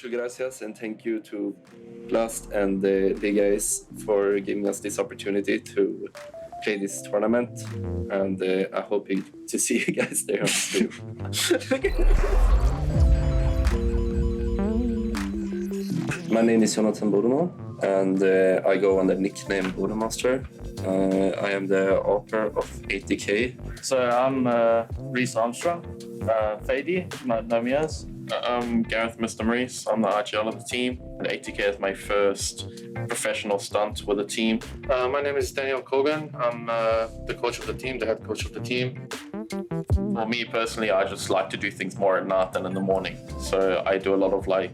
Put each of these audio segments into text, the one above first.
Gracias, and thank you to Blast and the guys for giving us this opportunity to play this tournament, and I hope to see you guys there on stream. My name is Jonathan Borumo, and I go under the nickname Borumaster. I am the author of ATK. So I'm Reese Armstrong, paiN, you might know me as. I'm Gareth Mr. Maurice. I'm the RGL of the team. And ATK is my first professional stunt with the team. My name is Daniel Kogan. I'm the coach of the team, the head coach of the team. For me personally, I just like to do things more at night than in the morning. So I do a lot of my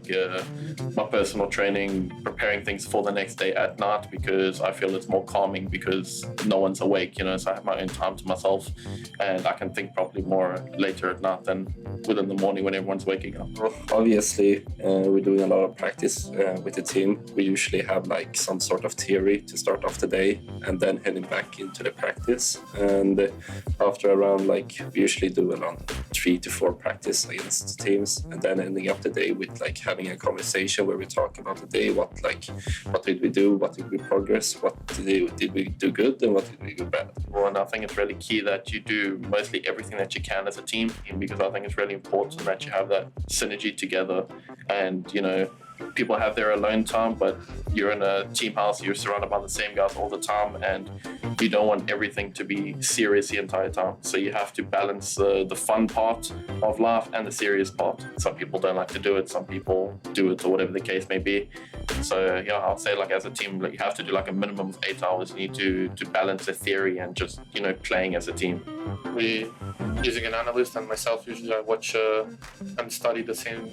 personal training, preparing things for the next day at night because I feel it's more calming because no one's awake, so I have my own time to myself and I can think properly more later at night than within the morning when everyone's waking up. Obviously, we're doing a lot of practice with the team. We usually have some sort of theory to start off the day and then heading back into the practice. And after around we usually do around 3 to 4 practice against teams, and then ending up the day with having a conversation where we talk about the day, what did we do, what did we progress, what did we do good, and what did we do bad. Well, and I think it's really key that you do mostly everything that you can as a team, because I think it's really important that you have that synergy together. And people have their alone time, but you're in a team house, you're surrounded by the same guys all the time, and you don't want everything to be serious the entire time. So you have to balance the fun part of life and the serious part. Some people don't like to do it, some people do it, or whatever the case may be. So I'll say as a team, you have to do a minimum of 8 hours. You need to balance the theory and just playing as a team. We, using an analyst and myself, usually I watch and study the same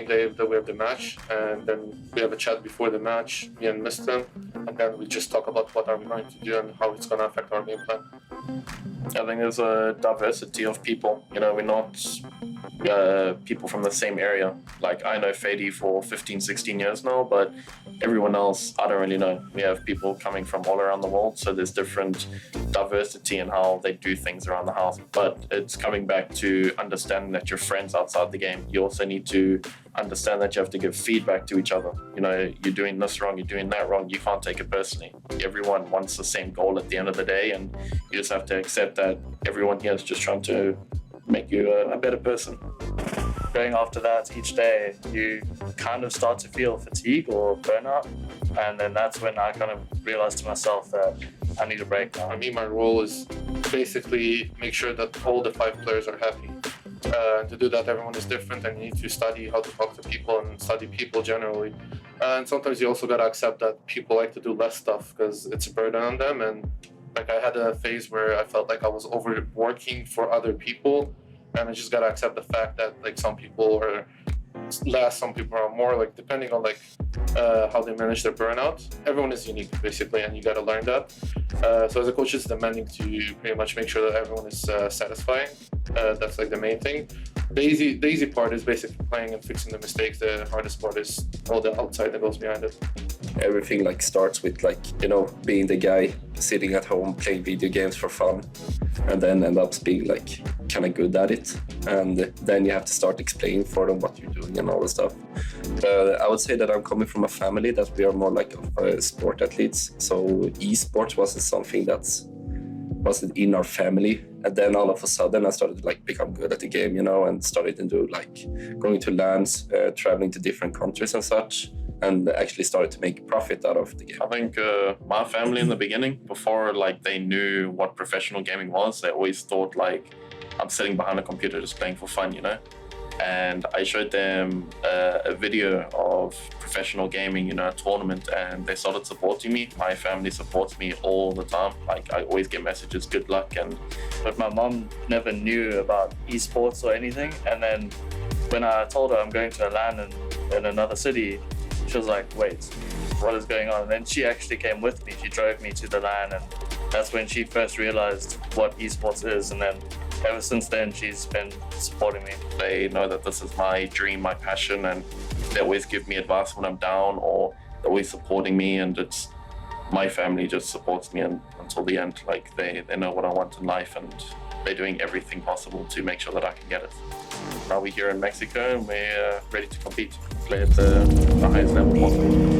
day that we have the match, and then we have a chat before the match, me and Mr. And then we just talk about what are we going to do and how it's going to affect our game plan. I think there's a diversity of people. We're not people from the same area. I know paiN for 15, 16 years now, but everyone else, I don't really know. We have people coming from all around the world, so there's different diversity in how they do things around the house. But it's coming back to understanding that you're friends outside the game. You also need to understand that you have to give feedback to each other. You're doing this wrong, you're doing that wrong. You can't take it personally. Everyone wants the same goal at the end of the day, and you just have to accept that everyone here is just trying to make you a better person. Going after that each day, you kind of start to feel fatigue or burnout, and then that's when I kind of realized to myself that I need a break now. For me, my role is basically make sure that all the 5 players are happy. And to do that, everyone is different, and you need to study how to talk to people and study people generally. And sometimes you also gotta accept that people like to do less stuff because it's a burden on them. And like I had a phase where I felt like I was overworking for other people, and I just gotta accept the fact that like some people are less, some people are more, like depending on like how they manage their burnout. Everyone is unique basically, and you gotta learn that. So as a coach, it's demanding to pretty much make sure that everyone is satisfying. That's like the main thing. The easy part is basically playing and fixing the mistakes. The hardest part is all the outside that goes behind it. Everything like starts with like, you know, being the guy sitting at home playing video games for fun, and then end up being like kind of good at it, and then you have to start explaining for them what you're doing and all the stuff. I would say that I'm coming from a family that we are more like sport athletes, so esports wasn't something that's wasn't in our family. And then all of a sudden I started to like become good at the game, you know, and started to do like going to lands, traveling to different countries and such, and actually started to make profit out of the game. I think my family in the beginning, before like they knew what professional gaming was, they always thought like I'm sitting behind a computer just playing for fun, you know. And I showed them a video of professional gaming, you know, a tournament, and they started supporting me. My family supports me all the time. Like I always get messages, good luck. But my mom never knew about esports or anything. And then when I told her I'm going to a LAN in another city, she was like, wait, what is going on? And then she actually came with me. She drove me to the LAN, and that's when she first realized what esports is. And then ever since then, she's been supporting me. They know that this is my dream, my passion, and they always give me advice when I'm down, or they're always supporting me. And it's my family just supports me until the end. Like they know what I want in life, and they're doing everything possible to make sure that I can get it. Now we're here in Mexico, and we're ready to compete, play at the highest level possible.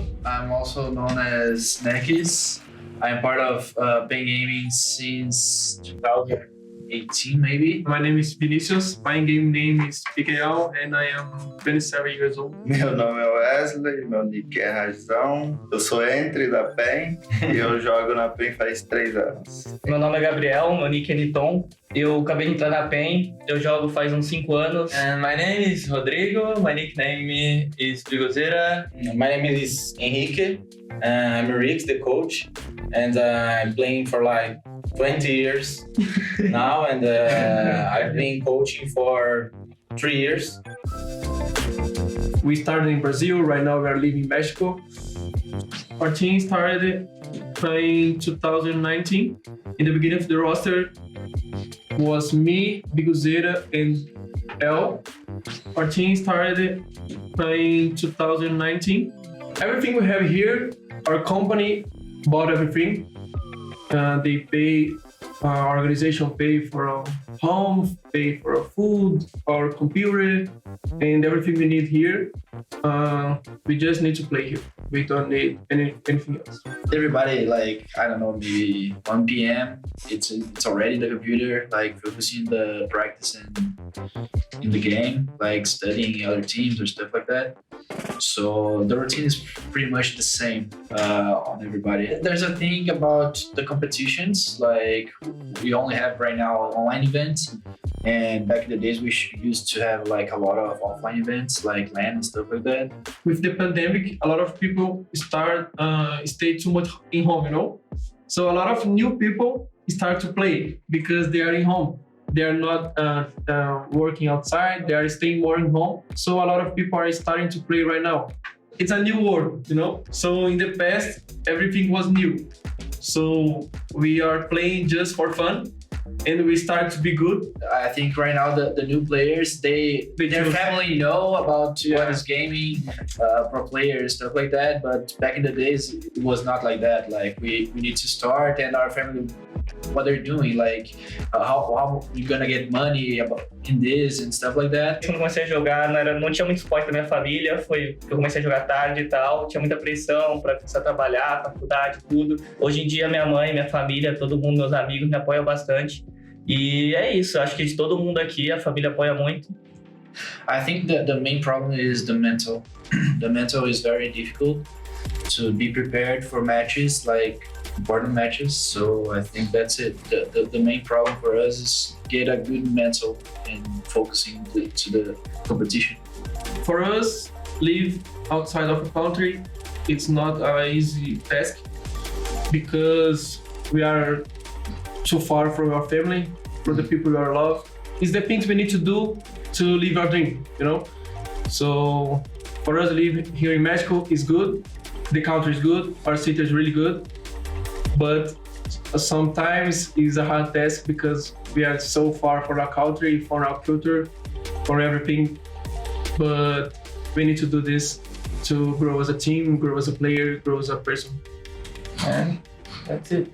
Rodrigo. I'm also known as Nekis. I'm part of paiN Gaming since 2018, maybe. My name is Vinicius. My game name is PKL and I am 27 years old. Meu nome é Wesley, meu nick é Razão. Eu sou entry da paiN e eu jogo na paiN faz 3 anos. Meu nome é Gabriel, meu nick é Niton. Eu acabei de entrar na paiN, eu jogo faz uns 5 anos. And my name is Rodrigo. My nickname is Frigozeira. My name is Henrique. I'm Rick, the coach, and I'm playing for like 20 years now, and I've been coaching for 3 years. We started in Brazil. Right now we are living in Mexico. Our team started in 2019. In the beginning of the roster was me, Biguzeira, and El. Our team started in 2019. Everything we have here, our company bought everything. They pay, our organization pay for our home, pay for our food, our computer, and everything we need here. We just need to play here. We don't need anything else. Everybody, like, I don't know, maybe 1 p.m. It's already in the computer, like focusing the practice and in the game, like studying other teams or stuff like that. So the routine is pretty much the same on everybody. There's a thing about the competitions, like we only have right now online events, and back in the days we used to have like a lot of offline events like LAN and stuff like that. With the pandemic, a lot of people stay too much in home, you know? So a lot of new people start to play because they are in home. They are not working outside, they are staying more in home. So a lot of people are starting to play right now. It's a new world, you know? So in the past, everything was new. So we are playing just for fun and we start to be good. I think right now the new players, their family know about what is gaming, pro players, stuff like that. But back in the days, it was not like that. Like we need to start and our family, what they're doing, like how you're gonna get money in this and stuff like that. Quando eu comecei a jogar, não tinha muito suporte da minha família, foi que eu comecei a jogar tarde e tal, tinha muita pressão para precisar trabalhar, faculdade, tudo. Hoje em dia, minha mãe, minha família, todo mundo, meus amigos me apoiam bastante. E é isso, acho que de todo mundo aqui, a família apoia muito. I think that the main problem is the mental. The mental is very difficult to be prepared for matches, like important matches. So I think that's it. The main problem for us is get a good mental and focusing to the competition. For us, live outside of the country, it's not an easy task because we are too far from our family, from the people we are love. It's the things we need to do to live our dream, you know? So for us, live here in Mexico is good. The country is good. Our city is really good. But sometimes it's a hard task because we are so far from our country, from our culture, from everything. But we need to do this to grow as a team, grow as a player, grow as a person. And that's it.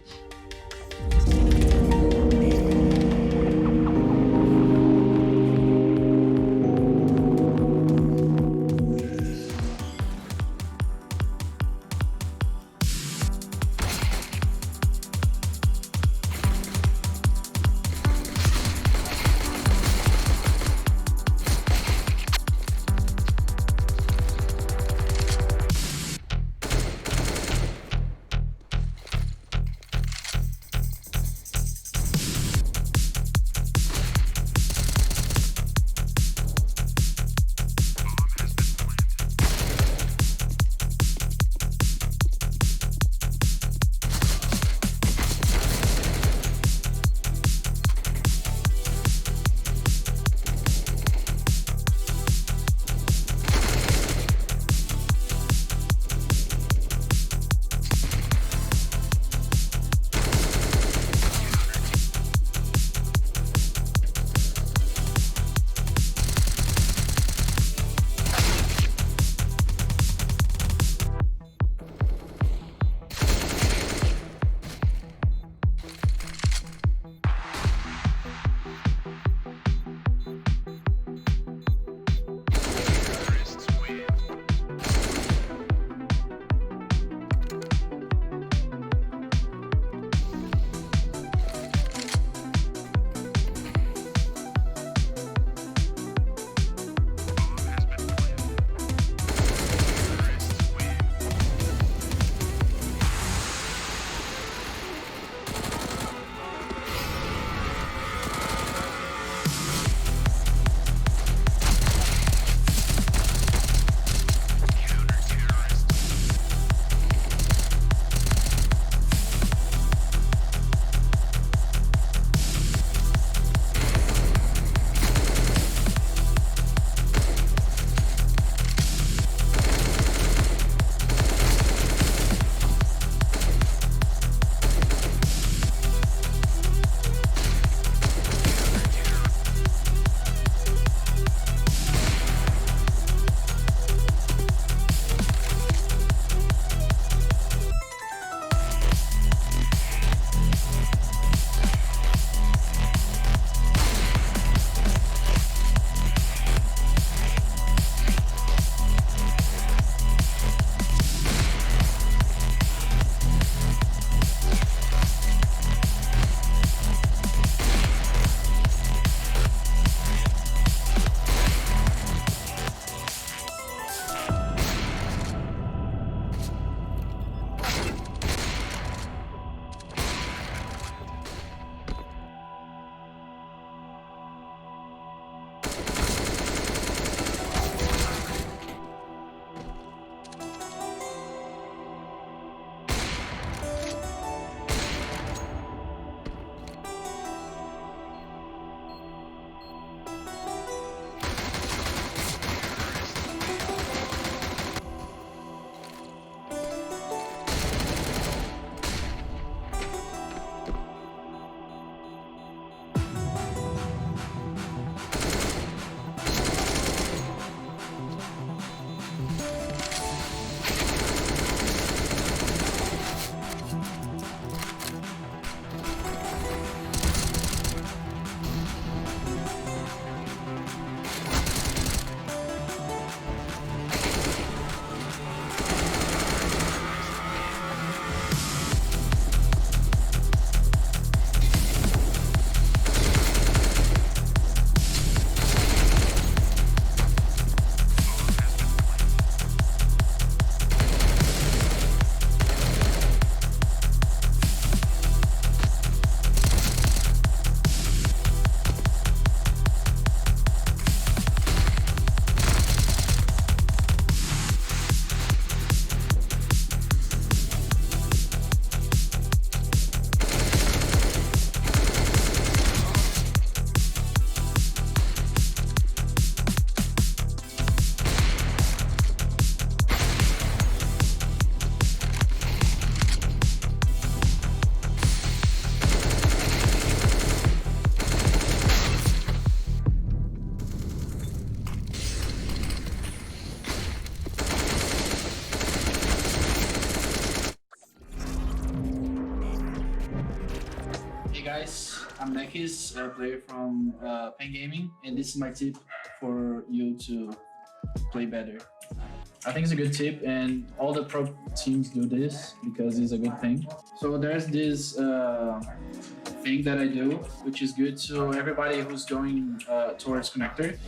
I'm Nekis, a player from paiN Gaming, and this is my tip for you to play better. I think it's a good tip, and all the pro teams do this because it's a good thing. So there's this thing that I do, which is good to everybody who's going towards connector,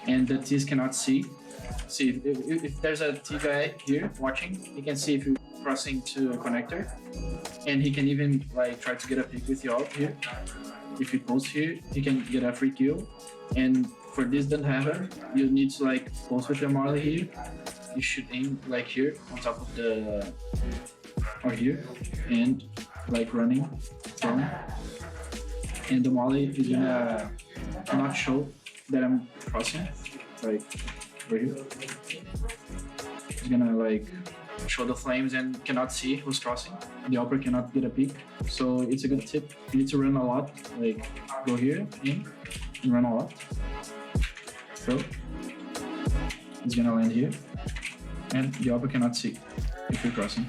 and the T's cannot see. See, if there's a T guy here watching, he can see if you're crossing to a connector, and he can even like try to get a pick with you out here. If he pulls here, he can get a free kill. And for this don't happen, you need to like pulse with your Marley here. You should aim like here on top of the or here, and like running, throwing. And the Molly is gonna not show that I'm crossing, like right here. It's gonna like show the flames and cannot see who's crossing. The upper cannot get a peek. So it's a good tip. You need to run a lot, like go here, in, and run a lot. So it's gonna land here. And the upper cannot see if you're crossing.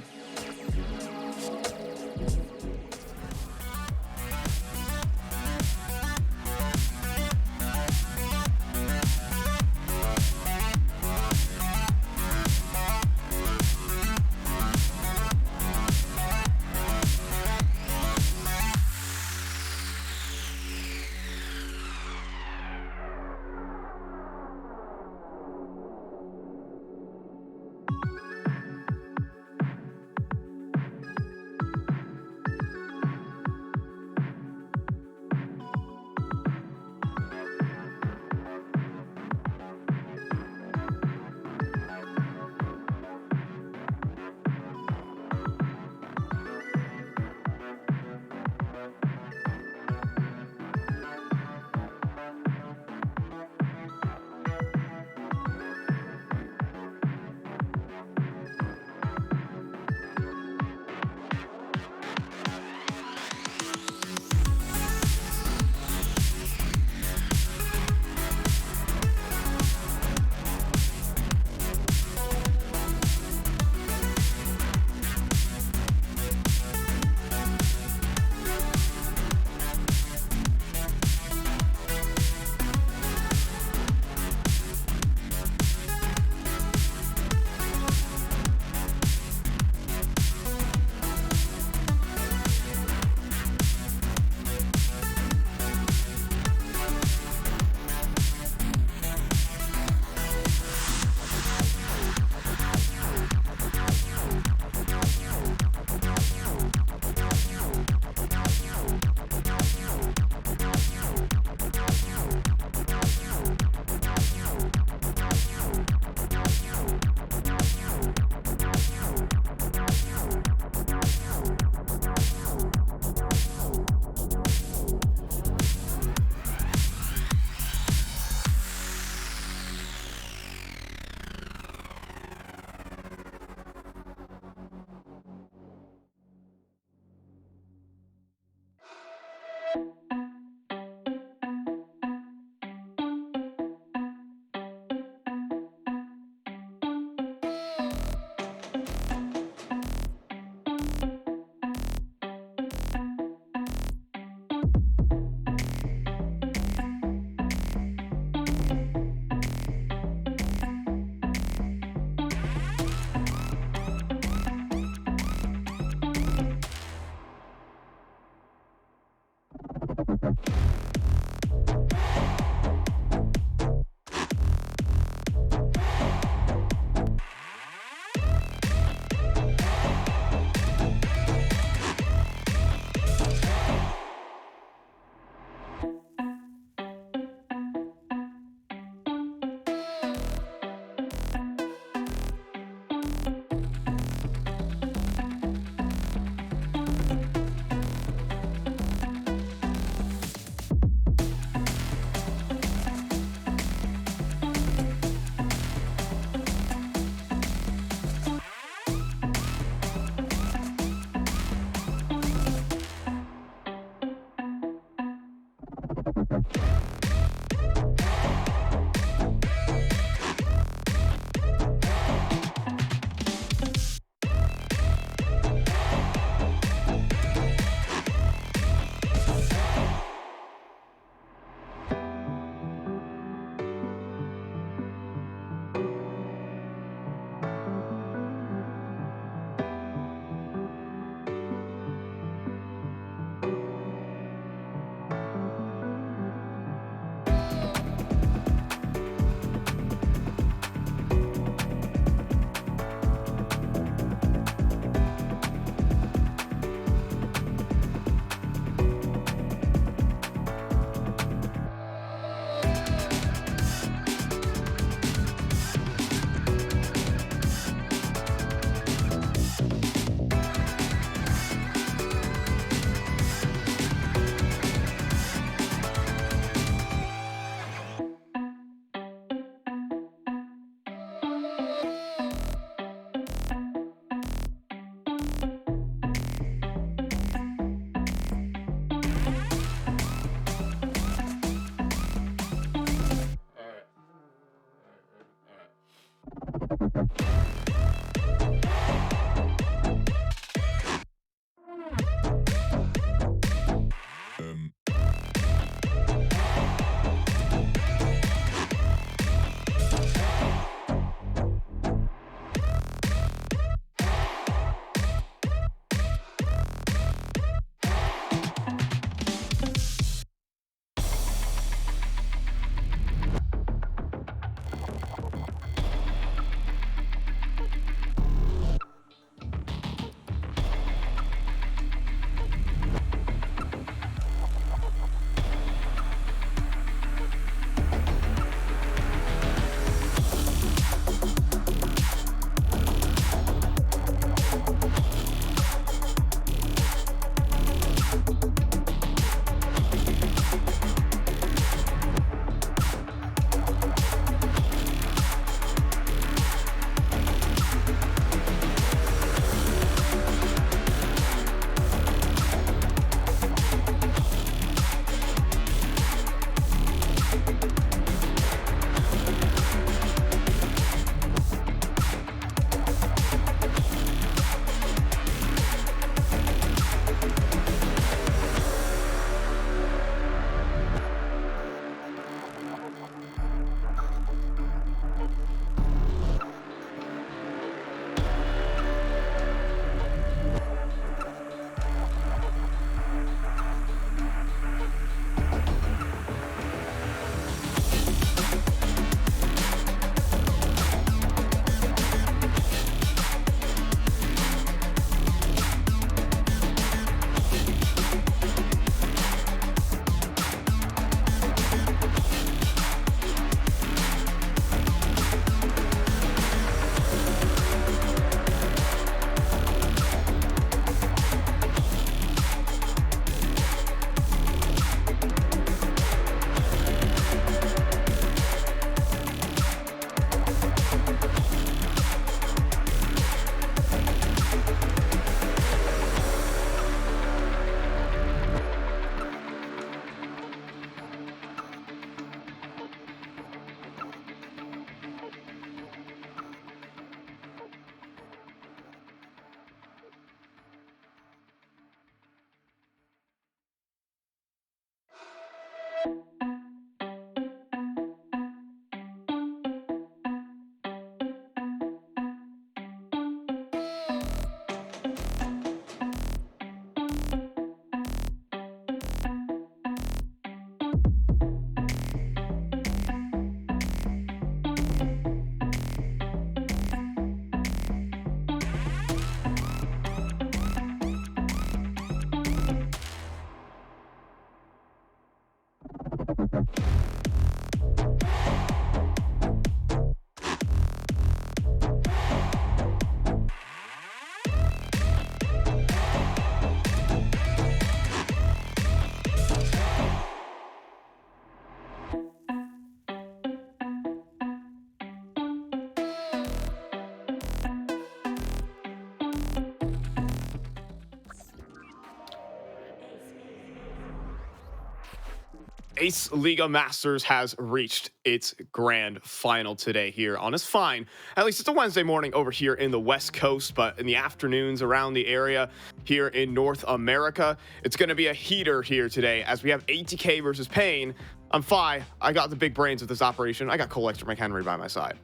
Ace Liga Masters has reached its grand final today here on this fine, at least it's a Wednesday morning over here in the West Coast, but in the afternoons around the area here in North America, it's going to be a heater here today as we have ATK versus paiN. I'm Phi. I got the big brains of this operation. I got Cole Extra McHenry by my side.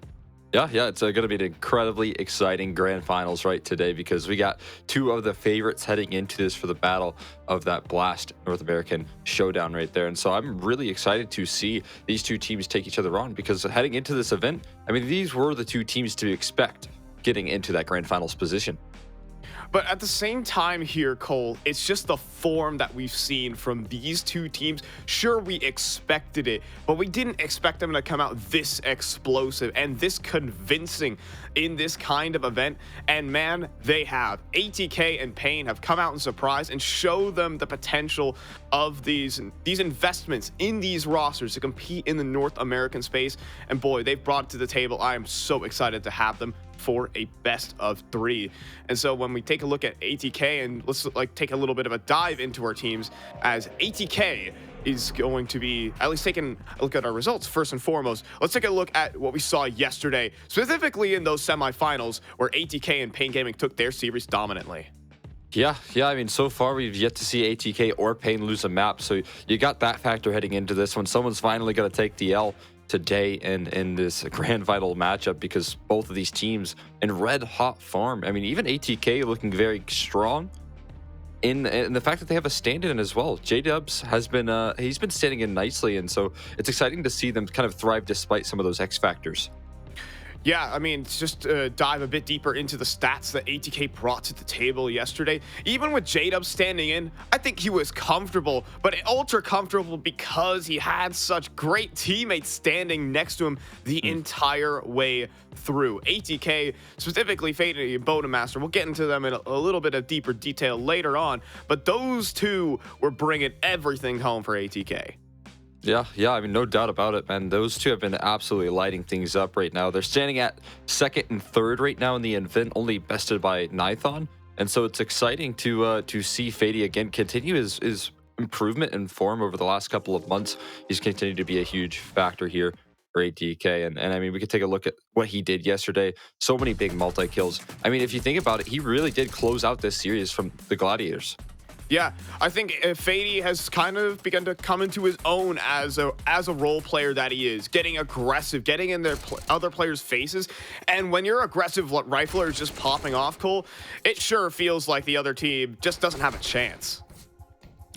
Yeah, it's going to be an incredibly exciting grand finals right today because we got two of the favorites heading into this for the battle of that Blast North American showdown right there. And so I'm really excited to see these two teams take each other on because heading into this event, I mean, these were the two teams to expect getting into that grand finals position. But at the same time here, Cole, it's just the form that we've seen from these two teams. Sure, we expected it, but we didn't expect them to come out this explosive and this convincing in this kind of event. And man, they have. ATK and paiN have come out and surprised and show them the potential of these investments in these rosters to compete in the North American space. And boy, they've brought it to the table. I am so excited to have them for a best of 3. And so when we take a look at ATK, and let's take a little bit of a dive into our teams, as ATK is going to be at least taking a look at our results first and foremost. Let's take a look at what we saw yesterday, specifically in those semifinals where ATK and paiN Gaming took their series dominantly. Yeah, I mean, so far we've yet to see ATK or paiN lose a map, so you got that factor heading into this when someone's finally going to take the L today in this grand final matchup because both of these teams in red hot form. I mean, even ATK looking very strong in the fact that they have a stand-in as well. J-Dubs has been he's been standing in nicely, and so it's exciting to see them kind of thrive despite some of those X factors. Yeah, I mean, just dive a bit deeper into the stats that ATK brought to the table yesterday. Even with J-Dub standing in, I think he was comfortable, but ultra comfortable because he had such great teammates standing next to him the entire way through. ATK, specifically faiD and Bodemaster, we'll get into them in a little bit of deeper detail later on, but those two were bringing everything home for ATK. Yeah, I mean, no doubt about it, man. Those two have been absolutely lighting things up right now. They're standing at 2nd and 3rd right now in the event, only bested by Nithon. And so it's exciting to see faiD again continue his improvement in form over the last couple of months. He's continued to be a huge factor here for ATK. And I mean, we could take a look at what he did yesterday. So many big multi-kills. I mean, if you think about it, he really did close out this series from the Gladiators. Yeah, I think faiD has kind of begun to come into his own as a role player that he is, getting aggressive, getting in their other players' faces. And when your aggressive rifler is just popping off, Cole, it sure feels like the other team just doesn't have a chance.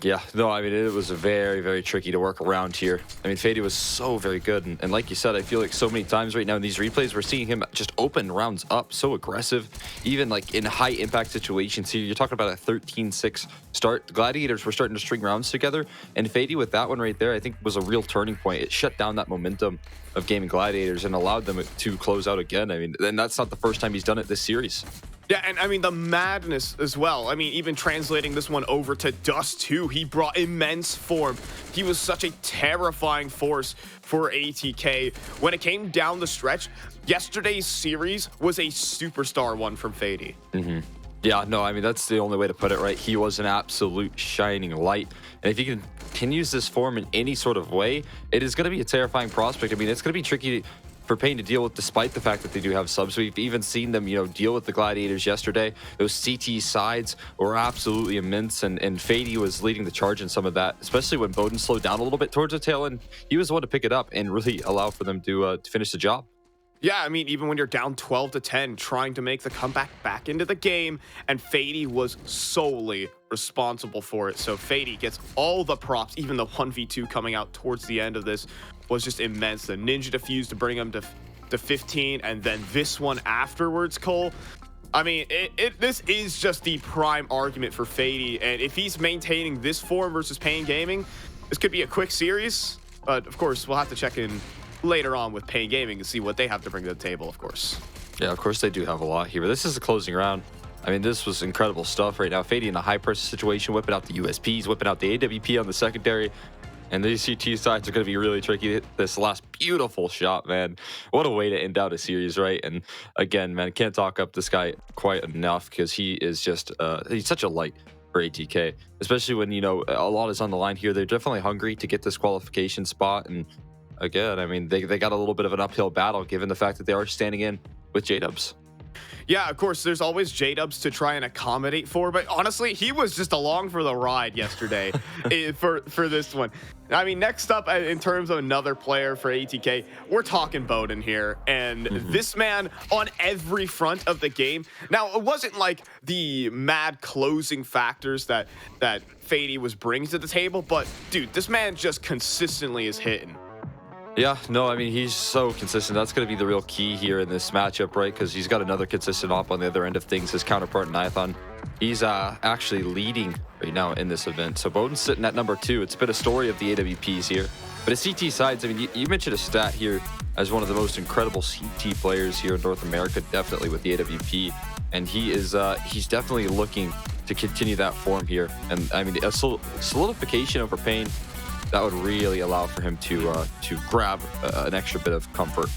Yeah, no, I mean, it was very, very tricky to work around here. I mean, faiD was so very good. And like you said, I feel like so many times right now in these replays, we're seeing him just open rounds up, so aggressive, even like in high impact situations. Here, you're talking about a 13-6 start. The Gladiators were starting to string rounds together. And faiD with that one right there, I think was a real turning point. It shut down that momentum of gaming Gladiators and allowed them to close out again. I mean, and that's not the first time he's done it this series. Yeah, and I mean, the madness as well. I mean, even translating this one over to Dust 2, he brought immense form. He was such a terrifying force for ATK. When it came down the stretch, yesterday's series was a superstar one from faiD. Yeah, no, I mean, that's the only way to put it, right? He was an absolute shining light. And if he continues this form in any sort of way, it is going to be a terrifying prospect. I mean, it's going to be tricky for paiN to deal with, despite the fact that they do have subs. We've even seen them, deal with the Gladiators yesterday. Those CT sides were absolutely immense, and faiD was leading the charge in some of that, especially when Bowden slowed down a little bit towards the tail end. He was the one to pick it up and really allow for them to finish the job. Yeah, I mean, even when you're down 12-10, trying to make the comeback back into the game, and faiD was solely responsible for it. So faiD gets all the props, even the 1v2 coming out towards the end of this was just immense. The Ninja defuse to bring him to 15, and then this one afterwards, Cole. I mean, this is just the prime argument for faiD, and if he's maintaining this form versus paiN Gaming, this could be a quick series. But of course, we'll have to check in later on with paiN Gaming and see what they have to bring to the table, of course. Yeah, of course they do have a lot here. But this is the closing round. I mean, this was incredible stuff right now. faiD in a high pressure situation, whipping out the USPs, whipping out the AWP on the secondary. And these CT sides are going to be really tricky. This last beautiful shot, man. What a way to end out a series, right? And again, man, can't talk up this guy quite enough because he is just, he's such a light for ATK, especially when, you know, a lot is on the line here. They're definitely hungry to get this qualification spot. And again, I mean, they got a little bit of an uphill battle given the fact that they are standing in with J-Dubs. Yeah, of course, there's always J-Dubs to try and accommodate for, but honestly, he was just along for the ride yesterday for this one. I mean, next up, in terms of another player for ATK, we're talking paiN here, and this man on every front of the game. Now, it wasn't like the mad closing factors that faiD was bringing to the table, but dude, this man just consistently is hitting. Yeah, no, I mean, he's so consistent. That's going to be the real key here in this matchup, right? Because he's got another consistent op on the other end of things. His counterpart, Nithon, he's actually leading right now in this event. So paiN's sitting at number 2. It's been a story of the AWPs here. But at CT sides, I mean, you mentioned a stat here as one of the most incredible CT players here in North America, definitely with the AWP. And he is, he's definitely looking to continue that form here. And I mean, a solidification over paiN, that would really allow for him to grab an extra bit of comfort.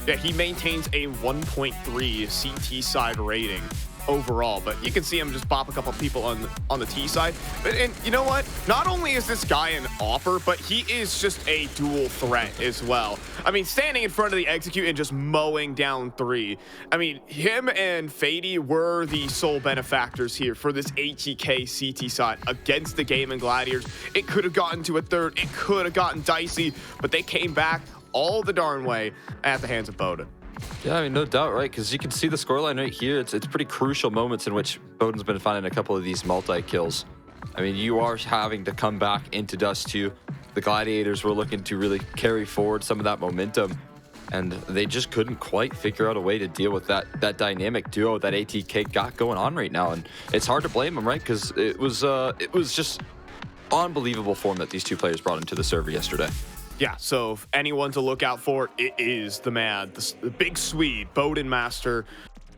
Yeah, he maintains a 1.3 CT side rating overall, but you can see him just bop a couple people on the T side. And you know what? Not only is this guy an AWPer, but he is just a dual threat as well. I mean, standing in front of the execute and just mowing down 3. I mean, him and faiD were the sole benefactors here for this ATK CT side against the Game and Gladiators. It could have gotten to a third. It could have gotten dicey, but they came back all the darn way at the hands of paiN. Yeah, I mean, no doubt, right? Because you can see the scoreline right here. It's pretty crucial moments in which paiN's been finding a couple of these multi-kills. I mean, you are having to come back into Dust 2. The Gladiators were looking to really carry forward some of that momentum, and they just couldn't quite figure out a way to deal with that dynamic duo that ATK got going on right now. And it's hard to blame them, right? Because it was just unbelievable form that these two players brought into the server yesterday. Yeah, so if anyone to look out for, it is the man, the big Swede, paiN Master,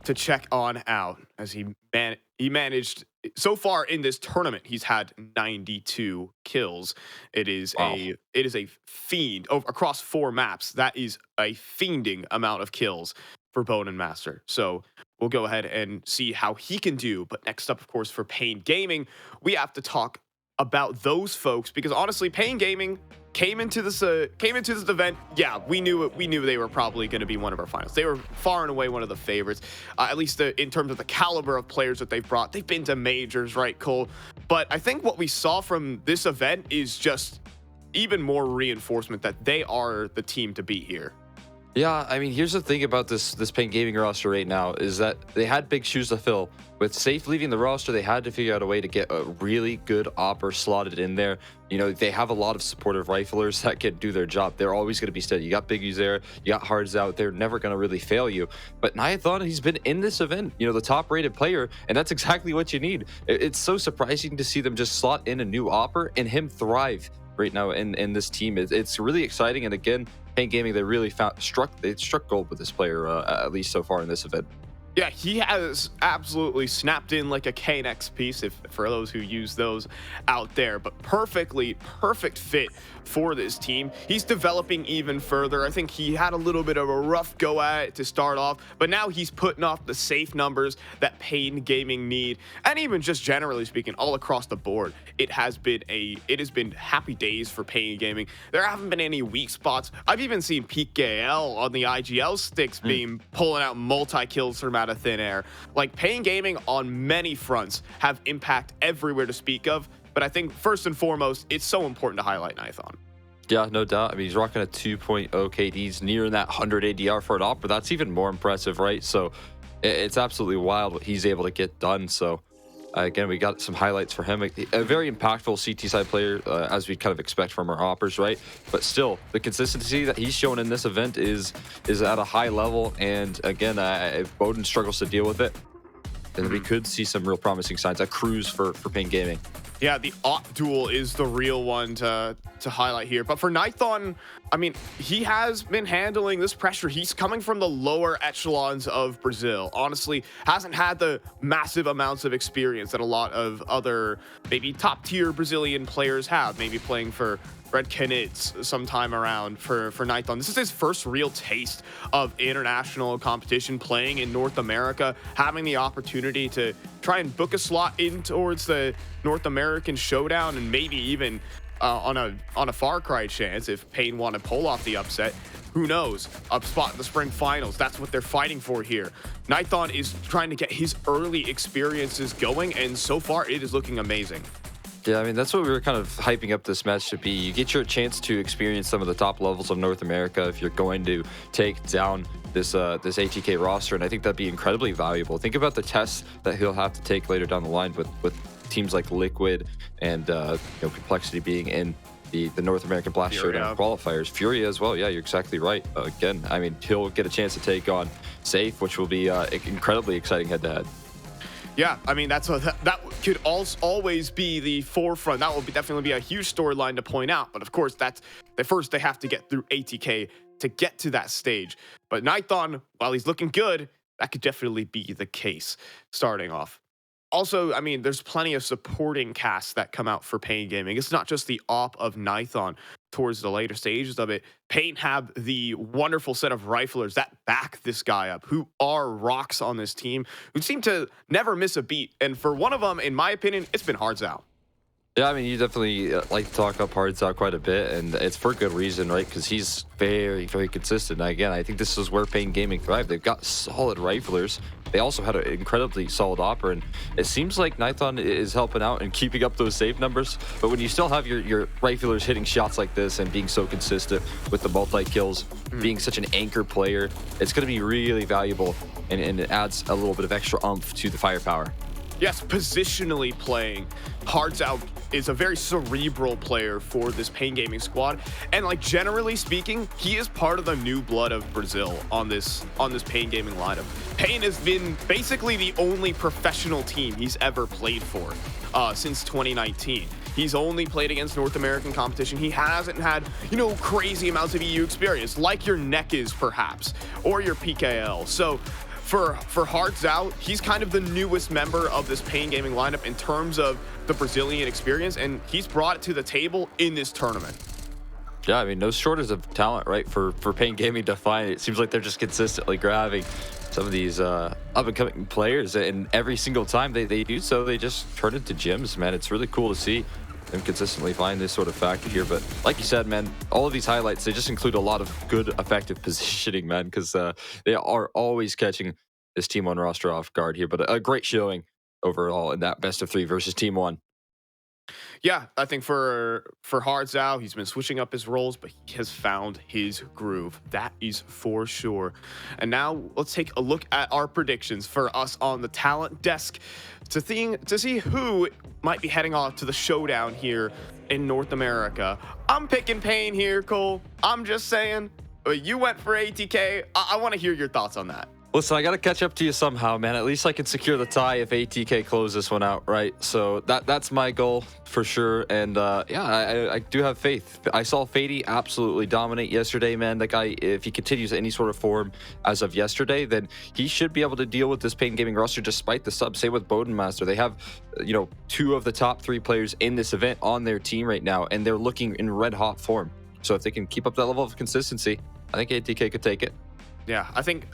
to check on out as he managed so far in this tournament. He's had 92 kills. It is a fiend across 4 maps. That is a fiending amount of kills for paiN Master. So we'll go ahead and see how he can do. But next up, of course, for paiN Gaming, we have to talk about those folks because honestly, paiN Gaming came into this event. Yeah, we knew they were probably going to be one of our finals. They were far and away one of the favorites, at least in terms of the caliber of players that they've brought. They've been to majors, right, Cole? But I think what we saw from this event is just even more reinforcement that they are the team to beat here. Yeah, I mean, here's the thing about this paiN Gaming roster right now is that they had big shoes to fill. With Safe leaving the roster, they had to figure out a way to get a really good AWPer slotted in there. You know, they have a lot of supportive riflers that can do their job. They're always going to be steady. You got Biggies there, you got Hards out. They're never going to really fail you. But Nithon, he's been in this event, you know, the top-rated player, and that's exactly what you need. It's so surprising to see them just slot in a new AWPer and him thrive right now in this team. It's really exciting, and again, paiN Gaming, they really struck gold with this player, at least so far in this event. Yeah, he has absolutely snapped in like a KNX piece, for those who use those out there, but perfect fit for this team. He's developing even further. I think he had a little bit of a rough go at it to start off, but now he's putting off the safe numbers that paiN Gaming need, and even just generally speaking, all across the board, it has been happy days for paiN Gaming. There haven't been any weak spots. I've even seen Peak Gael on the IGL sticks being pulling out multi-kills from out of thin air. Like, paiN Gaming on many fronts have impact everywhere to speak of, but I think first and foremost, it's so important to highlight Nithon. Yeah, no doubt. I mean, he's rocking a 2.0 KDs, nearing that 100 ADR for an AWPer. That's even more impressive, right? So it's absolutely wild what he's able to get done. So again, we got some highlights for him. A very impactful CT side player, as we kind of expect from our AWPers, right? But still, the consistency that he's shown in this event is at a high level. And again, if paiN struggles to deal with it, then we could see some real promising signs. A cruise for paiN Gaming. Yeah, the op duel is the real one to highlight here. But for Nython, I mean, he has been handling this pressure. He's coming from the lower echelons of Brazil. Honestly, hasn't had the massive amounts of experience that a lot of other maybe top tier Brazilian players have, maybe playing for Red Canids sometime around for Nython. This is his first real taste of international competition, playing in North America, having the opportunity to try and book a slot in towards the North American showdown, and maybe even on a Far Cry chance if paiN want to pull off the upset. Who knows? A spot in the spring finals. That's what they're fighting for here. Nython is trying to get his early experiences going, and so far it is looking amazing. Yeah, I mean, that's what we were kind of hyping up this match to be. You get your chance to experience some of the top levels of North America if you're going to take down this this ATK roster, and I think that'd be incredibly valuable. Think about the tests that he'll have to take later down the line with teams like Liquid and Complexity being in the North American Blast Showdown qualifiers. Fury as well. Yeah, you're exactly right. Again, I mean, he'll get a chance to take on Safe, which will be incredibly exciting head-to-head. Yeah, I mean, that could always be the forefront. That will definitely be a huge storyline to point out. But of course, first they have to get through ATK to get to that stage. But Nython, while he's looking good, that could definitely be the case starting off. Also, I mean, there's plenty of supporting casts that come out for paiN Gaming. It's not just the op of Nython towards the later stages of it. paiN have the wonderful set of riflers that back this guy up, who are rocks on this team, who seem to never miss a beat. And for one of them, in my opinion, it's been Hardzao. Yeah, I mean, you definitely like to talk up Hardzao quite a bit, and it's for good reason, right? Because he's very, very consistent. Now, again, I think this is where paiN Gaming thrive. They've got solid riflers. They also had an incredibly solid opera, and it seems like Nython is helping out and keeping up those save numbers. But when you still have your riflers hitting shots like this and being so consistent with the multi-kills, being such an anchor player, it's going to be really valuable, and it adds a little bit of extra oomph to the firepower. Yes, positionally playing, Hardzao is a very cerebral player for this paiN Gaming squad, and like generally speaking, he is part of the new blood of Brazil on this paiN Gaming lineup. paiN has been basically the only professional team he's ever played for since 2019. He's only played against North American competition. He hasn't had, crazy amounts of EU experience, like your NEC is perhaps, or your PKL. So for Hardzao, he's kind of the newest member of this paiN Gaming lineup in terms of the Brazilian experience, and he's brought it to the table in this tournament. Yeah, I mean, no shortage of talent, right, for paiN Gaming to find. It seems like they're just consistently grabbing some of these up-and-coming players, and every single time they do so, they just turn into gems, man. It's really cool to see them consistently find this sort of factor here. But like you said, man, all of these highlights, they just include a lot of good, effective positioning, man, because they are always catching this Team 1 roster off guard here. But a great showing overall in that best of 3 versus Team 1. Yeah, I think for Hardzao, he's been switching up his roles, but he has found his groove. That is for sure. And now let's take a look at our predictions for us on the talent desk to see who might be heading off to the showdown here in North America. I'm picking paiN here, Cole. I'm just saying. You went for ATK. I want to hear your thoughts on that. Listen, I got to catch up to you somehow, man. At least I can secure the tie if ATK closes this one out, right? So that's my goal for sure. And yeah, I do have faith. I saw Fady absolutely dominate yesterday, man. That guy, if he continues any sort of form as of yesterday, then he should be able to deal with this paiN Gaming roster despite the sub. Same with Bodenmaster. They have, 2 of the top 3 players in this event on their team right now, and they're looking in red hot form. So if they can keep up that level of consistency, I think ATK could take it. Yeah, I think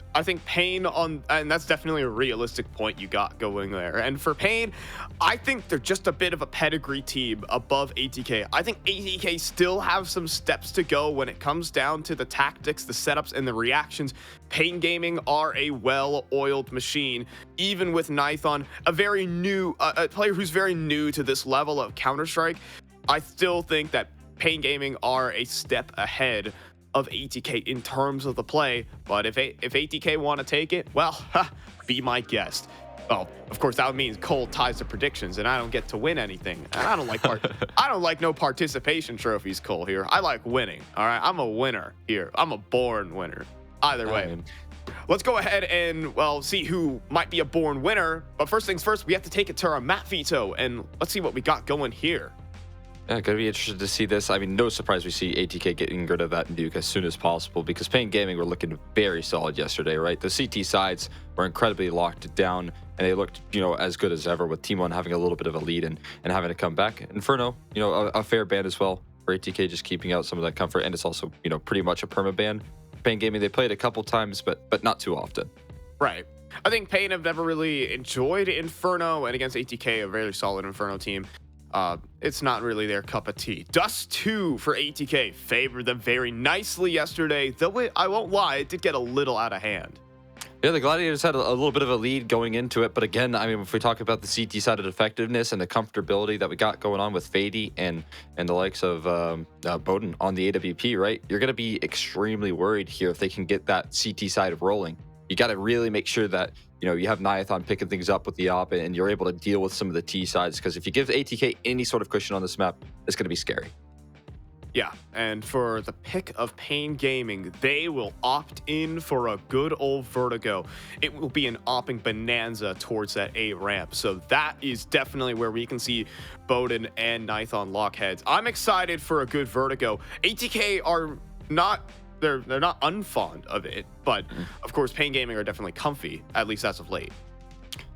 paiN and that's definitely a realistic point you got going there. And for paiN, I think they're just a bit of a pedigree team above ATK. I think ATK still have some steps to go when it comes down to the tactics, the setups, and the reactions. paiN Gaming are a well-oiled machine, even with Nython, a player who's very new to this level of Counter-Strike. I still think that paiN Gaming are a step ahead of ATK in terms of the play, but if ATK want to take it, well, be my guest. Well, of course, that means Cole ties the predictions, and I don't get to win anything. And I don't like no participation trophies, Cole. Here, I like winning. All right, I'm a winner here. I'm a born winner. Either way. let's go ahead and, well, see who might be a born winner. But first things first, we have to take it to our map veto, and let's see what we got going here. Yeah, gonna be interested to see this. I mean, no surprise we see ATK getting rid of that nuke as soon as possible because paiN Gaming were looking very solid yesterday, right? The CT sides were incredibly locked down, and they looked, as good as ever with Team 1 having a little bit of a lead and having to come back. Inferno, a fair ban as well for ATK, just keeping out some of that comfort, and it's also, pretty much a perma ban. paiN Gaming, they played a couple times, but not too often. Right. I think paiN have never really enjoyed Inferno, and against ATK, a very solid Inferno team. It's not really their cup of tea. Dust 2 for ATK favored them very nicely yesterday, though I won't lie, it did get a little out of hand. Yeah, the Gladiators had a little bit of a lead going into it, but again, I mean, if we talk about the CT side of effectiveness and the comfortability that we got going on with paiD and the likes of paiN on the AWP, right? You're going to be extremely worried here if they can get that CT side rolling. You got to really make sure that you have Niathon picking things up with the op and you're able to deal with some of the T sides, because if you give ATK any sort of cushion on this map, it's going to be scary. Yeah, and for the pick of paiN Gaming, they will opt in for a good old Vertigo. It will be an opping bonanza towards that A ramp, so that is definitely where we can see paiN and Niathon lock heads. I'm excited for a good Vertigo. ATK are not... They're not unfond of it, but of course, paiN Gaming are definitely comfy, at least as of late.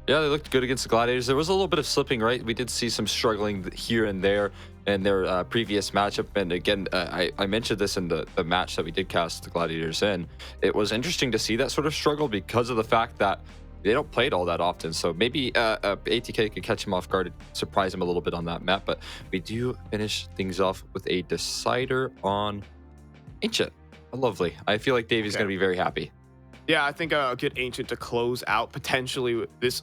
Yeah, they looked good against the Gladiators. There was a little bit of slipping, right? We did see some struggling here and there in their previous matchup. And again, I mentioned this in the match that we did cast the Gladiators in. It was interesting to see that sort of struggle because of the fact that they don't play it all that often. So maybe ATK could catch him off guard and surprise him a little bit on that map. But we do finish things off with a decider on Ancient. Lovely. I feel like Davey's going to be very happy. Yeah, I think a good Ancient to close out potentially this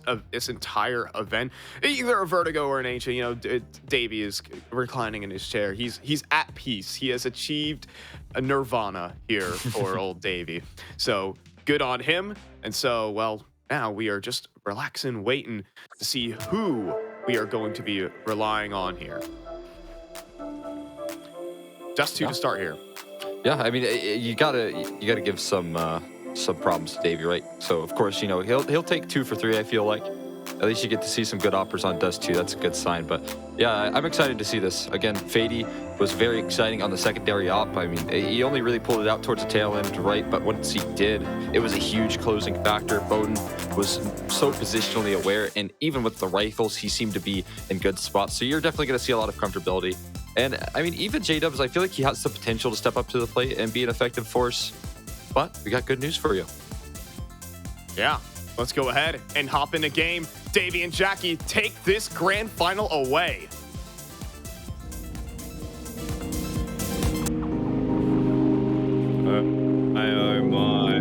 entire event. Either a Vertigo or an Ancient. Davey is reclining in his chair. He's at peace. He has achieved a nirvana here for old Davey. So good on him. And so, well, now we are just relaxing, waiting to see who we are going to be relying on here. Just to start here. Yeah, I mean, you gotta give some problems to Davey, right? So of course, he'll take 2 for 3. I feel like at least you get to see some good oppers on Dust 2. That's a good sign. But yeah, I'm excited to see this again. paiD was very exciting on the secondary op. I mean, he only really pulled it out towards the tail end, right? But once he did, it was a huge closing factor. paiN was so positionally aware, and even with the rifles, he seemed to be in good spots. So you're definitely going to see a lot of comfortability. And I mean, even J-Dubs, I feel like he has the potential to step up to the plate and be an effective force. But we got good news for you. Yeah, let's go ahead and hop in a game. Davey and Jackie take this grand final away. Oh my.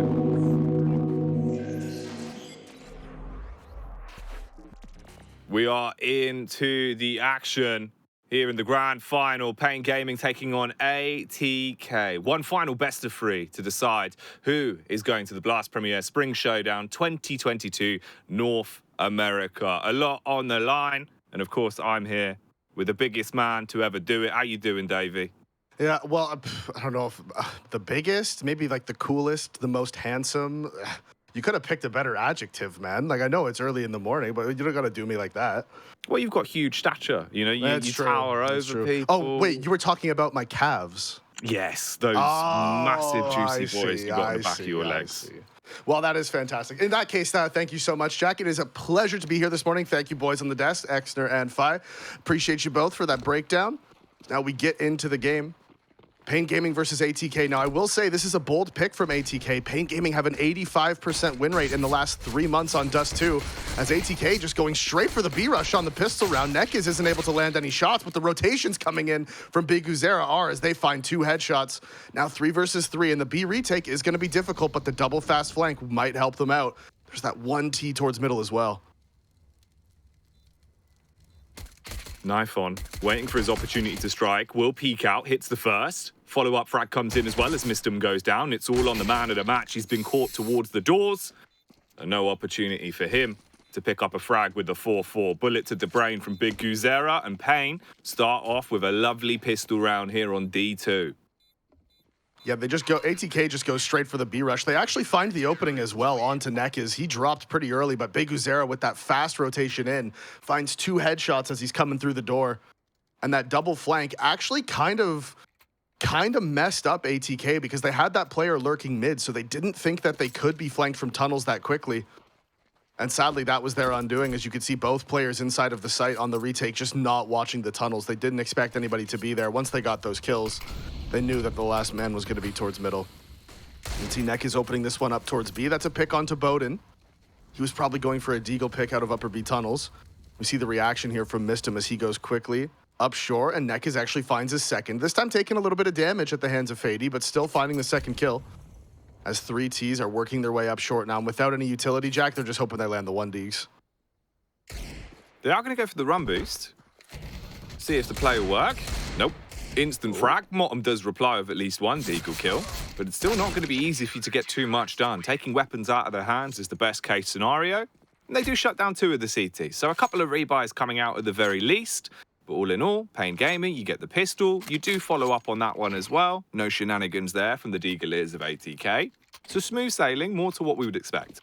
We are into the action here in the grand final. paiN Gaming taking on ATK. One final best of 3 to decide who is going to the Blast Premier Spring Showdown 2022 North America. A lot on the line. And of course, I'm here with the biggest man to ever do it. How you doing, Davey? Yeah, well, I don't know if the biggest, maybe like the coolest, the most handsome. You could have picked a better adjective, man. Like, I know it's early in the morning, but you don't got to do me like that. Well, you've got huge stature. You tower over people. Oh, wait, you were talking about my calves. Yes, those massive, juicy boys you got on the back of your legs. Well, that is fantastic. In that case, thank you so much, Jack. It is a pleasure to be here this morning. Thank you, boys on the desk, Exner and Phi. Appreciate you both for that breakdown. Now we get into the game. paiN Gaming versus ATK. Now, I will say this is a bold pick from ATK. paiN Gaming have an 85% win rate in the last 3 months on Dust 2, as ATK just going straight for the B-rush on the pistol round. Nekiz isn't able to land any shots, but the rotations coming in from Big Uzera are, as they find 2 headshots. Now 3 versus 3, and the B retake is going to be difficult, but the double fast flank might help them out. There's that 1 T towards middle as well. Knife on, waiting for his opportunity to strike. Will peek out, hits the first. Follow-up frag comes in as well as Mistum goes down. It's all on the man of the match. He's been caught towards the doors. And no opportunity for him to pick up a frag with the 4-4. Bullet to the brain from Big Guzera, and paiN start off with a lovely pistol round here on D2. Yeah, they just go, ATK just goes straight for the B rush. They actually find the opening as well onto Nekis. He dropped pretty early, but Big Uzera with that fast rotation in finds 2 headshots as he's coming through the door. And that double flank actually kind of messed up ATK because they had that player lurking mid, so they didn't think that they could be flanked from tunnels that quickly. And sadly, that was their undoing, as you could see both players inside of the site on the retake just not watching the tunnels. They didn't expect anybody to be there. Once they got those kills, they knew that the last man was going to be towards middle. And T-Neck is opening this one up towards B. That's a pick onto bowden. He was probably going for a deagle pick out of upper B tunnels. We see the reaction here from Mistum as he goes quickly up shore, and Nekis actually finds his second. This time taking a little bit of damage at the hands of feiDi, but still finding the second kill. As 3 Ts are working their way up short now. And without any utility jack, they're just hoping they land the 1Ds. They are going to go for the run boost. See if the play will work. Nope. Instant frag. Motum does reply with at least 1 deagle kill, but it's still not going to be easy for you to get too much done. Taking weapons out of their hands is the best case scenario. And they do shut down 2 of the CT, so a couple of rebuys coming out at the very least. But all in all, paiN Gaming, you get the pistol. You do follow up on that one as well. No shenanigans there from the Deagleers of ATK. So smooth sailing, more to what we would expect.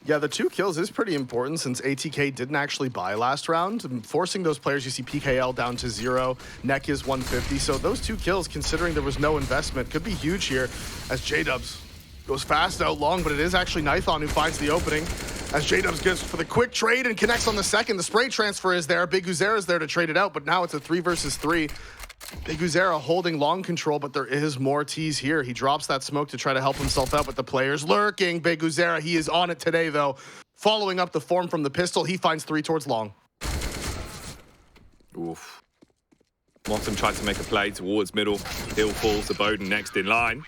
Yeah, the 2 kills is pretty important since ATK didn't actually buy last round. Forcing those players, you see PKL down to 0, Neck is 150. So those 2 kills, considering there was no investment, could be huge here as J-Dubs goes fast out long, but it is actually Nithon who finds the opening. As J-Dubs goes for the quick trade and connects on the second. The spray transfer is there. Big Uzera is there to trade it out, but now it's a 3 versus 3. Big Uzera holding long control, but there is more Ts here. He drops that smoke to try to help himself out with the players lurking. Big Uzera, he is on it today, though. Following up the form from the pistol, he finds 3 towards long. Oof. Motum tried to make a play towards middle. Hill falls to bowden next in line.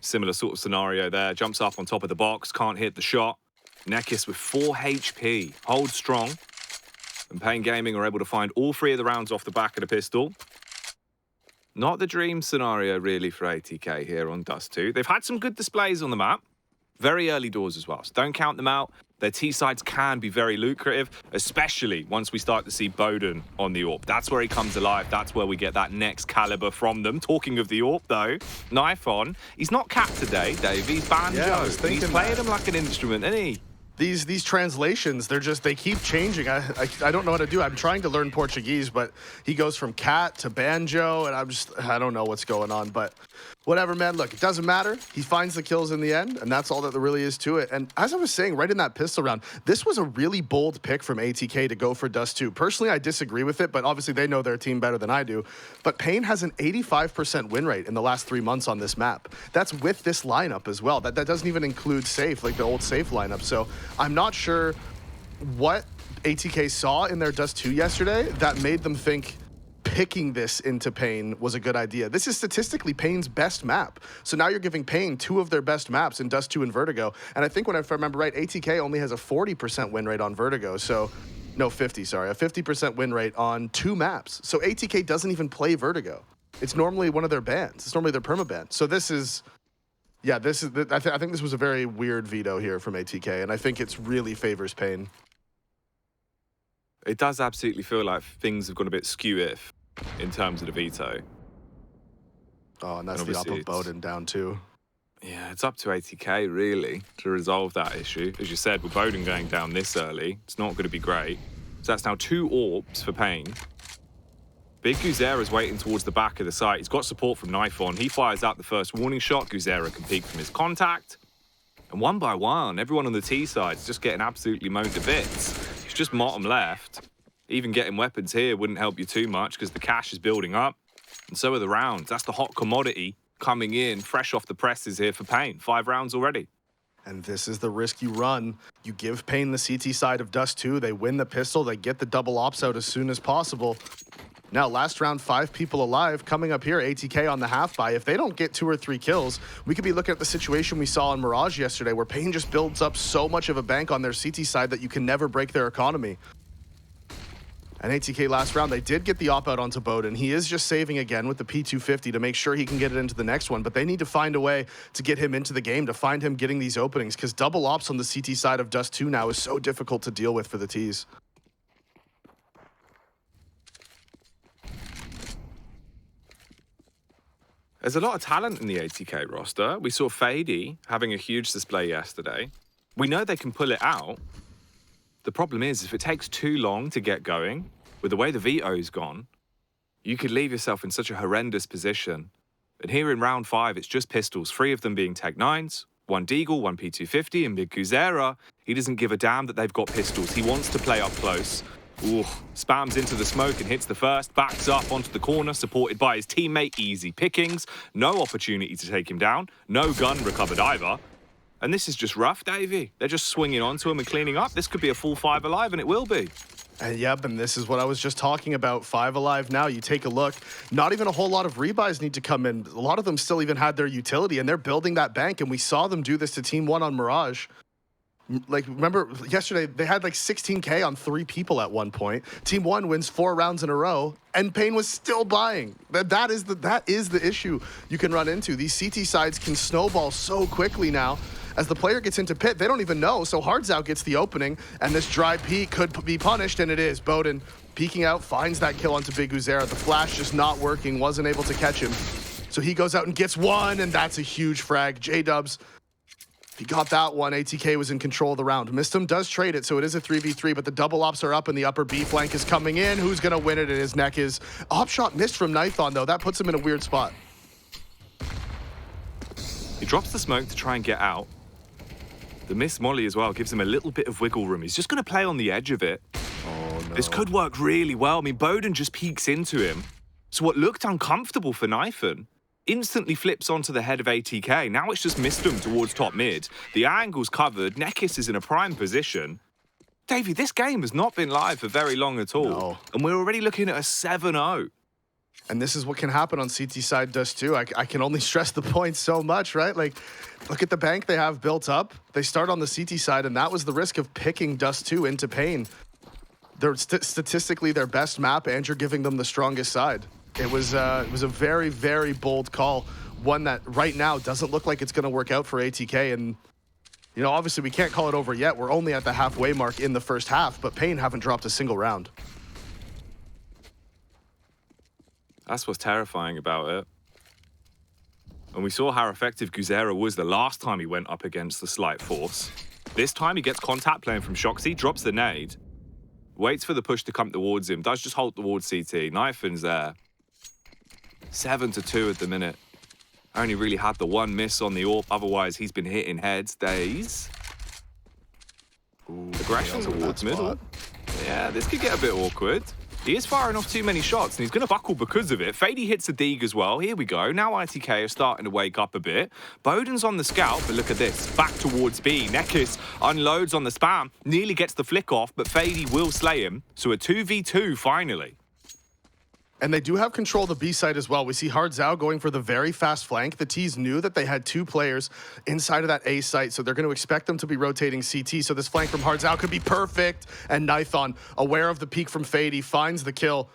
Similar sort of scenario there. Jumps up on top of the box, can't hit the shot. Nekis with 4 HP, holds strong. And paiN Gaming are able to find all 3 of the rounds off the back of the pistol. Not the dream scenario, really, for ATK here on Dust 2. They've had some good displays on the map. Very early doors as well, so don't count them out. Their T-sides can be very lucrative, especially once we start to see bowden on the AWP. That's where he comes alive. That's where we get that next caliber from them. Talking of the AWP, though, Nithon, he's not Cap today, Dave. He's banjo. Yeah, he's playing him like an instrument, isn't he? These translations, they keep changing. I don't know how to do. I'm trying to learn Portuguese, but he goes from cat to banjo, and I don't know what's going on, but whatever, man. Look, it doesn't matter. He finds the kills in the end, and that's all that there really is to it. And as I was saying, right in that pistol round, this was a really bold pick from ATK to go for Dust 2. Personally, I disagree with it, but obviously they know their team better than I do. But paiN has an 85% win rate in the last 3 months on this map. That's with this lineup as well. That doesn't even include Safe, like the old Safe lineup. So I'm not sure what ATK saw in their Dust 2 yesterday that made them think picking this into paiN was a good idea. This is statistically paiN's best map. So now you're giving paiN 2 of their best maps in Dust 2 and Vertigo. And I think if I remember right, ATK only has a 40% win rate on Vertigo. So, no, 50, sorry. A 50% win rate on 2 maps. So ATK doesn't even play Vertigo. It's normally one of their bans. It's normally their perma-ban. So this is... Yeah, I think this was a very weird veto here from ATK, and I think it really favors paiN. It does absolutely feel like things have gone a bit skew-if in terms of the veto. Oh, and that's the up of bowden down too. Yeah, it's up to ATK, really, to resolve that issue. As you said, with bowden going down this early, it's not going to be great. So that's now 2 AWPs for paiN. Big Uzera is waiting towards the back of the site. He's got support from Nithon. He fires out the first warning shot. Uzera can peek from his contact. And one by one, everyone on the T side is just getting absolutely mown to bits. It's just Motum left. Even getting weapons here wouldn't help you too much because the cash is building up. And so are the rounds. That's the hot commodity coming in, fresh off the presses here for paiN. 5 rounds already. And this is the risk you run. You give paiN the CT side of Dust 2. They win the pistol. They get the double ops out as soon as possible. Now, last round, 5 people alive. Coming up here, ATK on the half buy. If they don't get 2 or 3 kills, we could be looking at the situation we saw in Mirage yesterday, where paiN just builds up so much of a bank on their CT side that you can never break their economy. And ATK last round, they did get the op out onto bowden. He is just saving again with the P250 to make sure he can get it into the next one, but they need to find a way to get him into the game, to find him getting these openings, because double ops on the CT side of Dust 2 now is so difficult to deal with for the Ts. There's a lot of talent in the ATK roster. We saw paiN having a huge display yesterday. We know they can pull it out. The problem is, if it takes too long to get going, with the way the veto's gone, you could leave yourself in such a horrendous position. And here in round 5, it's just pistols, 3 of them being Tech 9s, 1 Deagle, 1 P250, and Big Kuzera. He doesn't give a damn that they've got pistols. He wants to play up close. Ooh, spams into the smoke and hits the first, backs up onto the corner, supported by his teammate. Easy pickings. No opportunity to take him down. No gun recovered either. And this is just rough, Davey. They're just swinging onto him and cleaning up. This could be a full 5 alive, and it will be. And yep, and this is what I was just talking about. 5 alive now. You take a look. Not even a whole lot of rebuys need to come in. A lot of them still even had their utility, and they're building that bank. And we saw them do this to Team 1 on Mirage. Like, remember yesterday, they had like 16K on 3 people at one point. Team 1 wins 4 rounds in a row, and paiN was still buying. That is the issue you can run into. These CT sides can snowball so quickly now. As the player gets into pit, they don't even know. So Hardzout gets the opening, and this dry peek could be punished, and it is. baiN peeking out, finds that kill onto Big Uzera. The flash just not working, wasn't able to catch him. So he goes out and gets one, and that's a huge frag. J-Dubs, he got that one. ATK was in control of the round. Missed him, does trade it, so it is a 3v3, but the double ops are up, and the upper B flank is coming in. Who's going to win it? And his neck is. Op shot missed from Nithon, though. That puts him in a weird spot. He drops the smoke to try and get out. The miss molly as well gives him a little bit of wiggle room. He's just going to play on the edge of it. Oh, no. This could work really well. I mean, baiN just peeks into him. So what looked uncomfortable for Nithon instantly flips onto the head of ATK. Now it's just missed him towards top mid. The angle's covered. Nekis is in a prime position. Davey, this game has not been live for very long at all. No. And we're already looking at a 7-0. And this is what can happen on CT side Dust 2. I can only stress the point so much, right? Like, look at the bank they have built up. They start on the CT side, and that was the risk of picking Dust 2 into paiN. They're statistically their best map, and you're giving them the strongest side. It was a very, very bold call. One that right now doesn't look like it's going to work out for ATK. And, you know, obviously we can't call it over yet. We're only at the halfway mark in the first half, but paiN haven't dropped a single round. That's what's terrifying about it. And we saw how effective Kuzera was the last time he went up against the Slight Force. This time he gets contact playing from Shoxy, drops the nade, waits for the push to come towards him, does just hold towards CT. Nithon's there. 7-2 at the minute. Only really had the one miss on the AWP, otherwise he's been hitting heads. Days. Aggression towards middle. Yeah, this could get a bit awkward. He is firing off too many shots, and he's going to buckle because of it. paiN hits a dig as well. Here we go. Now ITK are starting to wake up a bit. baiN's on the scout, but look at this. Back towards B. Nekis unloads on the spam. Nearly gets the flick off, but paiN will slay him. So a 2v2 finally. And they do have control of the B side as well. We see Hardzout going for the very fast flank. The T's knew that they had 2 players inside of that A site, so they're going to expect them to be rotating CT. So this flank from Hardzout could be perfect. And Nithon, aware of the peek from paiN, finds the kill.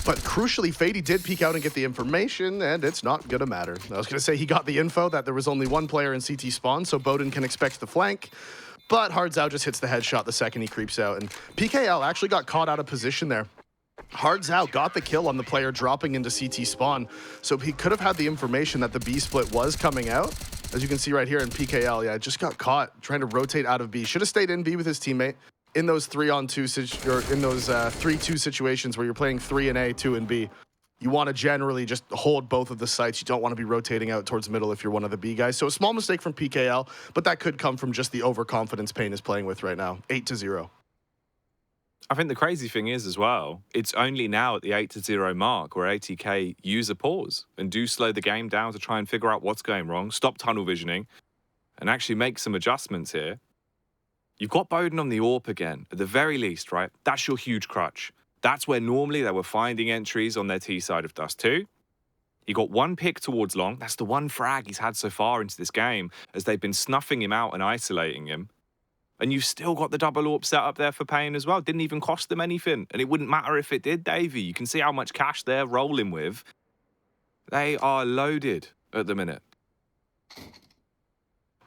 But crucially, paiN did peek out and get the information, and it's not going to matter. I was going to say he got the info that there was only 1 player in CT spawn, so baiN can expect the flank. But Hardzout just hits the headshot the second he creeps out. And PKL actually got caught out of position there. Hardzout got the kill on the player dropping into CT spawn, so he could have had the information that the B split was coming out. As you can see right here in PKL, yeah, just got caught trying to rotate out of B. Should have stayed in B with his teammate in those 3-on-2 or in those 3-2 situations where you're playing 3 in A, 2 in B. You want to generally just hold both of the sites. You don't want to be rotating out towards middle if you're one of the B guys. So a small mistake from PKL, but that could come from just the overconfidence paiN is playing with right now. 8-0. I think the crazy thing is as well, it's only now at the 8-0 mark where ATK use a pause and do slow the game down to try and figure out what's going wrong, stop tunnel visioning, and actually make some adjustments here. You've got baiN on the AWP again, at the very least, right? That's your huge crutch. That's where normally they were finding entries on their T side of Dust 2. He got 1 pick towards long. That's the 1 frag he's had so far into this game as they've been snuffing him out and isolating him. And you've still got the double AWP set up there for paiN as well. Didn't even cost them anything. And it wouldn't matter if it did, Davey. You can see how much cash they're rolling with. They are loaded at the minute.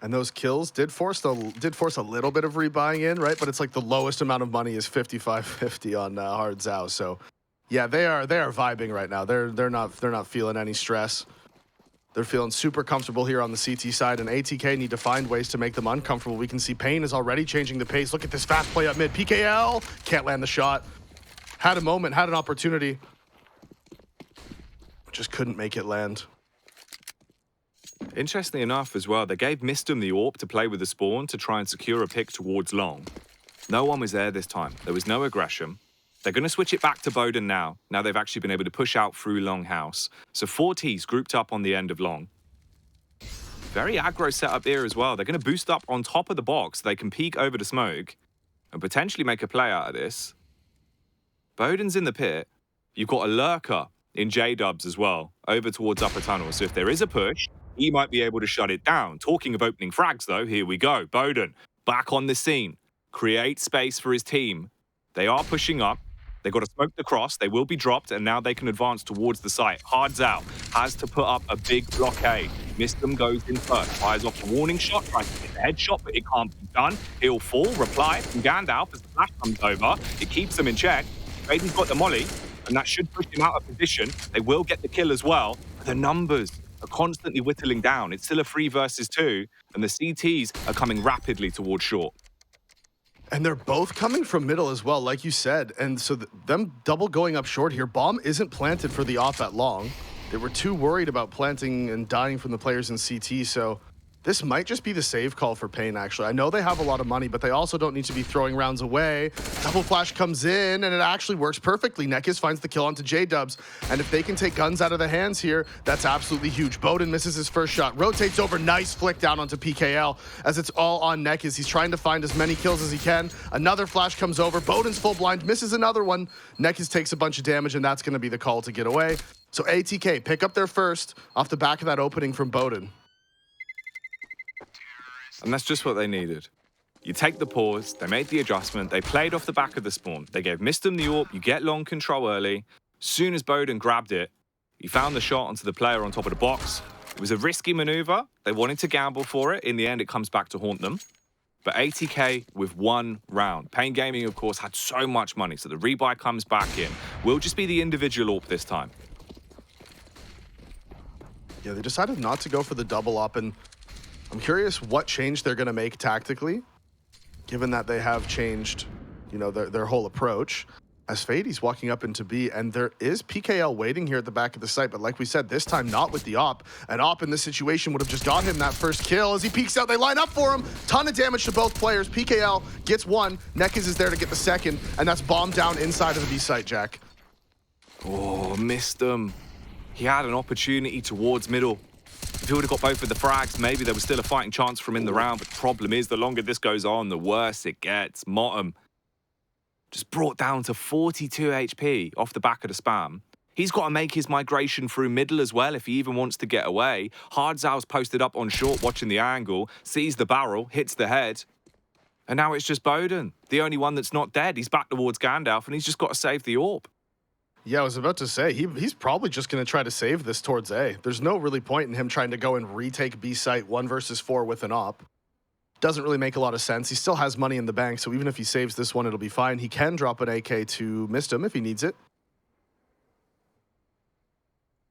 And those kills did force a little bit of rebuying in, right? But it's like the lowest amount of money is 55.50 on Hardzout. So yeah, they are vibing right now. They're not feeling any stress. They're feeling super comfortable here on the CT side, and ATK need to find ways to make them uncomfortable. We can see paiN is already changing the pace. Look at this fast play up mid. PKL can't land the shot. Had a moment, had an opportunity. Just couldn't make it land. Interestingly enough as well, they gave Mistum the AWP to play with the spawn to try and secure a pick towards long. No one was there this time. There was no aggression. They're going to switch it back to bowden now. Now they've actually been able to push out through long house. So 4 Ts grouped up on the end of long. Very aggro setup here as well. They're going to boost up on top of the box so they can peek over the smoke and potentially make a play out of this. bowden's in the pit. You've got a lurker in J-dubs as well, over towards upper tunnel. So if there is a push, he might be able to shut it down. Talking of opening frags though, here we go. bowden back on the scene. Create space for his team. They are pushing up. They've got to smoke the cross. They will be dropped, and now they can advance towards the site. Hards out. Has to put up a big blockade. Mistum goes in first. Fires off a warning shot. Tries to get the headshot, but it can't be done. He'll fall. Reply from Gandalf as the flash comes over. It keeps them in check. feidi's got the molly, and that should push him out of position. They will get the kill as well. But the numbers are constantly whittling down. It's still a 3 versus 2, and the CTs are coming rapidly towards short. And they're both coming from middle as well, like you said. And so them double going up short here. Bomb isn't planted for the off at long. They were too worried about planting and dying from the players in CT, so this might just be the save call for paiN, actually. I know they have a lot of money, but they also don't need to be throwing rounds away. Double flash comes in, and it actually works perfectly. Nekiz finds the kill onto J-dubs, and if they can take guns out of the hands here, that's absolutely huge. bowden misses his first shot, rotates over, nice flick down onto PKL, as it's all on Nekiz. He's trying to find as many kills as he can. Another flash comes over, bowden's full blind, misses another one. Nekiz takes a bunch of damage, and that's gonna be the call to get away. So ATK pick up their first off the back of that opening from bowden. And that's just what they needed. You take the pause, they made the adjustment, they played off the back of the spawn. They gave Mistum the AWP, you get long control early. As soon as bowden grabbed it, he found the shot onto the player on top of the box. It was a risky maneuver. They wanted to gamble for it. In the end, it comes back to haunt them. But ATK with 1 round. paiN Gaming, of course, had so much money, so the rebuy comes back in. Will just be the individual AWP this time. Yeah, they decided not to go for the double up, and I'm curious what change they're going to make tactically, given that they have changed, you know, their whole approach. As feidi's walking up into B, and there is PKL waiting here at the back of the site, but like we said, this time not with the op. An op in this situation would have just got him that first kill. As he peeks out, they line up for him. Ton of damage to both players. PKL gets 1. Nekiz is there to get the second, and that's bombed down inside of the B site, Jack. Oh, missed them. He had an opportunity towards middle. If he would have got both of the frags, maybe there was still a fighting chance for him in the round. But the problem is, the longer this goes on, the worse it gets. Motum just brought down to 42 HP off the back of the spam. He's got to make his migration through middle as well if he even wants to get away. Hardzau's posted up on short, watching the angle, sees the barrel, hits the head. And now it's just bowden, the only one that's not dead. He's back towards Gandalf, and he's just got to save the AWP. Yeah, I was about to say, he's probably just going to try to save this towards A. There's no really point in him trying to go and retake B site 1 versus 4 with an op. Doesn't really make a lot of sense. He still has money in the bank, so even if he saves this one, it'll be fine. He can drop an AK to Mistum if he needs it.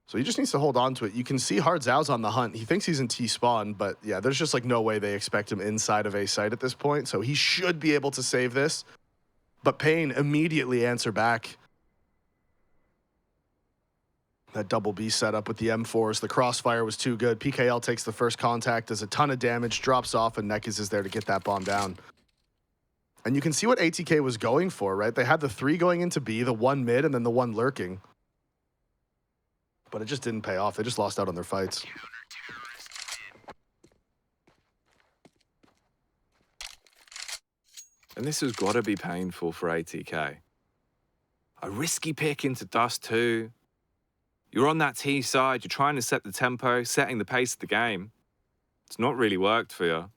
So he just needs to hold on to it. You can see Hardzau's on the hunt. He thinks he's in T-spawn, but yeah, there's just like no way they expect him inside of A site at this point, so he should be able to save this. But paiN immediately answer back. That double B setup with the M4s. The crossfire was too good. PKL takes the first contact, does a ton of damage, drops off, and Nekiz is there to get that bomb down. And you can see what ATK was going for, right? They had the 3 going into B, the 1 mid, and then the 1 lurking. But it just didn't pay off. They just lost out on their fights. And this has got to be painful for ATK. A risky pick into Dust 2. You're on that T side, you're trying to set the tempo, setting the pace of the game. It's not really worked for you.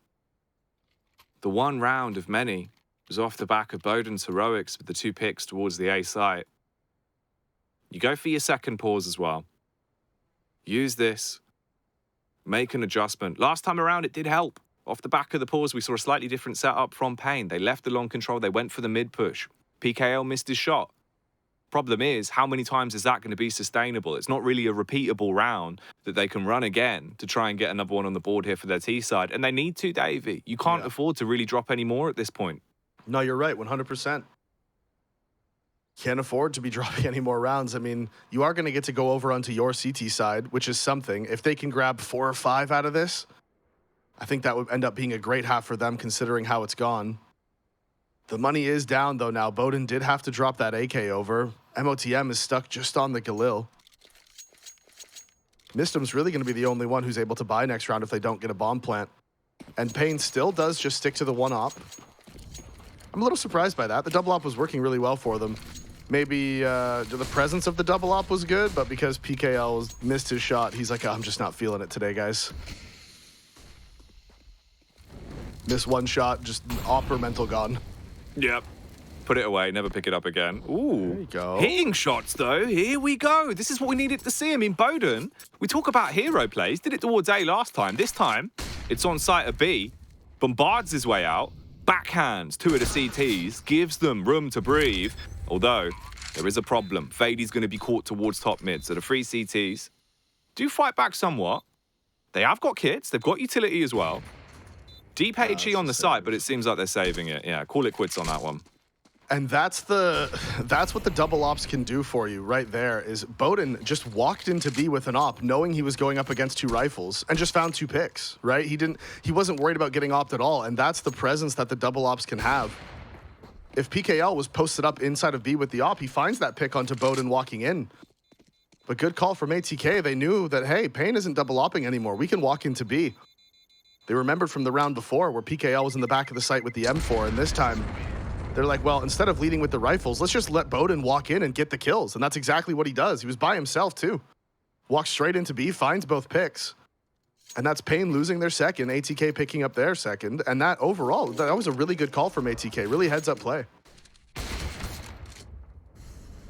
The 1 round of many was off the back of bowden's heroics with the 2 picks towards the A site. You go for your second pause as well. Use this. Make an adjustment. Last time around, it did help. Off the back of the pause, we saw a slightly different setup from paiN. They left the long control, they went for the mid push. PKL missed his shot. Problem is, how many times is that going to be sustainable? It's not really a repeatable round that they can run again to try and get another one on the board here for their T side. And they need to, Davey. You can't afford to really drop any more at this point. No, you're right, 100%. Can't afford to be dropping any more rounds. I mean, you are going to get to go over onto your CT side, which is something. If they can grab 4 or 5 out of this, I think that would end up being a great half for them considering how it's gone. The money is down, though, now. paiN did have to drop that AK over. MOTM is stuck just on the Galil. Mistum's really going to be the only one who's able to buy next round if they don't get a bomb plant. And paiN still does just stick to the 1-op. I'm a little surprised by that. The double op was working really well for them. Maybe the presence of the double op was good, but because PKL missed his shot, he's like, oh, I'm just not feeling it today, guys. Miss one shot, just opper mental gone. Yep. Put it away, never pick it up again. Ooh. There you go. Hitting shots, though. Here we go. This is what we needed to see. I mean, paiN, we talk about hero plays. Did it towards A last time. This time, it's on site of B. Bombards his way out. Backhands 2 of the CTs. Gives them room to breathe. Although, there is a problem. fade's going to be caught towards top mid. So the 3 CTs do fight back somewhat. They have got kits. They've got utility as well. Deep HE on the site, but it seems like they're saving it. Yeah, call it quits on that one. And that's what the double ops can do for you right there, is paiN just walked into B with an op knowing he was going up against 2 rifles and just found 2 picks, right? He wasn't worried about getting opt at all, and that's the presence that the double ops can have. If PKL was posted up inside of B with the op, he finds that pick onto paiN walking in. But good call from ATK. They knew that, hey, paiN isn't double opping anymore. We can walk into B. They remembered from the round before where PKL was in the back of the site with the M4, and this time they're like, well, instead of leading with the rifles, let's just let paiN walk in and get the kills. And that's exactly what he does. He was by himself, too. Walks straight into B, finds both picks. And that's paiN losing their second, ATK picking up their second. And that overall, that was a really good call from ATK. Really heads-up play.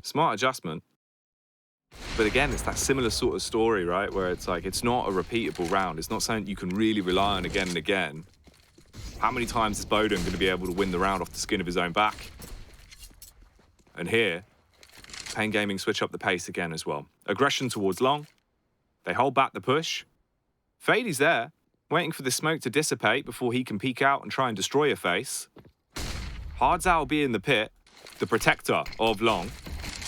Smart adjustment. But again, it's that similar sort of story, right? Where it's like, it's not a repeatable round. It's not something you can really rely on again and again. How many times is paiN going to be able to win the round off the skin of his own back? And here, paiN Gaming switch up the pace again as well. Aggression towards long. They hold back the push. fade's there, waiting for the smoke to dissipate before he can peek out and try and destroy a face. Hardzao will be in the pit, the protector of long.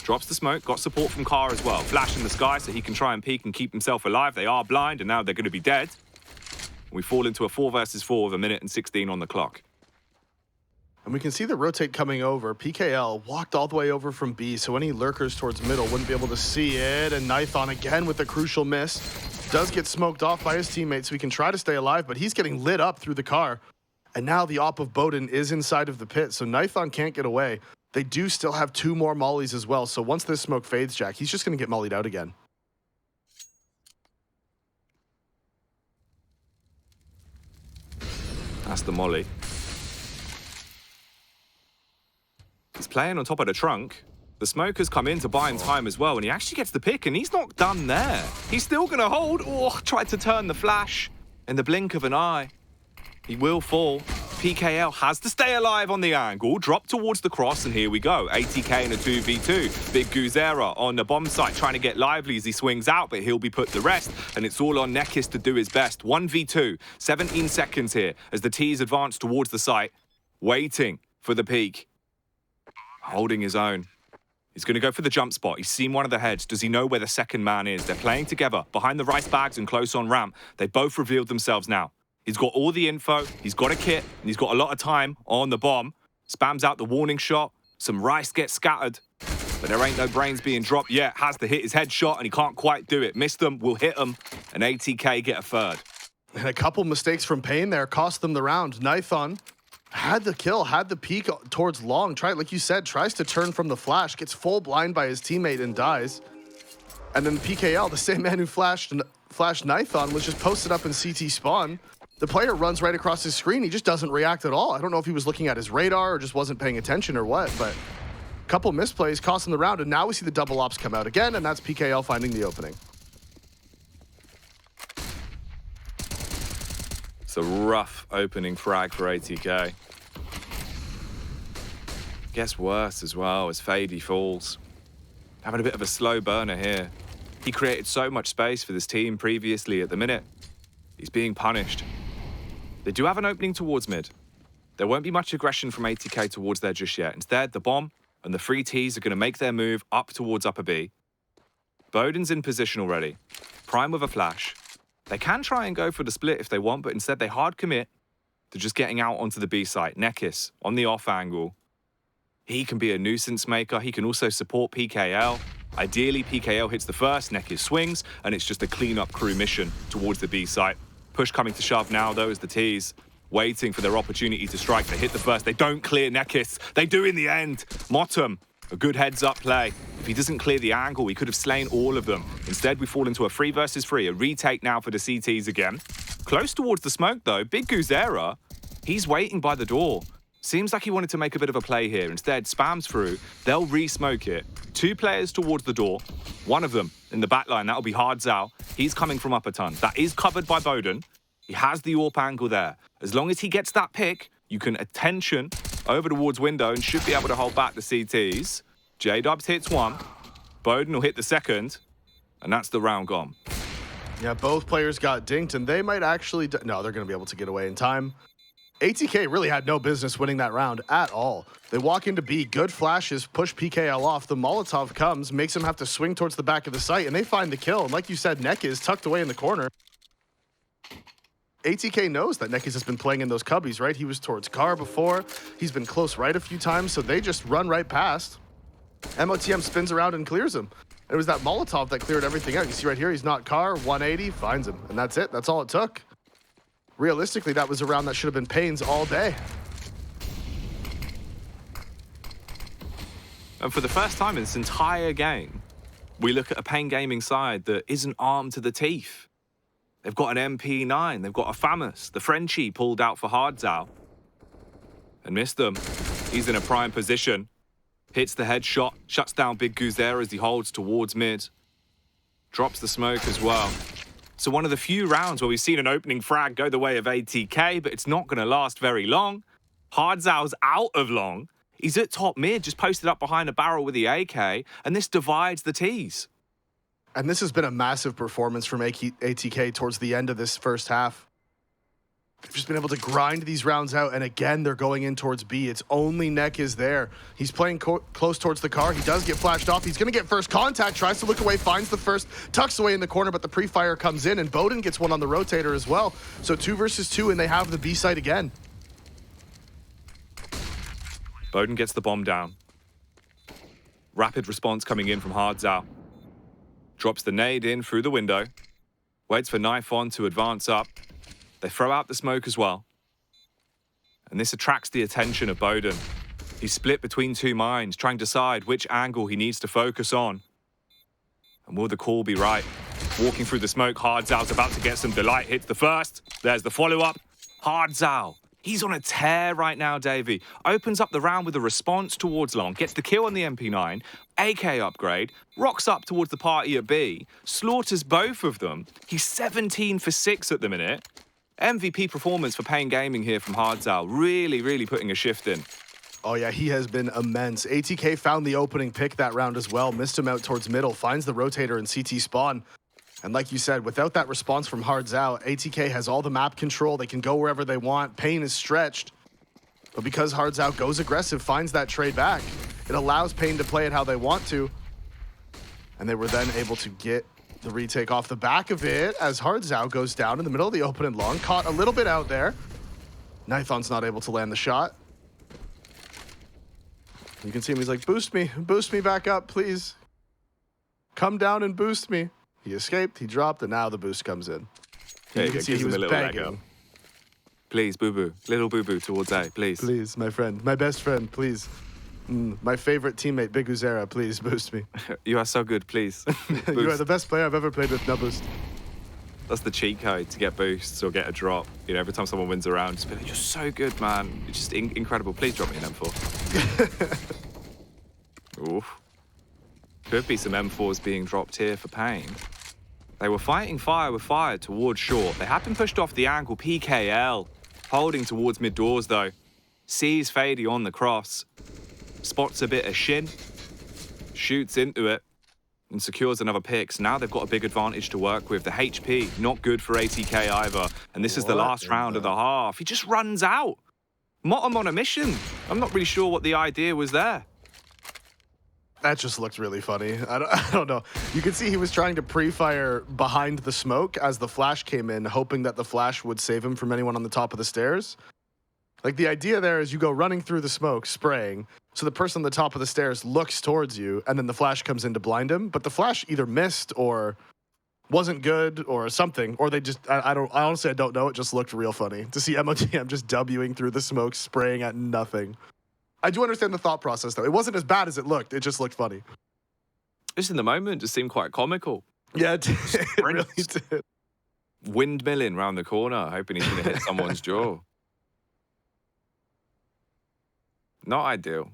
Drops the smoke, got support from Car as well. Flash in the sky so he can try and peek and keep himself alive. They are blind and now they're going to be dead. We fall into a 4 versus 4 with 1 minute and 16 on the clock. And we can see the rotate coming over. PKL walked all the way over from B, so any lurkers towards middle wouldn't be able to see it. And Nithon again with a crucial miss. Does get smoked off by his teammates, so he can try to stay alive, but he's getting lit up through the car. And now the op of paiN is inside of the pit, so Nithon can't get away. They do still have 2 more mollies as well, so once this smoke fades, Jack, he's just going to get mollied out again. That's the molly. He's playing on top of the trunk. The smoke has come in to buy him time as well, and he actually gets the pick, and he's not done there. He's still going to hold. Oh, tried to turn the flash in the blink of an eye. He will fall. PKL has to stay alive on the angle, drop towards the cross, and here we go. ATK in a 2v2. Big Guzera on the bomb site trying to get lively as he swings out, but he'll be put to rest, and it's all on Nekis to do his best. 1v2, 17 seconds here as the T's advance towards the site, waiting for the peak. Holding his own. He's going to go for the jump spot. He's seen one of the heads. Does he know where the second man is? They're playing together behind the rice bags and close on ramp. They both revealed themselves now. He's got all the info, he's got a kit, and he's got a lot of time on the bomb. Spams out the warning shot, some rice gets scattered, but there ain't no brains being dropped yet. Has to hit his headshot, and he can't quite do it. Missed them, will hit them, and ATK get a third. And a couple mistakes from paiN there cost them the round. Nithon had the kill, had the peek towards long. Like you said, tries to turn from the flash, gets full blind by his teammate and dies. And then PKL, the same man who flashed Nithon, was just posted up in CT spawn. The player runs right across his screen. He just doesn't react at all. I don't know if he was looking at his radar or just wasn't paying attention or what, but a couple misplays cost him the round, and now we see the double ops come out again, and that's PKL finding the opening. It's a rough opening frag for ATK. Gets worse as well as fade falls. having a bit of a slow burner here. He created so much space for this team previously. At the minute, he's being punished. They do have an opening towards mid. There won't be much aggression from ATK towards there just yet. Instead, the bomb and the free Ts are going to make their move up towards upper B. bowden's in position already. Prime with a flash. They can try and go for the split if they want, but instead they hard commit to just getting out onto the B site. Nekis on the off angle. He can be a nuisance maker. He can also support PKL. Ideally, PKL hits the first, Nekis swings, and it's just a clean-up crew mission towards the B site. Push coming to shove now, though, as the Ts waiting for their opportunity to strike. They hit the first. They don't clear Nekis. They do in the end. Motum, a good heads-up play. If he doesn't clear the angle, he could have slain all of them. Instead, we fall into a 3 versus 3, a retake now for the CTs again. Close towards the smoke, though. Big Guzera, he's waiting by the door. Seems like he wanted to make a bit of a play here. Instead, spams through. They'll re-smoke it. 2 players towards the door. One of them in the back line. That'll be Hardzao. He's coming from upper ton. That is covered by bowden. He has the AWP angle there. As long as he gets that pick, you can attention over towards window and should be able to hold back the CTs. J-Dubs hits one. bowden will hit the second. And that's the round gone. Yeah, both players got dinked, and they might actually... No, they're going to be able to get away in time. ATK really had no business winning that round at all. They walk into B, good flashes, push PKL off. The Molotov comes, makes him have to swing towards the back of the site, and they find the kill. And like you said, Nek is tucked away in the corner. ATK knows that Nekis has been playing in those cubbies, right? He was towards car before. He's been close right a few times, so they just run right past. MOTM spins around and clears him. It was that Molotov that cleared everything out. You see right here, he's not car, 180, finds him. And that's it. That's all it took. Realistically, that was a round that should have been paiN's all day. And for the first time in this entire game, we look at a paiN Gaming side that isn't armed to the teeth. They've got an MP9, they've got a FAMAS. The Frenchie pulled out for Hardzao and missed them. He's in a prime position. Hits the headshot, shuts down Big Guzera as he holds towards mid. Drops the smoke as well. So one of the few rounds where we've seen an opening frag go the way of ATK, but it's not going to last very long. Hardzau's out of long. He's at top mid, just posted up behind a barrel with the AK, and this divides the Ts. And this has been a massive performance from ATK towards the end of this first half. They've just been able to grind these rounds out, and again, they're going in towards B. It's only Nek is there. He's playing close towards the car. He does get flashed off. He's going to get first contact, tries to look away, finds the first, tucks away in the corner, but the pre-fire comes in, and bowden gets one on the rotator as well. So 2 versus 2, and they have the B site again. bowden gets the bomb down. Rapid response coming in from Hardzao. Drops the nade in through the window. Waits for Nifon to advance up. They throw out the smoke as well. And this attracts the attention of bowden. He's split between 2 mines, trying to decide which angle he needs to focus on. And will the call be right? Walking through the smoke, Hardzao's about to get some delight. Hits the first. There's the follow-up. Hardzao. He's on a tear right now, Davey. Opens up the round with a response towards long. Gets the kill on the MP9. AK upgrade. Rocks up towards the party at B. Slaughters both of them. He's 17 for 6 at the minute. MVP performance for paiN Gaming here from Hardzao. Really, really putting a shift in. Oh yeah, he has been immense. ATK found the opening pick that round as well. Missed him out towards middle. Finds the rotator and CT spawn. And like you said, without that response from Hardzao, ATK has all the map control. They can go wherever they want. paiN is stretched. But because Hardzao goes aggressive, finds that trade back, it allows paiN to play it how they want to. And they were then able to get the retake off the back of it as Hardzao goes down in the middle of the open and long. Caught a little bit out there. Nithon's not able to land the shot. You can see him, he's like, boost me back up, please. Come down and boost me. He escaped, he dropped, and now the boost comes in. You can see he was begging. Please, boo-boo. Little boo-boo towards A, please. Please, my friend. My best friend, please. My favorite teammate, Big Guzera, please boost me. You are so good, please. You are the best player I've ever played with, no boost. That's the cheat code to get boosts or get a drop. You know, every time someone wins a round, just be like, you're so good, man. You're just incredible. Please drop me an M4. Oof. Could be some M4s being dropped here for paiN. They were fighting fire with fire towards short. They have been pushed off the angle. PKL holding towards mid doors, though. Sees Fady on the cross. Spots a bit of shin. Shoots into it. and secures another pick. So now they've got a big advantage to work with. The HP, not good for ATK either. And this is the last round of the half. He just runs out. Motom on a mission. I'm not really sure what the idea was there. That just looked really funny. I don't know. You can see he was trying to pre-fire behind the smoke as the flash came in, hoping that the flash would save him from anyone on the top of the stairs. Like, the idea there is you go running through the smoke, spraying, so the person on the top of the stairs looks towards you, and then the flash comes in to blind him. But the flash either missed or wasn't good or something, or they just, I honestly don't know. It just looked real funny to see MOTM just Wing through the smoke, spraying at nothing. I do understand the thought process, though. It wasn't as bad as it looked. It just looked funny. Just in the moment, just seemed quite comical. Yeah, it really did. Windmilling round the corner, hoping he's going to hit someone's jaw. Not ideal.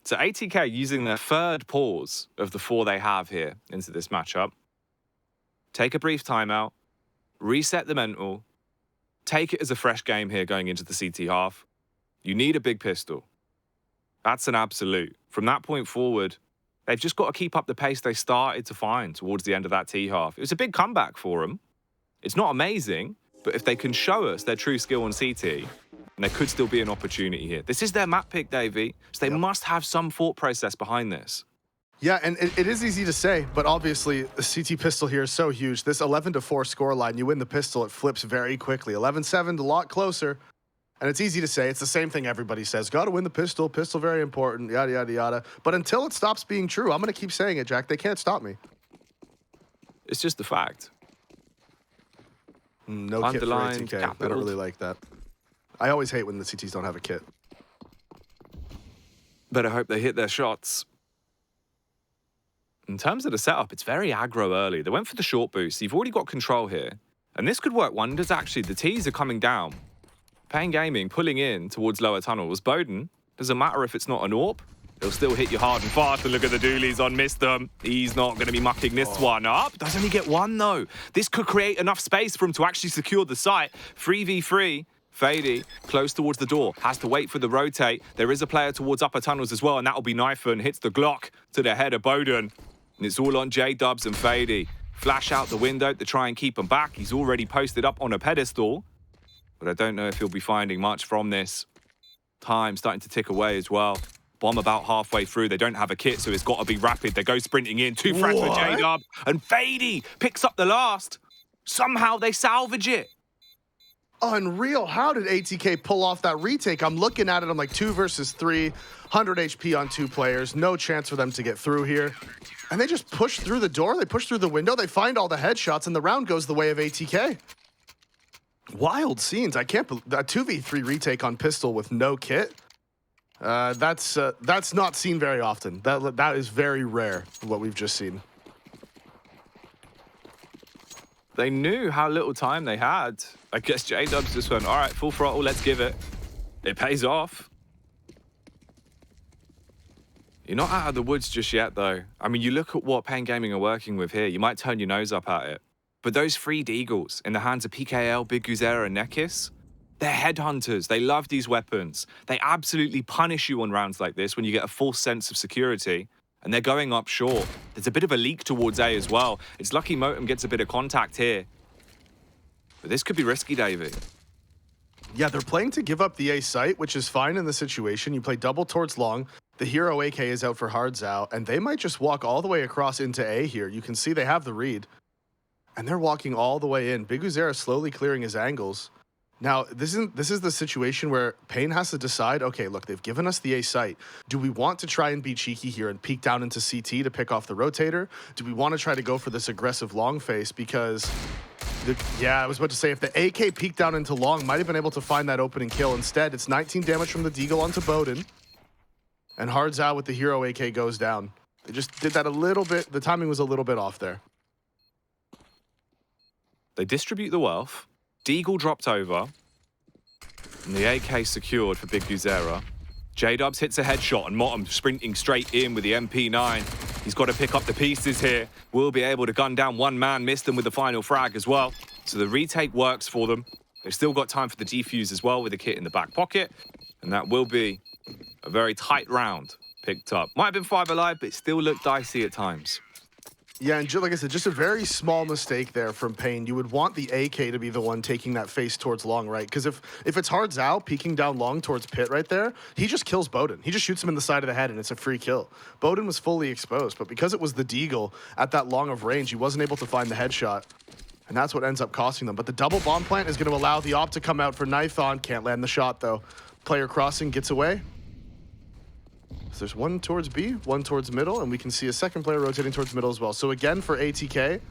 So ATK using their third pause of the 4 they have here into this matchup. Take a brief timeout, reset the mental, take it as a fresh game here going into the CT half. You need a big pistol. That's an absolute. From that point forward, they've just got to keep up the pace they started to find towards the end of that T half. It was a big comeback for them. It's not amazing, but if they can show us their true skill on CT, and there could still be an opportunity here. This is their map pick, Davey, so they must have some thought process behind this. Yeah, and it is easy to say, but obviously the CT pistol here is so huge. This 11-4 scoreline, you win the pistol, it flips very quickly. 11-7, a lot closer. And it's easy to say. It's the same thing everybody says. Got to win the pistol. Pistol very important. Yada, yada, yada. But until it stops being true, I'm going to keep saying it, Jack. They can't stop me. It's just the fact. No kit for ATK. I don't really like that. I always hate when the CTs don't have a kit. Better hope they hit their shots. In terms of the setup, it's very aggro early. They went for the short boost. You've already got control here. And this could work wonders, actually. The Ts are coming down. paiN Gaming pulling in towards lower tunnels. baiN, doesn't matter if it's not an AWP, he'll still hit you hard and fast. And look at the doolies on Mr. He's not going to be mucking this one up. Does only get one, though. This could create enough space for him to actually secure the site. 3v3. faiD, close towards the door, has to wait for the rotate. There is a player towards upper tunnels as well, and that'll be Knife'n. Hits the Glock to the head of baiN. And it's all on J-Dubs and faiD. Flash out the window to try and keep him back. He's already posted up on a pedestal. But I don't know if he'll be finding much from this. Time starting to tick away as well. Bomb about halfway through. They don't have a kit, so it's got to be rapid. They go sprinting in. 2 frags for J-Dub. And faiD picks up the last. Somehow they salvage it. Unreal. How did ATK pull off that retake? I'm looking at it. I'm like 2 versus 3. 100 HP on 2 players. No chance for them to get through here. And they just push through the door. They push through the window. They find all the headshots, and the round goes the way of ATK. Wild scenes. I can't believe that 2v3 retake on pistol with no kit. That's not seen very often. That is very rare, what we've just seen. They knew how little time they had. I guess J-Dubs just went, all right, full throttle, let's give it. It pays off. You're not out of the woods just yet, though. I mean, you look at what paiN Gaming are working with here. You might turn your nose up at it. But those 3 Deagles in the hands of PKL, Big Guzera, and Nekis, they're headhunters. They love these weapons. They absolutely punish you on rounds like this when you get a false sense of security. And they're going up short. There's a bit of a leak towards A as well. It's lucky Motom gets a bit of contact here. But this could be risky, Davey. Yeah, they're playing to give up the A site, which is fine in the situation. You play double towards long. The hero AK is out for Hards out, and they might just walk all the way across into A here. You can see they have the read. And they're walking all the way in. Big Guzera slowly clearing his angles. Now, this is the situation where paiN has to decide, okay, look, they've given us the A site. Do we want to try and be cheeky here and peek down into CT to pick off the rotator? Do we want to try to go for this aggressive long face? Because, I was about to say, if the AK peeked down into long, might have been able to find that opening kill. Instead, it's 19 damage from the Deagle onto baiN. And Hards out with the hero AK goes down. They just did that a little bit. The timing was a little bit off there. They distribute the wealth. Deagle dropped over. And the AK secured for Big Guzera. J-Dubs hits a headshot, and Motom sprinting straight in with the MP9. He's got to pick up the pieces here. Will be able to gun down one man, missed them with the final frag as well. So the retake works for them. They've still got time for the defuse as well with the kit in the back pocket. And that will be a very tight round picked up. Might have been 5 alive, but it still looked dicey at times. Yeah, and like I said, just a very small mistake there from paiN. You would want the AK to be the one taking that face towards long, right? Because if it's Hard Zhao peeking down long towards pit right there, he just kills Bowden. He just shoots him in the side of the head, and it's a free kill. Bowden was fully exposed, but because it was the Deagle at that long of range, he wasn't able to find the headshot. And that's what ends up costing them. But the double bomb plant is going to allow the op to come out for Nithon. Can't land the shot, though. Player crossing gets away. So there's one towards B, one towards middle, and we can see a second player rotating towards middle as well. So again, for ATK,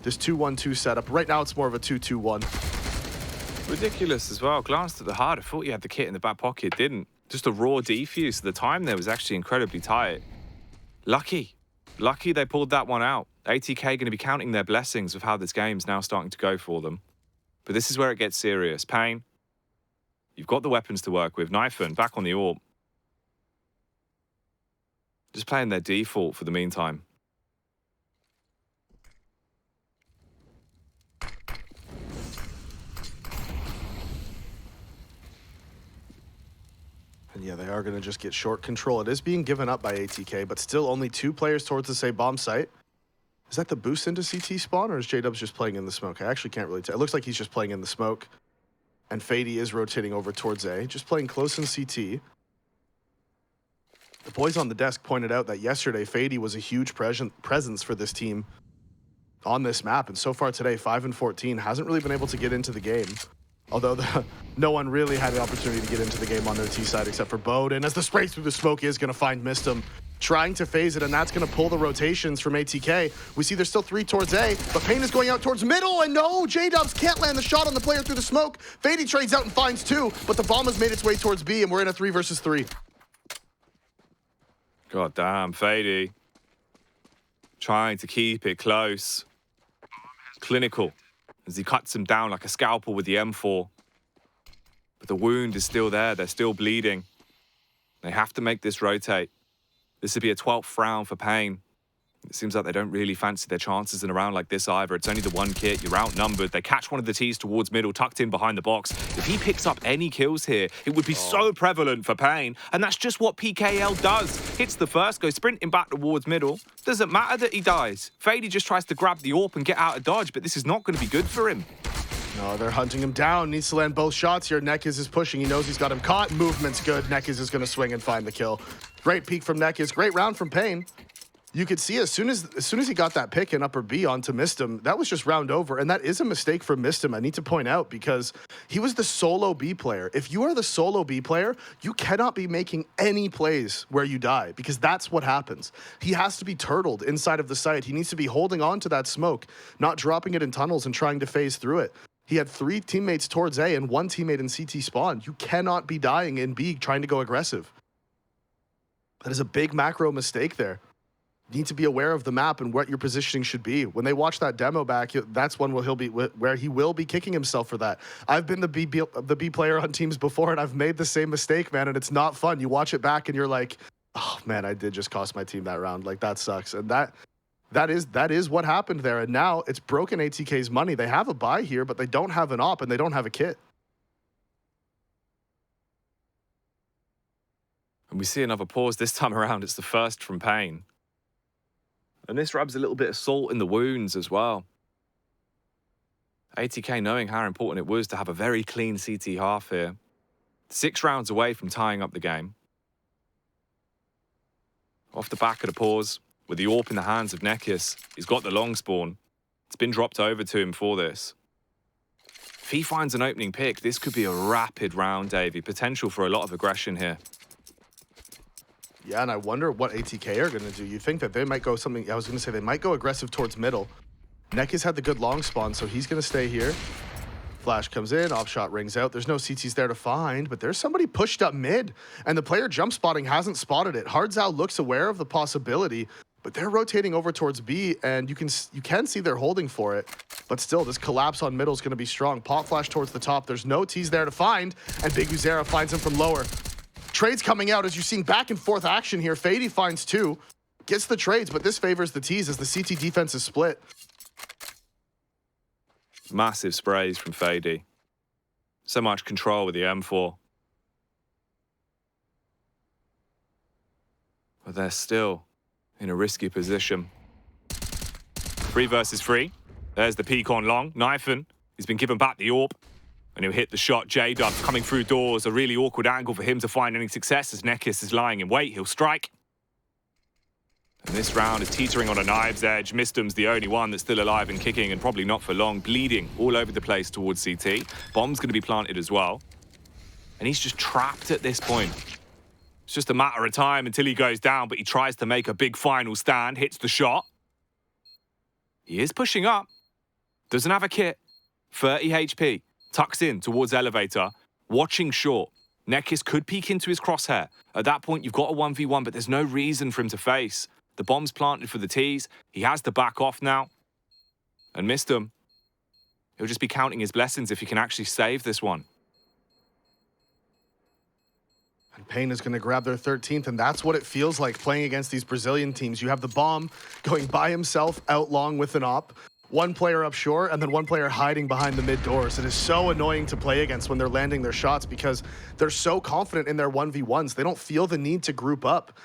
this 2-1-2 setup. Right now, it's more of a 2-2-1. Ridiculous as well. Glanced at the HUD. I thought you had the kit in the back pocket. Didn't. Just a raw defuse. The time there was actually incredibly tight. Lucky they pulled that one out. ATK going to be counting their blessings with how this game's now starting to go for them. But this is where it gets serious. paiN, you've got the weapons to work with. Nithon back on the AWP. Just playing their default for the meantime. And yeah, they are going to just get short control. It is being given up by ATK, but still only 2 players towards the same bomb site. Is that the boost into CT spawn, or is J-Dubs just playing in the smoke? I actually can't really tell. It looks like he's just playing in the smoke. And faiD is rotating over towards A, just playing close in CT. The boys on the desk pointed out that yesterday, faiD was a huge presence for this team on this map. And so far today, 5-14, hasn't really been able to get into the game. Although no one really had an opportunity to get into the game on their T side except for Bowden, as the spray through the smoke is going to find Mistum, trying to phase it, and that's going to pull the rotations from ATK. We see there's still 3 towards A, but paiN is going out towards middle, and no, J-Dubs can't land the shot on the player through the smoke. faiD trades out and finds 2, but the bomb has made its way towards B, and we're in a 3 versus 3. God damn, faiD. Trying to keep it close. Clinical, as he cuts him down like a scalpel with the M4. But the wound is still there, they're still bleeding. They have to make this rotate. This would be a 12th round for paiN. It seems like they don't really fancy their chances in a round like this either. It's only the 1 kit, you're outnumbered. They catch one of the T's towards middle, tucked in behind the box. If he picks up any kills here, it would be so prevalent for paiN. And that's just what PKL does. Hits the first, goes sprinting back towards middle. Doesn't matter that he dies. faiD just tries to grab the AWP and get out of dodge, but this is not going to be good for him. No, they're hunting him down. Needs to land both shots here. Nekiz is pushing. He knows he's got him caught. Movement's good. Nekiz is going to swing and find the kill. Great peek from Nekiz. Great round from paiN. You could see as soon as he got that pick in upper B onto Mistum, that was just round over. And that is a mistake from Mistum, I need to point out, because he was the solo B player. If you are the solo B player, you cannot be making any plays where you die, because that's what happens. He has to be turtled inside of the site. He needs to be holding on to that smoke, not dropping it in tunnels and trying to phase through it. He had 3 teammates towards A and 1 teammate in CT spawn. You cannot be dying in B trying to go aggressive. That is a big macro mistake there. You need to be aware of the map and what your positioning should be. When they watch that demo back, that's when where he will be kicking himself for that. I've been the B player on teams before, and I've made the same mistake, man, and it's not fun. You watch it back, and you're like, oh, man, I did just cost my team that round. Like, that sucks. And that is what happened there. And now it's broken ATK's money. They have a buy here, but they don't have an op, and they don't have a kit. And we see another pause this time around. It's the first from paiN. And this rubs a little bit of salt in the wounds as well. ATK knowing how important it was to have a very clean CT half here. 6 rounds away from tying up the game. Off the back of the pause, with the AWP in the hands of Nekiz, he's got the long spawn. It's been dropped over to him for this. If he finds an opening pick, this could be a rapid round, Davey. Potential for a lot of aggression here. Yeah, and I wonder what ATK are going to do. You think that they might go something... I was going to say they might go aggressive towards middle. Nekiz had the good long spawn, so he's going to stay here. Flash comes in, off shot rings out. There's no CTs there to find, but there's somebody pushed up mid, and the player jump spotting hasn't spotted it. Hard Zhao looks aware of the possibility, but they're rotating over towards B, and you can see they're holding for it. But still, this collapse on middle is going to be strong. Pop flash towards the top. There's no T's there to find, and Big Uzera finds him from lower. Trades coming out as you're seeing back and forth action here. faiD finds 2, gets the trades, but this favors the T's as the CT defense is split. Massive sprays from faiD. So much control with the M4. But they're still in a risky position. 3 versus 3. There's the peek on long. Knifin, he's been given back the AWP. And he'll hit the shot. J-Dub's coming through doors. A really awkward angle for him to find any success as Nekis is lying in wait. He'll strike. And this round is teetering on a knife's edge. Mistum's the only one that's still alive and kicking, and probably not for long. Bleeding all over the place towards CT. Bomb's going to be planted as well. And he's just trapped at this point. It's just a matter of time until he goes down, but he tries to make a big final stand. Hits the shot. He is pushing up. Doesn't have a kit. 30 HP. Tucks in towards elevator. Watching short. Nekis could peek into his crosshair. At that point, you've got a 1v1, but there's no reason for him to face. The bomb's planted for the T's. He has to back off now. And missed him. He'll just be counting his blessings if he can actually save this one. And paiN is going to grab their 13th, and that's what it feels like playing against these Brazilian teams. You have the bomb going by himself out long with an op. One player up short, and then one player hiding behind the mid doors. It is so annoying to play against when they're landing their shots because they're so confident in their 1v1s. They don't feel the need to group up.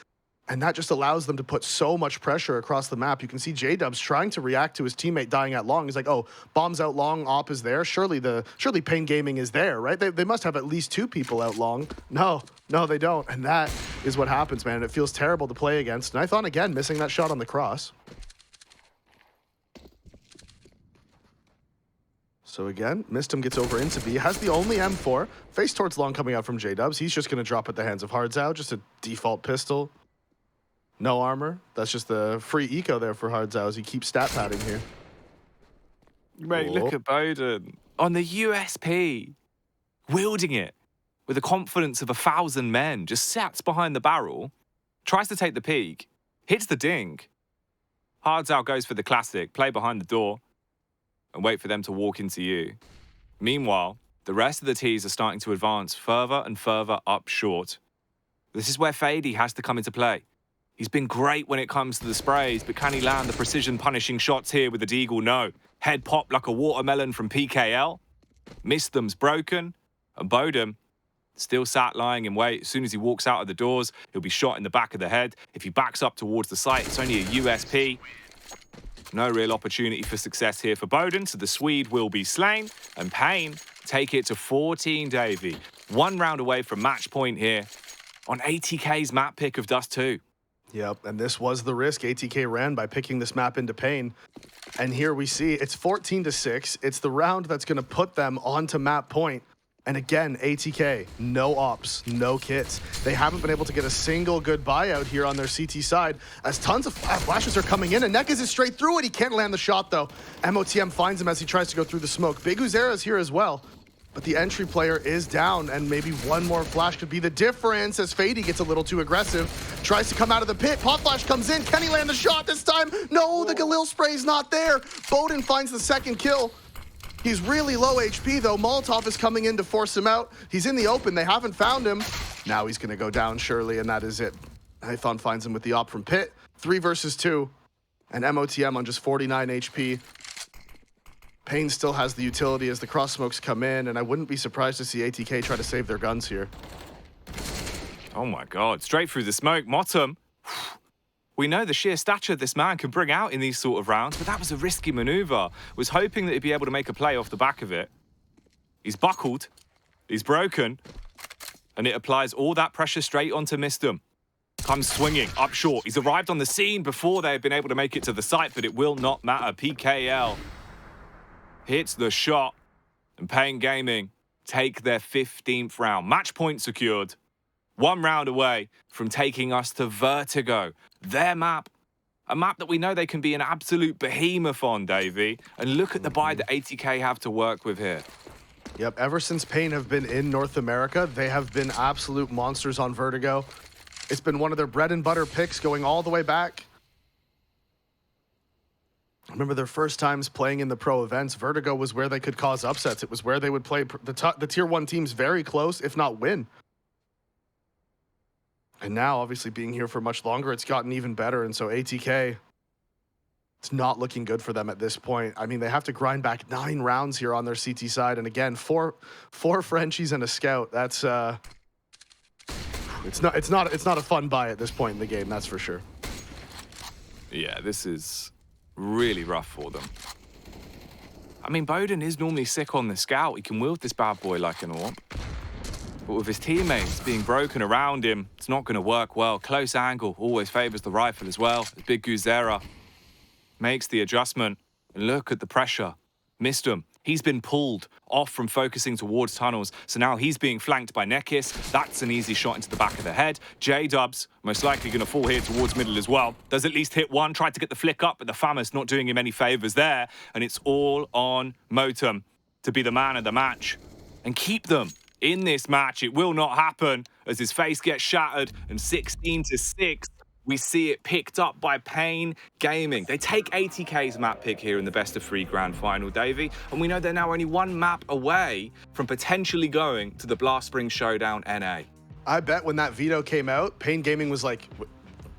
And that just allows them to put so much pressure across the map. You can see J-Dubs trying to react to his teammate dying at long. He's like, oh, bomb's out long, op is there. Surely paiN Gaming is there, right? They must have at least 2 people out long. No, they don't. And that is what happens, man. It feels terrible to play against. Nithon, again, missing that shot on the cross. So again, Mistum gets over into B, has the only M4. Face towards long coming out from J-Dubs. He's just going to drop at the hands of Hardzao. Just a default pistol. No armor. That's just the free eco there for Hardzao as he keeps stat padding here. Mate, look at bowden. On the USP. Wielding it. With the confidence of 1,000 men. Just sats behind the barrel. Tries to take the peek. Hits the ding. Hardzao goes for the classic. Play behind the door. And wait for them to walk into you. Meanwhile, the rest of the T's are starting to advance further and further up short. This is where faiD has to come into play. He's been great when it comes to the sprays, but can he land the precision punishing shots here with the Deagle? No. Head pop like a watermelon from PKL. Mistum's broken. And bowden still sat lying in wait. As soon as he walks out of the doors, he'll be shot in the back of the head. If he backs up towards the site, it's only a USP. No real opportunity for success here for bowden, so the Swede will be slain. And paiN take it to 14, Davey. 1 round away from match point here on ATK's map pick of Dust 2. Yep, and this was the risk ATK ran by picking this map into paiN. And here we see it's 14-6. It's the round that's going to put them onto map point. And again, ATK, no ops, no kits. They haven't been able to get a single good buyout here on their CT side as tons of flashes are coming in, and Nekis is straight through it. He can't land the shot, though. MOTM finds him as he tries to go through the smoke. Big Uzera is here as well, but the entry player is down, and maybe one more flash could be the difference as faiD gets a little too aggressive. Tries to come out of the pit. Pop flash comes in. Can he land the shot this time? No, the Galil spray's not there. bowden finds the second kill. He's really low HP, though. Molotov is coming in to force him out. He's in the open. They haven't found him. Now he's going to go down, surely, and that is it. Hython finds him with the op from pit. 3 versus 2. And MOTM on just 49 HP. paiN still has the utility as the cross smokes come in, and I wouldn't be surprised to see ATK try to save their guns here. Oh my god, straight through the smoke. Motum. We know the sheer stature this man can bring out in these sort of rounds, but that was a risky maneuver. Was hoping that he'd be able to make a play off the back of it. He's buckled. He's broken. And it applies all that pressure straight onto Mistum. Comes swinging up short. He's arrived on the scene before they've been able to make it to the site, but it will not matter. PKL hits the shot, and paiN Gaming take their 15th round. Match point secured. 1 round away from taking us to Vertigo. Their map. A map that we know they can be an absolute behemoth on, Davey. And look at the buy that ATK have to work with here. Yep, ever since paiN have been in North America, they have been absolute monsters on Vertigo. It's been one of their bread and butter picks going all the way back. I remember their first times playing in the pro events. Vertigo was where they could cause upsets. It was where they would play the tier 1 teams very close, if not win. And now, obviously, being here for much longer, it's gotten even better. And so ATK, it's not looking good for them at this point. I mean, they have to grind back 9 rounds here on their CT side. And again, four Frenchies and a scout. That's it's not a fun buy at this point in the game, that's for sure. Yeah, this is really rough for them. I mean, paiN is normally sick on the scout. He can wield this bad boy like an orb. But with his teammates being broken around him, it's not going to work well. Close angle always favors the rifle as well. Big Guzera makes the adjustment. And look at the pressure. Missed him. He's been pulled off from focusing towards tunnels. So now he's being flanked by Nekis. That's an easy shot into the back of the head. J-Dubs most likely going to fall here towards middle as well. Does at least hit one. Tried to get the flick up, but the Famous not doing him any favors there. And it's all on Motum to be the man of the match and keep them in this match. It will not happen as his face gets shattered, and 16-6, we see it picked up by paiN Gaming. They take ATK's map pick here in the best of 3 grand final, Davey, and we know they're now only 1 map away from potentially going to the Blast Spring Showdown NA. I bet when that veto came out, paiN Gaming was like,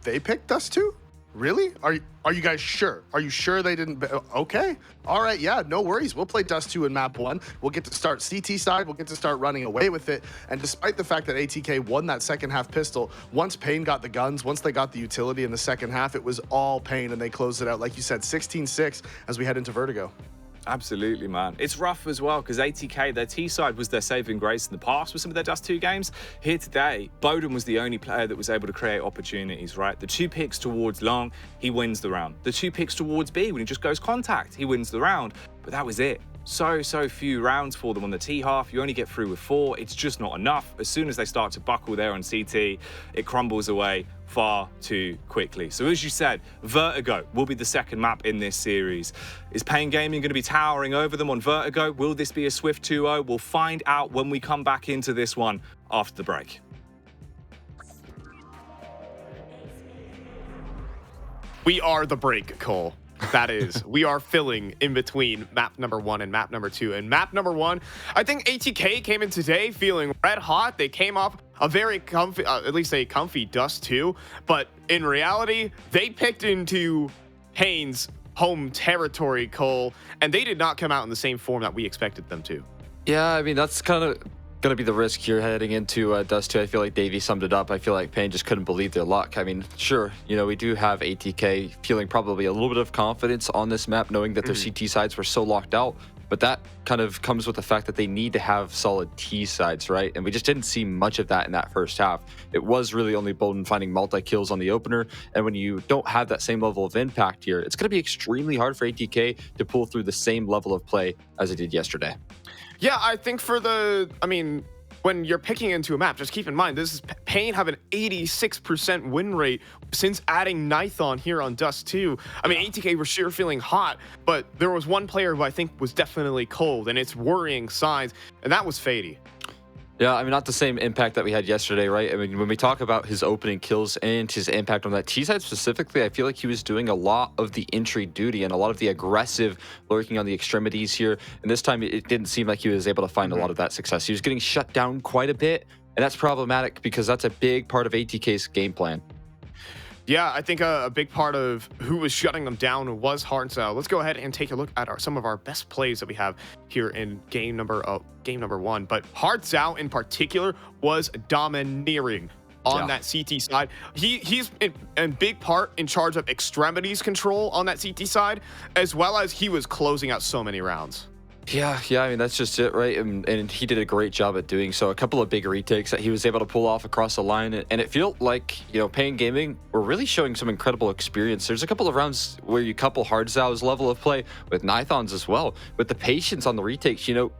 they picked us too? Really? Are you guys sure? Are you sure they didn't? Okay. All right. Yeah, no worries. We'll play Dust 2 in map 1. We'll get to start CT side. We'll get to start running away with it. And despite the fact that ATK won that second half pistol, once paiN got the guns, once they got the utility in the second half, it was all paiN and they closed it out. Like you said, 16-6 as we head into Vertigo. Absolutely, man. It's rough as well because ATK, their T side was their saving grace in the past with some of their Dust 2 games. Here today, paiN was the only player that was able to create opportunities, right? The 2 picks towards long, he wins the round. The 2 picks towards B, when he just goes contact, he wins the round. But that was it. So few rounds for them on the T half. You only get through with 4. It's just not enough. As soon as they start to buckle there on CT, it crumbles away far too quickly. So as you said, Vertigo will be the second map in this series. Is paiN Gaming going to be towering over them on Vertigo? Will this be a swift 2-0? We'll find out when we come back into this one after the break. We are the break, Cole. That is, we are filling in between map number 1 and map number 2. And map number 1, I think ATK came in today feeling red hot. They came off a very comfy, at least a comfy Dust 2. But in reality, they picked into paiN's home territory, Cole, and they did not come out in the same form that we expected them to. Yeah, I mean, that's kind of going to be the risk here heading into Dust 2. I feel like Davey summed it up. I feel like paiN just couldn't believe their luck. I mean, sure, you know, we do have ATK feeling probably a little bit of confidence on this map, knowing that their CT sides were so locked out. But that kind of comes with the fact that they need to have solid T sides, right? And we just didn't see much of that in that first half. It was really only paiN finding multi-kills on the opener. And when you don't have that same level of impact here, it's going to be extremely hard for ATK to pull through the same level of play as it did yesterday. Yeah, I think when you're picking into a map, just keep in mind, this is paiN have an 86% win rate since adding Nithon here on Dust 2. I mean, ATK were sure feeling hot, but there was one player who I think was definitely cold, and it's worrying signs, and that was faiD. Yeah, I mean, not the same impact that we had yesterday, right? I mean, when we talk about his opening kills and his impact on that T side specifically, I feel like he was doing a lot of the entry duty and a lot of the aggressive lurking on the extremities here. And this time, it didn't seem like he was able to find a lot of that success. He was getting shut down quite a bit, and that's problematic because that's a big part of ATK's game plan. Yeah, I think a big part of who was shutting them down was Hardstyle. Let's go ahead and take a look at some of our best plays that we have here in game number 1. But Hardstyle in particular was domineering on that CT side. He's in big part in charge of extremities control on that CT side, as well as he was closing out so many rounds. Yeah, I mean, that's just it, right? And he did a great job at doing so. A couple of big retakes that he was able to pull off across the line. And it felt like, you know, paiN Gaming were really showing some incredible experience. There's a couple of rounds where you couple Hardstyl's level of play with Nithon's as well. With the patience on the retakes, you know,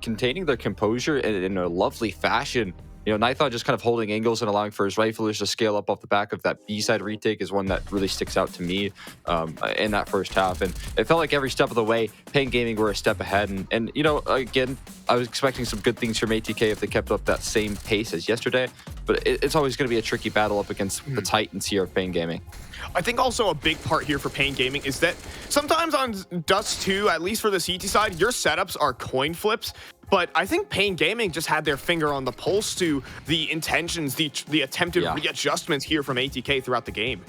containing their composure in a lovely fashion. You know, Nithon just kind of holding angles and allowing for his riflers to scale up off the back of that B-side retake is one that really sticks out to me in that first half. And it felt like every step of the way, paiN Gaming were a step ahead. And you know, again, I was expecting some good things from ATK if they kept up that same pace as yesterday. But it's always going to be a tricky battle up against the Titans here of paiN Gaming. I think also a big part here for paiN Gaming is that sometimes on Dust 2, at least for the CT side, your setups are coin flips. But I think paiN Gaming just had their finger on the pulse to the intentions, the attempted readjustments here from ATK throughout the game.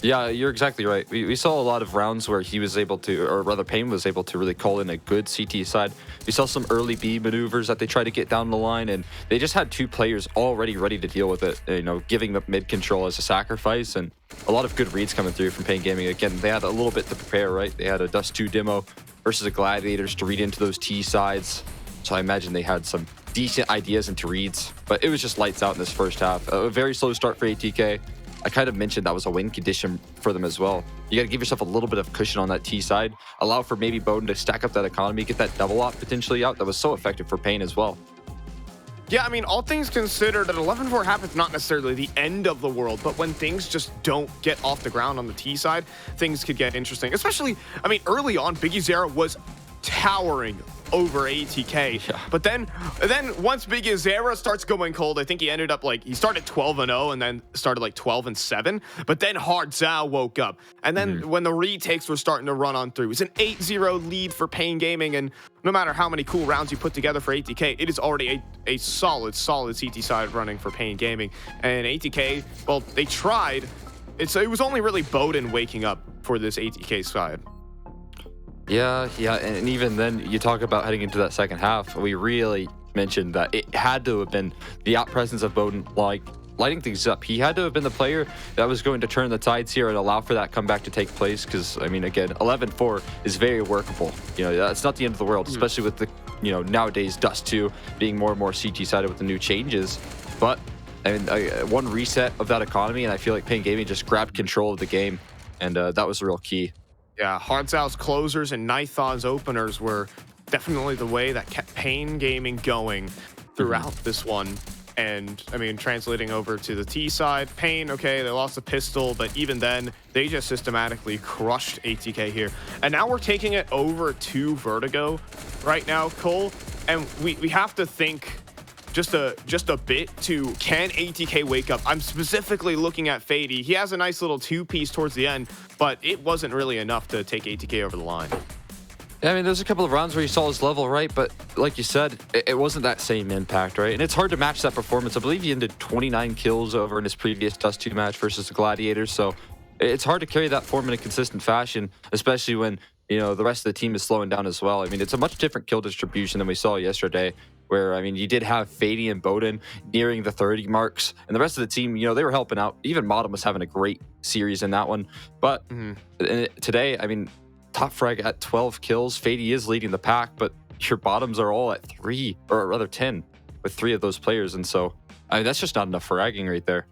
Yeah, you're exactly right. We saw a lot of rounds where he was able to, or rather paiN was able to really call in a good CT side. We saw some early B maneuvers that they tried to get down the line, and they just had 2 players already ready to deal with it, you know, giving up mid control as a sacrifice, and a lot of good reads coming through from paiN Gaming. Again, they had a little bit to prepare, right? They had a Dust 2 demo versus a Gladiators to read into those T sides, so I imagine they had some decent ideas into reads, but it was just lights out in this first half. A very slow start for ATK. I kind of mentioned that was a win condition for them as well. You got to give yourself a little bit of cushion on that T side, allow for maybe baiN to stack up that economy, get that double op potentially out. That was so effective for paiN as well. Yeah, I mean, all things considered, an 11-4 half is not necessarily the end of the world, but when things just don't get off the ground on the T side, things could get interesting. Especially, I mean, early on, Biggie Zera was towering over ATK. Yeah. But then once Biggie Zera starts going cold, I think he ended up he started 12-0 and then started 12-7. But then Hard Zao woke up. And then when the retakes were starting to run on through, it was an 8-0 lead for paiN Gaming. And no matter how many cool rounds you put together for ATK, it is already a solid CT side running for paiN Gaming. And ATK, well, they tried. It was only really baiN waking up for this ATK side. Yeah, and even then, you talk about heading into that second half, we really mentioned that it had to have been the out-presence of baiN, lighting things up. He had to have been the player that was going to turn the tides here and allow for that comeback to take place, because, I mean, again, 11-4 is very workable. You know, that's not the end of the world, especially with the, you know, nowadays Dust 2 being more and more CT-sided with the new changes. But, I mean, one reset of that economy, and I feel like paiN Gaming just grabbed control of the game, and that was the real key. Yeah, Hard Zao's closers and Nithon's openers were definitely the way that kept paiN Gaming going throughout this one. And, I mean, translating over to the T side, paiN, okay, they lost a pistol, but even then, they just systematically crushed ATK here. And now we're taking it over to Vertigo right now, Cole. And we have to think just a bit to, can ATK wake up? I'm specifically looking at paiD. He has a nice little 2-piece towards the end, but it wasn't really enough to take ATK over the line. Yeah, I mean, there's a couple of rounds where you saw his level, right? But like you said, it wasn't that same impact, right? And it's hard to match that performance. I believe he ended 29 kills over in his previous Dust 2 match versus the Gladiators. So it's hard to carry that form in a consistent fashion, especially when, you know, the rest of the team is slowing down as well. I mean, it's a much different kill distribution than we saw yesterday, where, I mean, you did have faiD and baiN nearing the 30 marks, and the rest of the team, you know, they were helping out. Even Modem was having a great series in that one. But today, I mean, top frag at 12 kills. faiD is leading the pack, but your bottoms are all at 3, or rather 10, with 3 of those players. And so, I mean, that's just not enough fragging right there.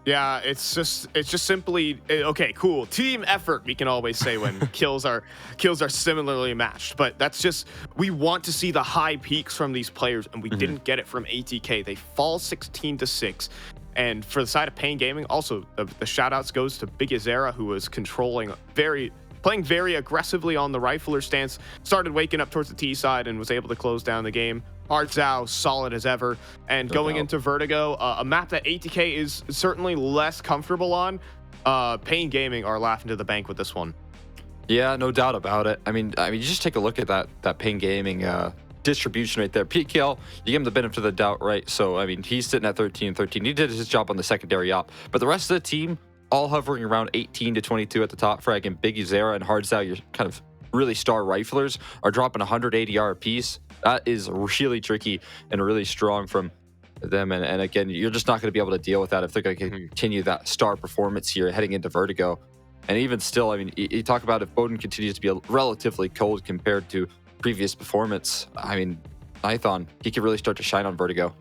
Yeah, it's just simply okay, cool. Team effort, we can always say when kills are similarly matched, but that's just, we want to see the high peaks from these players, and we didn't get it from ATK. They fall 16-6. And for the side of paiN Gaming, also the shout outs goes to Big Azera, who was playing very aggressively on the rifler stance, started waking up towards the T side and was able to close down the game. Hard Zao, solid as ever. And going into Vertigo, a map that ATK is certainly less comfortable on, paiN Gaming are laughing to the bank with this one. Yeah, no doubt about it. I mean, you just take a look at that paiN Gaming distribution right there. PKL, you give him the benefit of the doubt, right? So, I mean, he's sitting at 13-13. He did his job on the secondary op. But the rest of the team, all hovering around 18-22 at the top frag, and Biggie Zera and Hard Zao, your kind of really star riflers, are dropping 180 AR apiece. That is really tricky and really strong from them. And again, you're just not going to be able to deal with that if they're going to continue that star performance here heading into Vertigo. And even still, I mean, you talk about if baiN continues to be relatively cold compared to previous performance, I mean, Nithon, he could really start to shine on Vertigo.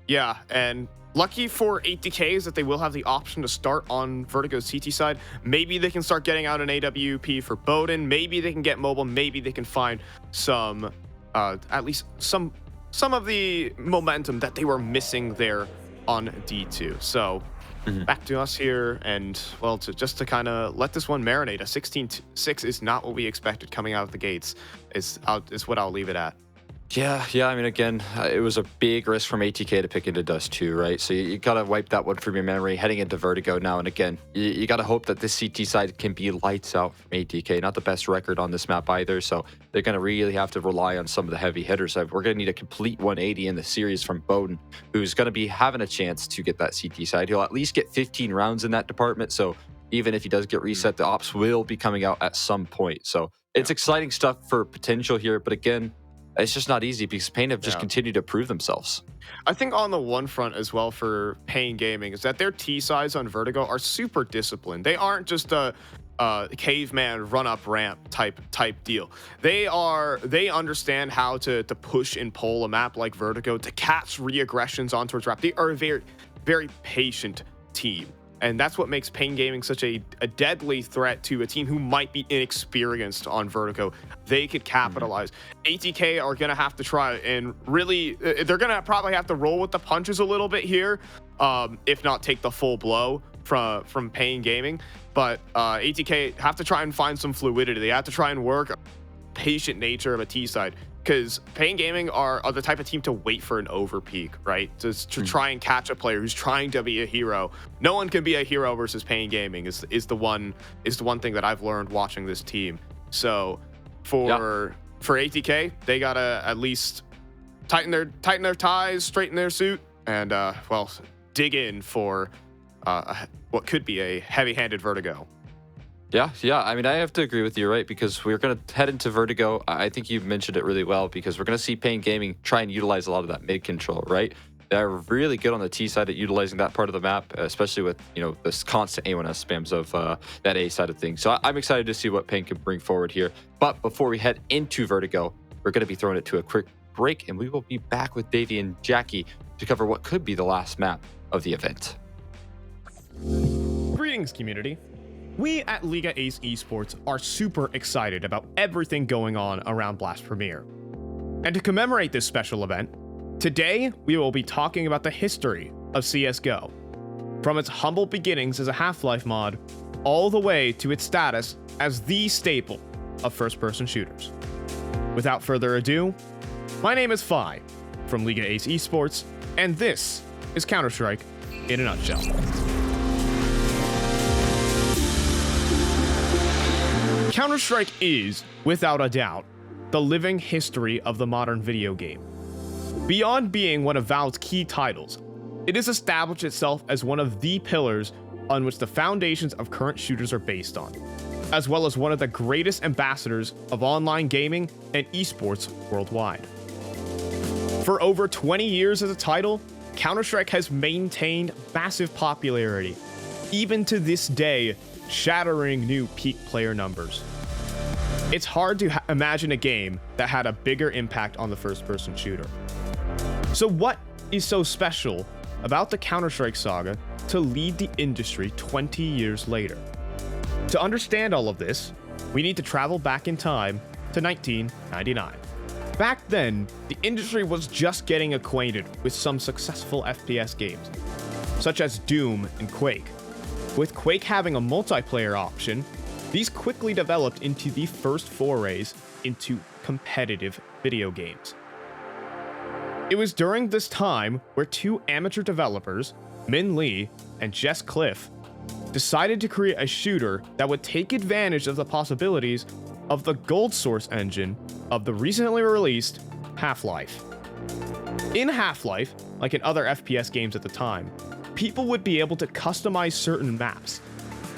Yeah, and lucky for ATK is that they will have the option to start on Vertigo's CT side. Maybe they can start getting out an AWP for baiN. Maybe they can get mobile. Maybe they can find some, at least some of the momentum that they were missing there on D2. So back to us here, and well, just to kind of let this one marinate. A 16-6 is not what we expected coming out of the gates. Is what I'll leave it at. Yeah. I mean, again, it was a big risk from ATK to pick into Dust 2, right? So you got to wipe that one from your memory heading into Vertigo now. And again, you got to hope that this CT side can be lights out from ATK. Not the best record on this map either. So they're going to really have to rely on some of the heavy hitters. We're going to need a complete 180 in the series from baiN, who's going to be having a chance to get that CT side. He'll at least get 15 rounds in that department. So even if he does get reset, the ops will be coming out at some point. So it's exciting stuff for potential here. But again, it's just not easy because paiN have just continued to prove themselves. I think on the one front as well for paiN Gaming is that their T sides on Vertigo are super disciplined. They aren't just a caveman run up ramp type deal. They understand how to push and pull a map like Vertigo to catch reaggressions onto its map. They are a very, very patient team. And that's what makes paiN Gaming such a deadly threat to a team who might be inexperienced on Vertigo. They could capitalize. ATK are going to have to try and really, they're going to probably have to roll with the punches a little bit here, if not take the full blow from paiN Gaming. But ATK have to try and find some fluidity. They have to try and work patient nature of a T side. Because paiN Gaming are the type of team to wait for an overpeak, right? To try and catch a player who's trying to be a hero. No one can be a hero versus paiN Gaming is the one thing that I've learned watching this team. So for ATK, they gotta at least tighten their ties, straighten their suit, and well, dig in for what could be a heavy-handed Vertigo. Yeah. I mean, I have to agree with you, right? Because we're going to head into Vertigo. I think you mentioned it really well because we're going to see paiN Gaming try and utilize a lot of that mid control, right? They're really good on the T side at utilizing that part of the map, especially with, this constant A1S spams of that A side of things. So I'm excited to see what paiN can bring forward here. But before we head into Vertigo, we're going to be throwing it to a quick break, and we will be back with Davey and Jackie to cover what could be the last map of the event. Greetings, community. We at Liga Ace Esports are super excited about everything going on around Blast Premier. And to commemorate this special event, today we will be talking about the history of CSGO, from its humble beginnings as a Half-Life mod, all the way to its status as the staple of first-person shooters. Without further ado, my name is paiN from Liga Ace Esports, and this is Counter-Strike in a nutshell. Counter-Strike is, without a doubt, the living history of the modern video game. Beyond being one of Valve's key titles, it has established itself as one of the pillars on which the foundations of current shooters are based on, as well as one of the greatest ambassadors of online gaming and esports worldwide. For over 20 years as a title, Counter-Strike has maintained massive popularity, even to this day, shattering new peak player numbers. It's hard to imagine a game that had a bigger impact on the first-person shooter. So what is so special about the Counter-Strike saga to lead the industry 20 years later? To understand all of this, we need to travel back in time to 1999. Back then, the industry was just getting acquainted with some successful FPS games, such as Doom and Quake. With Quake having a multiplayer option, these quickly developed into the first forays into competitive video games. It was during this time where two amateur developers, Min Lee and Jess Cliff, decided to create a shooter that would take advantage of the possibilities of the gold source engine of the recently released Half-Life. In Half-Life, like in other FPS games at the time, people would be able to customize certain maps,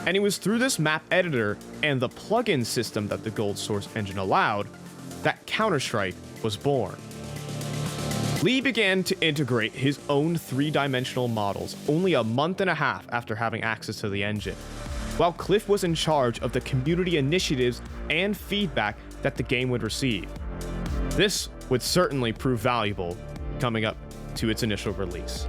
and it was through this map editor and the plugin system that the gold source engine allowed that Counter-Strike was born. Lee began to integrate his own three-dimensional models only a month and a half after having access to the engine, while Cliff was in charge of the community initiatives and feedback that the game would receive. This would certainly prove valuable coming up to its initial release.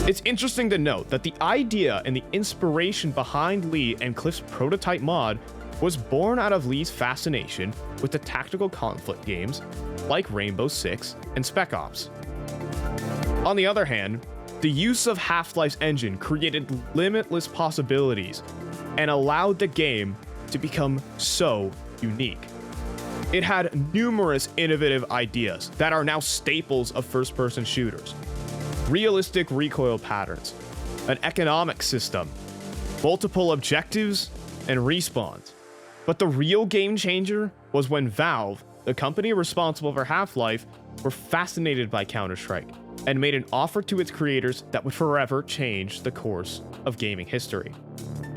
It's interesting to note that the idea and the inspiration behind Lee and Cliff's prototype mod was born out of Lee's fascination with the tactical conflict games like Rainbow Six and Spec Ops. On the other hand, the use of Half-Life's engine created limitless possibilities and allowed the game to become so unique. It had numerous innovative ideas that are now staples of first-person shooters. Realistic recoil patterns, an economic system, multiple objectives, and respawns. But the real game changer was when Valve, the company responsible for Half-Life, were fascinated by Counter-Strike and made an offer to its creators that would forever change the course of gaming history.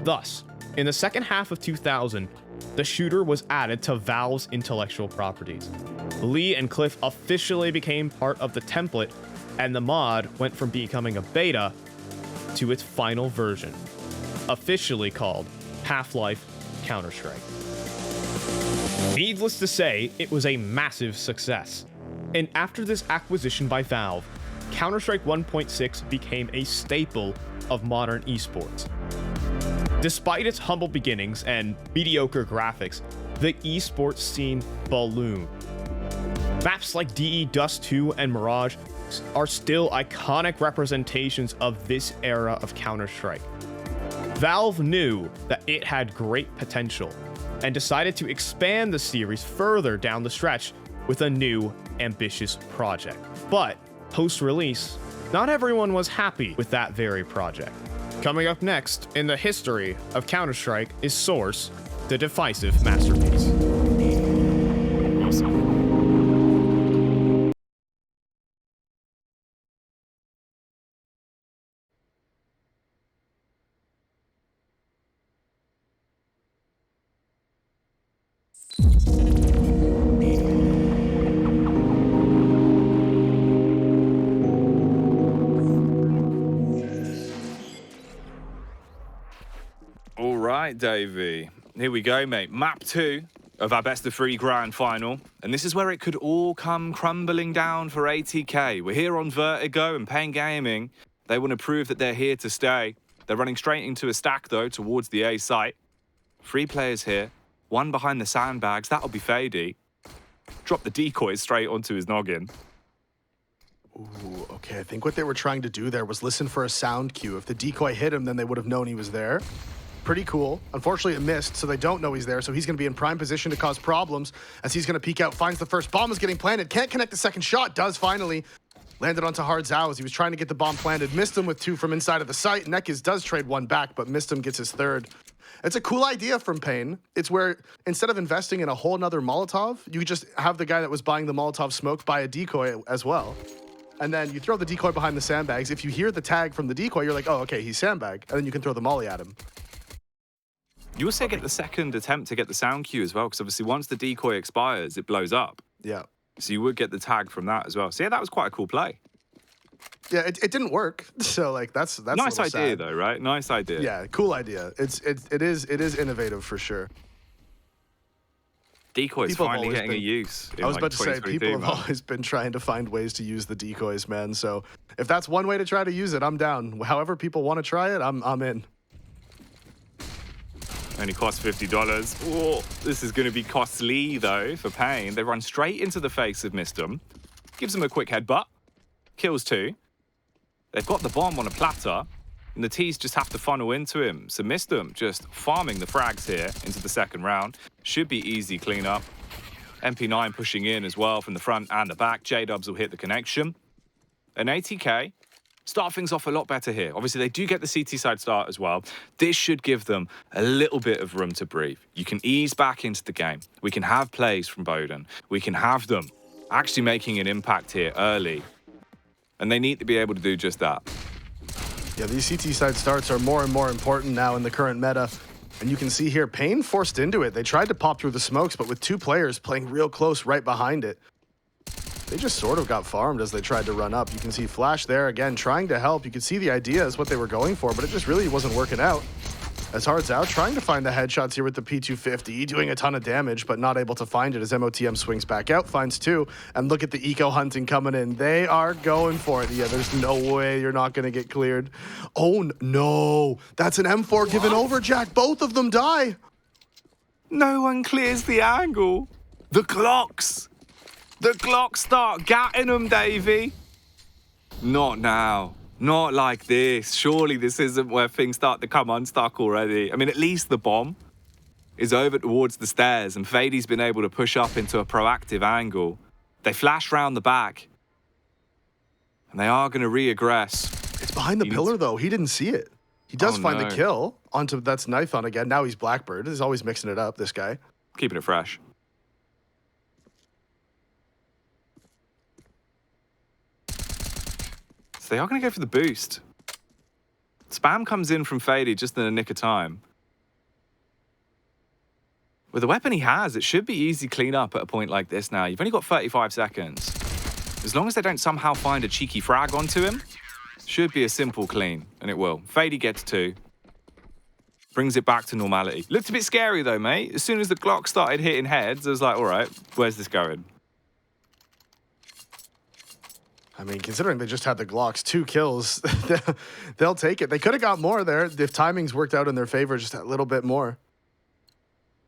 Thus, in the second half of 2000, the shooter was added to Valve's intellectual properties. Lee and Cliff officially became part of the template, and the mod went from becoming a beta to its final version, officially called Half-Life Counter-Strike. Needless to say, it was a massive success. And after this acquisition by Valve, Counter-Strike 1.6 became a staple of modern esports. Despite its humble beginnings and mediocre graphics, the esports scene ballooned. Maps like DE Dust 2 and Mirage are still iconic representations of this era of Counter-Strike. Valve knew that it had great potential and decided to expand the series further down the stretch with a new, ambitious project. But post-release, not everyone was happy with that very project. Coming up next in the history of Counter-Strike is Source, the divisive masterpiece. All right, Davey. Here we go, mate. Map 2 of our best of 3 grand final. And this is where it could all come crumbling down for ATK. We're here on Vertigo and paiN Gaming. They want to prove that they're here to stay. They're running straight into a stack, though, towards the A site. 3 players here. 1 behind the sandbags. That'll be fadY. Drop the decoys straight onto his noggin. Ooh, okay. I think what they were trying to do there was listen for a sound cue. If the decoy hit him, then they would have known he was there. Pretty cool. Unfortunately, it missed, so they don't know he's there, so he's going to be in prime position to cause problems as he's going to peek out, finds the first bomb is getting planted, can't connect the second shot, does finally. Landed onto Hard Zao as he was trying to get the bomb planted, missed him with 2 from inside of the site. Nekiz does trade 1 back, but missed him, gets his 3rd. It's a cool idea from paiN. It's where instead of investing in a whole nother Molotov, you could just have the guy that was buying the Molotov smoke buy a decoy as well. And then you throw the decoy behind the sandbags. If you hear the tag from the decoy, you're like, oh, okay, he's sandbag. And then you can throw the molly at him. You also get the second attempt to get the sound cue as well, because obviously once the decoy expires, it blows up. Yeah. So you would get the tag from that as well. So yeah, that was quite a cool play. Yeah, it didn't work. So like that's nice idea sad. though, right? Nice idea. Yeah, cool idea. It is innovative for sure. Decoys People have finally always getting a use. I was like about to say, people have man. always been trying to find ways to use the decoys, man. So if that's one way to try to use it, I'm down. However people want to try it, I'm in. Only costs $50. Oh, this is going to be costly though for paiN. They run straight into the face of Mistum. Gives him a quick headbutt. Kills 2. They've got the bomb on a platter. And the T's just have to funnel into him. So Mistum just farming the frags here into the second round. Should be easy cleanup. MP9 pushing in as well from the front and the back. J-Dubs will hit the connection. And ATK start things off a lot better here. Obviously, they do get the CT side start as well. This should give them a little bit of room to breathe. You can ease back into the game. We can have plays from Bowden. We can have them actually making an impact here early. And they need to be able to do just that. Yeah, these CT side starts are more and more important now in the current meta. And you can see here, paiN forced into it. They tried to pop through the smokes, but with 2 players playing real close right behind it, they just sort of got farmed as they tried to run up. You can see Flash there again, trying to help. You could see the idea is what they were going for, but it just really wasn't working out. As Hard's out, trying to find the headshots here with the P250, doing a ton of damage, but not able to find it as MOTM swings back out, finds 2, and look at the eco hunting coming in. They are going for it. Yeah, there's no way you're not going to get cleared. Oh, no. That's an M4 given over, Jack. Both of them die. No one clears the angle. The clocks. The clocks start gatting them, Davey. Not now. Not like this. Surely this isn't where things start to come unstuck already. I mean, at least the bomb is over towards the stairs and fadY's been able to push up into a proactive angle. They flash round the back and they are going to re-aggress. It's behind the pillar, though. He didn't see it. He does find the kill. Onto that's Nithon again. Now he's Blackbird. He's always mixing it up, this guy. Keeping it fresh. So they are going to go for the boost. Spam comes in from fadY just in the nick of time. With the weapon he has, it should be easy clean up at a point like this now. You've only got 35 seconds. As long as they don't somehow find a cheeky frag onto him, should be a simple clean, and it will. faiD gets 2. Brings it back to normality. Looked a bit scary though, mate. As soon as the Glock started hitting heads, I was like, all right, where's this going? I mean, considering they just had the Glocks, 2 kills, they'll take it. They could have got more there if timings worked out in their favor just a little bit more.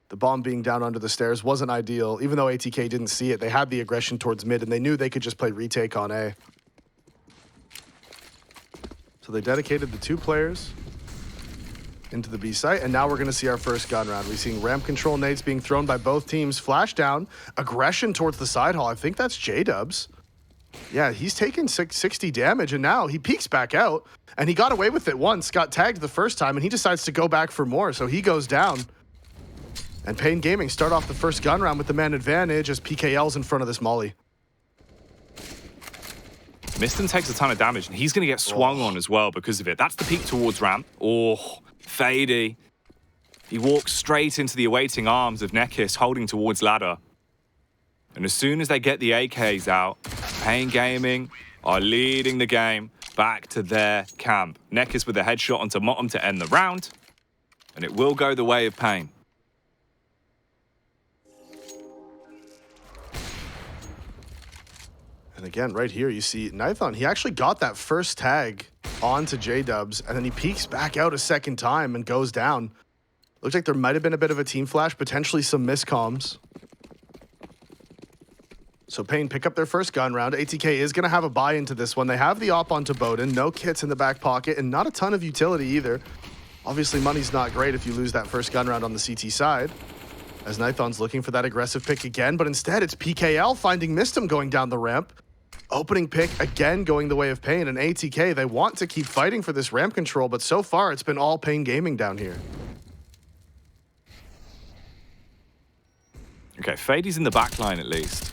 The bomb being down under the stairs wasn't ideal. Even though ATK didn't see it, they had the aggression towards mid, and they knew they could just play retake on A. So they dedicated the 2 players into the B site, and now we're going to see our first gun round. We're seeing ramp control nades being thrown by both teams. Flash down, aggression towards the side hall. I think that's J-Dubs. Yeah, he's taken 60 damage, and now he peeks back out, and he got away with it once, got tagged the first time, and he decides to go back for more, so he goes down. And paiN Gaming start off the first gun round with the man advantage as PKL's in front of this molly. Miston takes a ton of damage, and he's going to get swung on as well because of it. That's the peek towards ramp. Oh, faiD. He walks straight into the awaiting arms of Nekis, holding towards ladder. And as soon as they get the AKs out, paiN Gaming are leading the game back to their camp. Nekis with a headshot onto Motum to end the round, and it will go the way of paiN. And again, right here, you see Nithon, he actually got that first tag onto J-Dubs, and then he peeks back out a second time and goes down. Looks like there might have been a bit of a team flash, potentially some miscomms. So paiN pick up their first gun round. ATK is going to have a buy into this one. They have the op onto bowden, no kits in the back pocket, and not a ton of utility either. Obviously, money's not great if you lose that first gun round on the CT side. As Nithon's looking for that aggressive pick again, but instead it's PKL finding Mistum going down the ramp. Opening pick again going the way of paiN, and ATK, they want to keep fighting for this ramp control, but so far it's been all paiN Gaming down here. Okay, faiD's in the back line at least.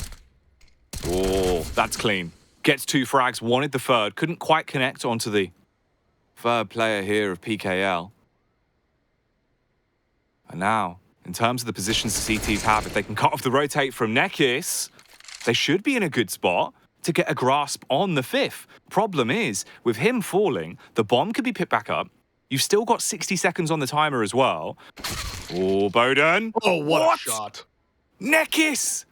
Oh, that's clean. Gets 2 frags, wanted the third, couldn't quite connect onto the third player here of PKL. And now, in terms of the positions the CTs have, if they can cut off the rotate from Nekis, they should be in a good spot to get a grasp on the 5th. Problem is, with him falling, the bomb could be picked back up. You've still got 60 seconds on the timer as well. Oh, bowden. Oh, what a shot. Nekis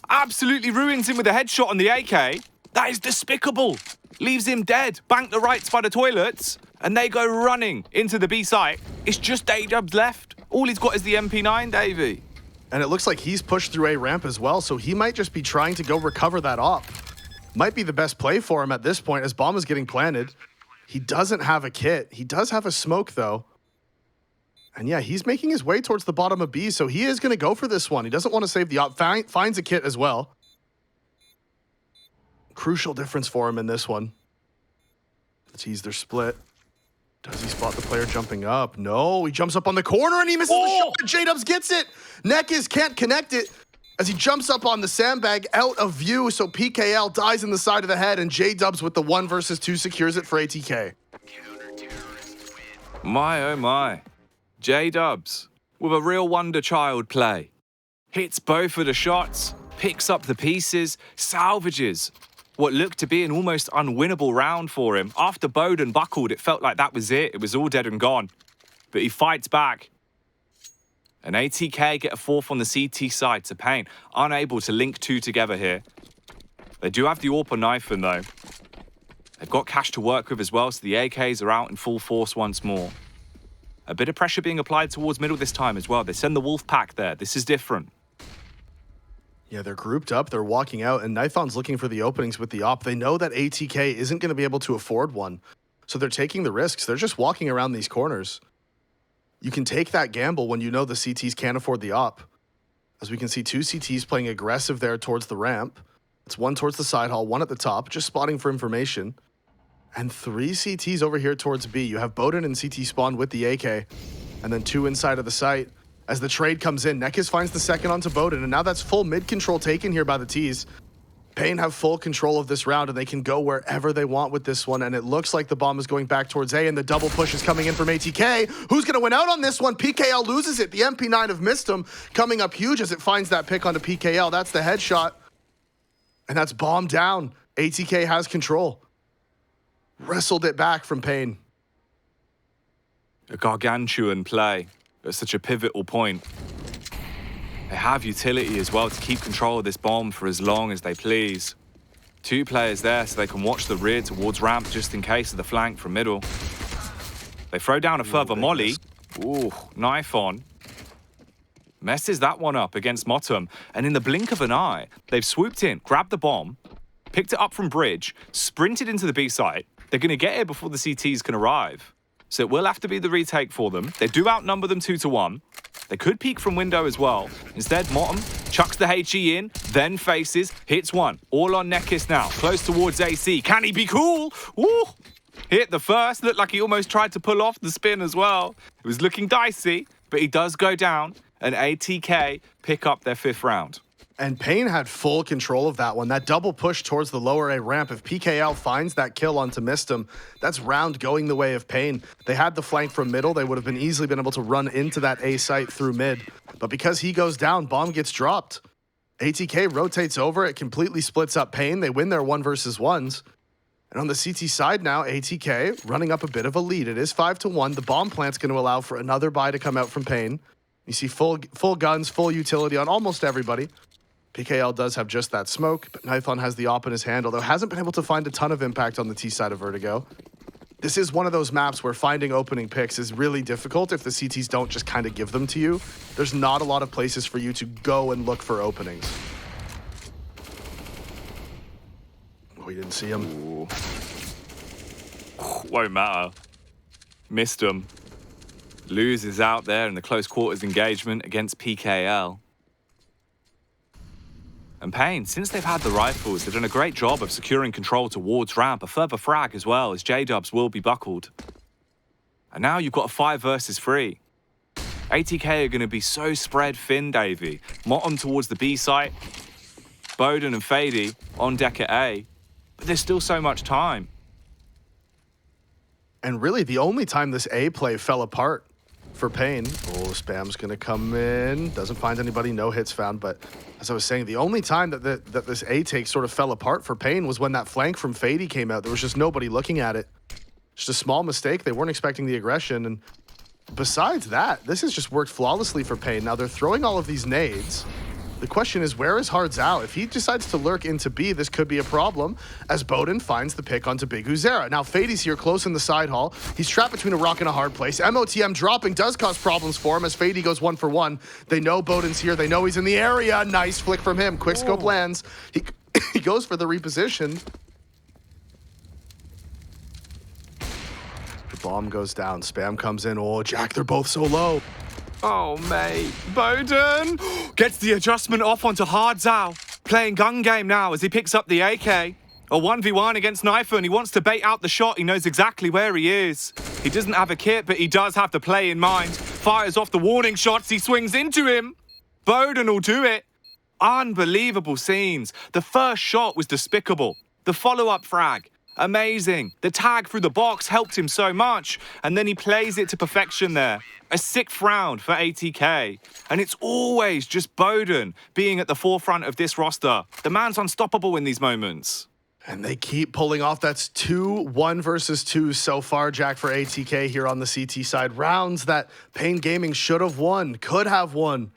absolutely ruins him with a headshot on the AK. That is despicable. Leaves him dead. Bank the rights by the toilets, and they go running into the B site. It's just J-Dubs left. All he's got is the MP9, Davey. And it looks like he's pushed through A ramp as well, so he might just be trying to go recover that op. Might be the best play for him at this point as bomb is getting planted. He doesn't have a kit. He does have a smoke, though. And yeah, he's making his way towards the bottom of B, so he is going to go for this one. He doesn't want to save the op. Finds a kit as well. Crucial difference for him in this one. The T's, they're split. Does he spot the player jumping up? No, he jumps up on the corner and he misses the shot. J-Dubs gets it. Nekis can't connect it as he jumps up on the sandbag out of view, so PKL dies in the side of the head, and J-Dubs with the 1 versus 2 secures it for ATK. My, oh my. J-Dubs with a real wonder child play. Hits both of the shots, picks up the pieces, salvages what looked to be an almost unwinnable round for him. After bowden buckled, it felt like that was it. It was all dead and gone. But he fights back. And ATK get a 4th on the CT side to paiN. Unable to link 2 together here. They do have the AWP on Nithon though. They've got cash to work with as well, so the AKs are out in full force once more. A bit of pressure being applied towards middle this time as well. They send the wolf pack there. This is different. Yeah, they're grouped up. They're walking out, and Nithon's looking for the openings with the op. They know that ATK isn't going to be able to afford one, so they're taking the risks. They're just walking around these corners. You can take that gamble when you know the CTs can't afford the op. As we can see 2 CTs playing aggressive there towards the ramp. It's 1 towards the side hall, 1 at the top, just spotting for information. And 3 CTs over here towards B. You have bowden and CT spawn with the AK, and then 2 inside of the site. As the trade comes in, Nekis finds the second onto bowden, and now that's full mid control taken here by the T's. paiN have full control of this round, and they can go wherever they want with this one, and it looks like the bomb is going back towards A, and the double push is coming in from ATK. Who's going to win out on this one? PKL loses it. The MP9 have missed him, coming up huge as it finds that pick onto PKL. That's the headshot, and that's bomb down. ATK has control. Wrestled it back from paiN. A gargantuan play at such a pivotal point. They have utility as well to keep control of this bomb for as long as they please. 2 players there so they can watch the rear towards ramp just in case of the flank from middle. They throw down a further molly. Ooh, knife on. Messes that one up against Motum. And in the blink of an eye, they've swooped in, grabbed the bomb, picked it up from bridge, sprinted into the B site. They're going to get it before the CTs can arrive. So it will have to be the retake for them. They do outnumber them 2-1. They could peek from window as well. Instead, Motum chucks the HE in, then faces, hits one. All on Nekis now, close towards AC. Can he be cool? Woo! Hit the first, looked like he almost tried to pull off the spin as well. It was looking dicey, but he does go down, and ATK pick up their 5th round. And paiN had full control of that one. That double push towards the lower A ramp. If PKL finds that kill onto Mistum, that's round going the way of paiN. They had the flank from middle. They would have been easily been able to run into that A site through mid. But because he goes down, bomb gets dropped. ATK rotates over. It completely splits up paiN. They win their 1 versus 1s. And on the CT side now, ATK running up a bit of a lead. It is 5-1. The bomb plant's going to allow for another buy to come out from paiN. You see full guns, full utility on almost everybody. PKL does have just that smoke, but Nithon has the op in his hand, although hasn't been able to find a ton of impact on the T side of Vertigo. This is one of those maps where finding opening picks is really difficult if the CTs don't just kind of give them to you. There's not a lot of places for you to go and look for openings. Oh, we didn't see him. Ooh. Won't matter. Missed him. Loses out there in the close quarters engagement against PKL. And paiN, since they've had the rifles, they've done a great job of securing control towards ramp, a further frag as well, as J-Dubs will be buckled. And now you've got a 5 versus 3. ATK are going to be so spread thin, Davey. Motum towards the B site, bowden and Fady on deck at A, but there's still so much time. And really, the only time this A play fell apart for paiN. Oh, Spam's going to come in. Doesn't find anybody, no hits found. But as I was saying, the only time that this A take sort of fell apart for paiN was when that flank from Fady came out. There was just nobody looking at it. Just a small mistake. They weren't expecting the aggression. And besides that, this has just worked flawlessly for paiN. Now they're throwing all of these nades. The question is, where is Hard Zao? If he decides to lurk into B, this could be a problem, as Bowden finds the pick onto Big Uzera. Now, Fady's here close in the side hall. He's trapped between a rock and a hard place. MOTM dropping does cause problems for him as Fady goes 1 for 1. They know Bowden's here. They know he's in the area. Nice flick from him. Quickscope lands. He goes for the reposition. The bomb goes down. Spam comes in. Oh, Jack, they're both so low. Oh, mate. Bowden gets the adjustment off onto Hard Zao. Playing gun game now as he picks up the AK. A 1v1 against Knifer, and he wants to bait out the shot. He knows exactly where he is. He doesn't have a kit, but he does have the play in mind. Fires off the warning shots. He swings into him. Bowden will do it. Unbelievable scenes. The first shot was despicable. The follow-up frag, amazing. The tag through the box helped him so much. And then he plays it to perfection there. A 6th round for ATK. And it's always just Bowden being at the forefront of this roster. The man's unstoppable in these moments. And they keep pulling off. That's 2 1 versus 2 so far, Jack, for ATK here on the CT side. Rounds that paiN Gaming should have won, could have won.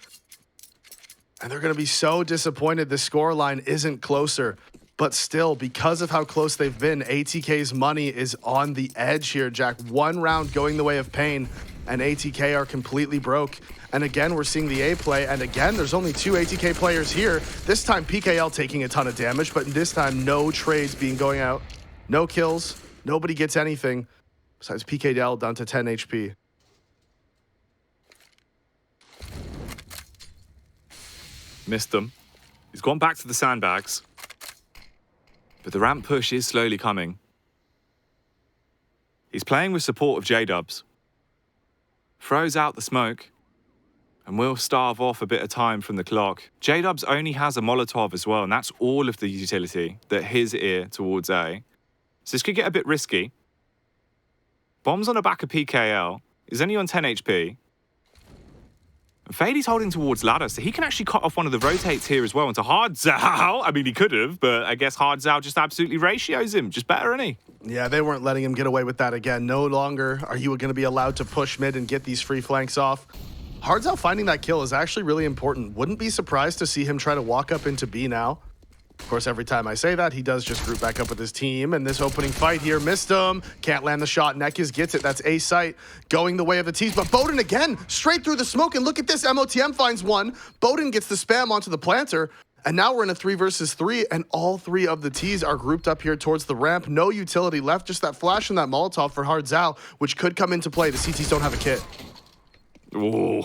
And they're going to be so disappointed the scoreline isn't closer. But still, because of how close they've been, ATK's money is on the edge here, Jack. 1 round going the way of paiN, and ATK are completely broke. And again, we're seeing the A play, and again, there's only 2 ATK players here. This time, PKL taking a ton of damage, but this time, no trades being going out. No kills, nobody gets anything, besides PKL down to 10 HP. Missed him. He's gone back to the sandbags. But the ramp push is slowly coming. He's playing with support of J-Dubs. Throws out the smoke. And we'll starve off a bit of time from the clock. J-Dubs only has a Molotov as well, and that's all of the utility that his ear towards A. So this could get a bit risky. Bomb's on the back of PKL. He's only on 10 HP. And fade's holding towards ladder, so he can actually cut off one of the rotates here as well into Hard Zao. I mean, he could have, but I guess Hard Zao just absolutely ratios him. Just better, isn't he? Yeah, they weren't letting him get away with that again. No longer are you going to be allowed to push mid and get these free flanks off. Hard Zao finding that kill is actually really important. Wouldn't be surprised to see him try to walk up into B now. Of course, every time I say that, he does just group back up with his team. And this opening fight here, missed him. Can't land the shot. Nekiz gets it. That's A site going the way of the T's. But bowden again, straight through the smoke. And look at this. MOTM finds one. bowden gets the spam onto the planter. And now we're in a 3 versus 3. And all 3 of the T's are grouped up here towards the ramp. No utility left. Just that flash and that Molotov for Hard Zao, which could come into play. The CTs don't have a kit. Ooh.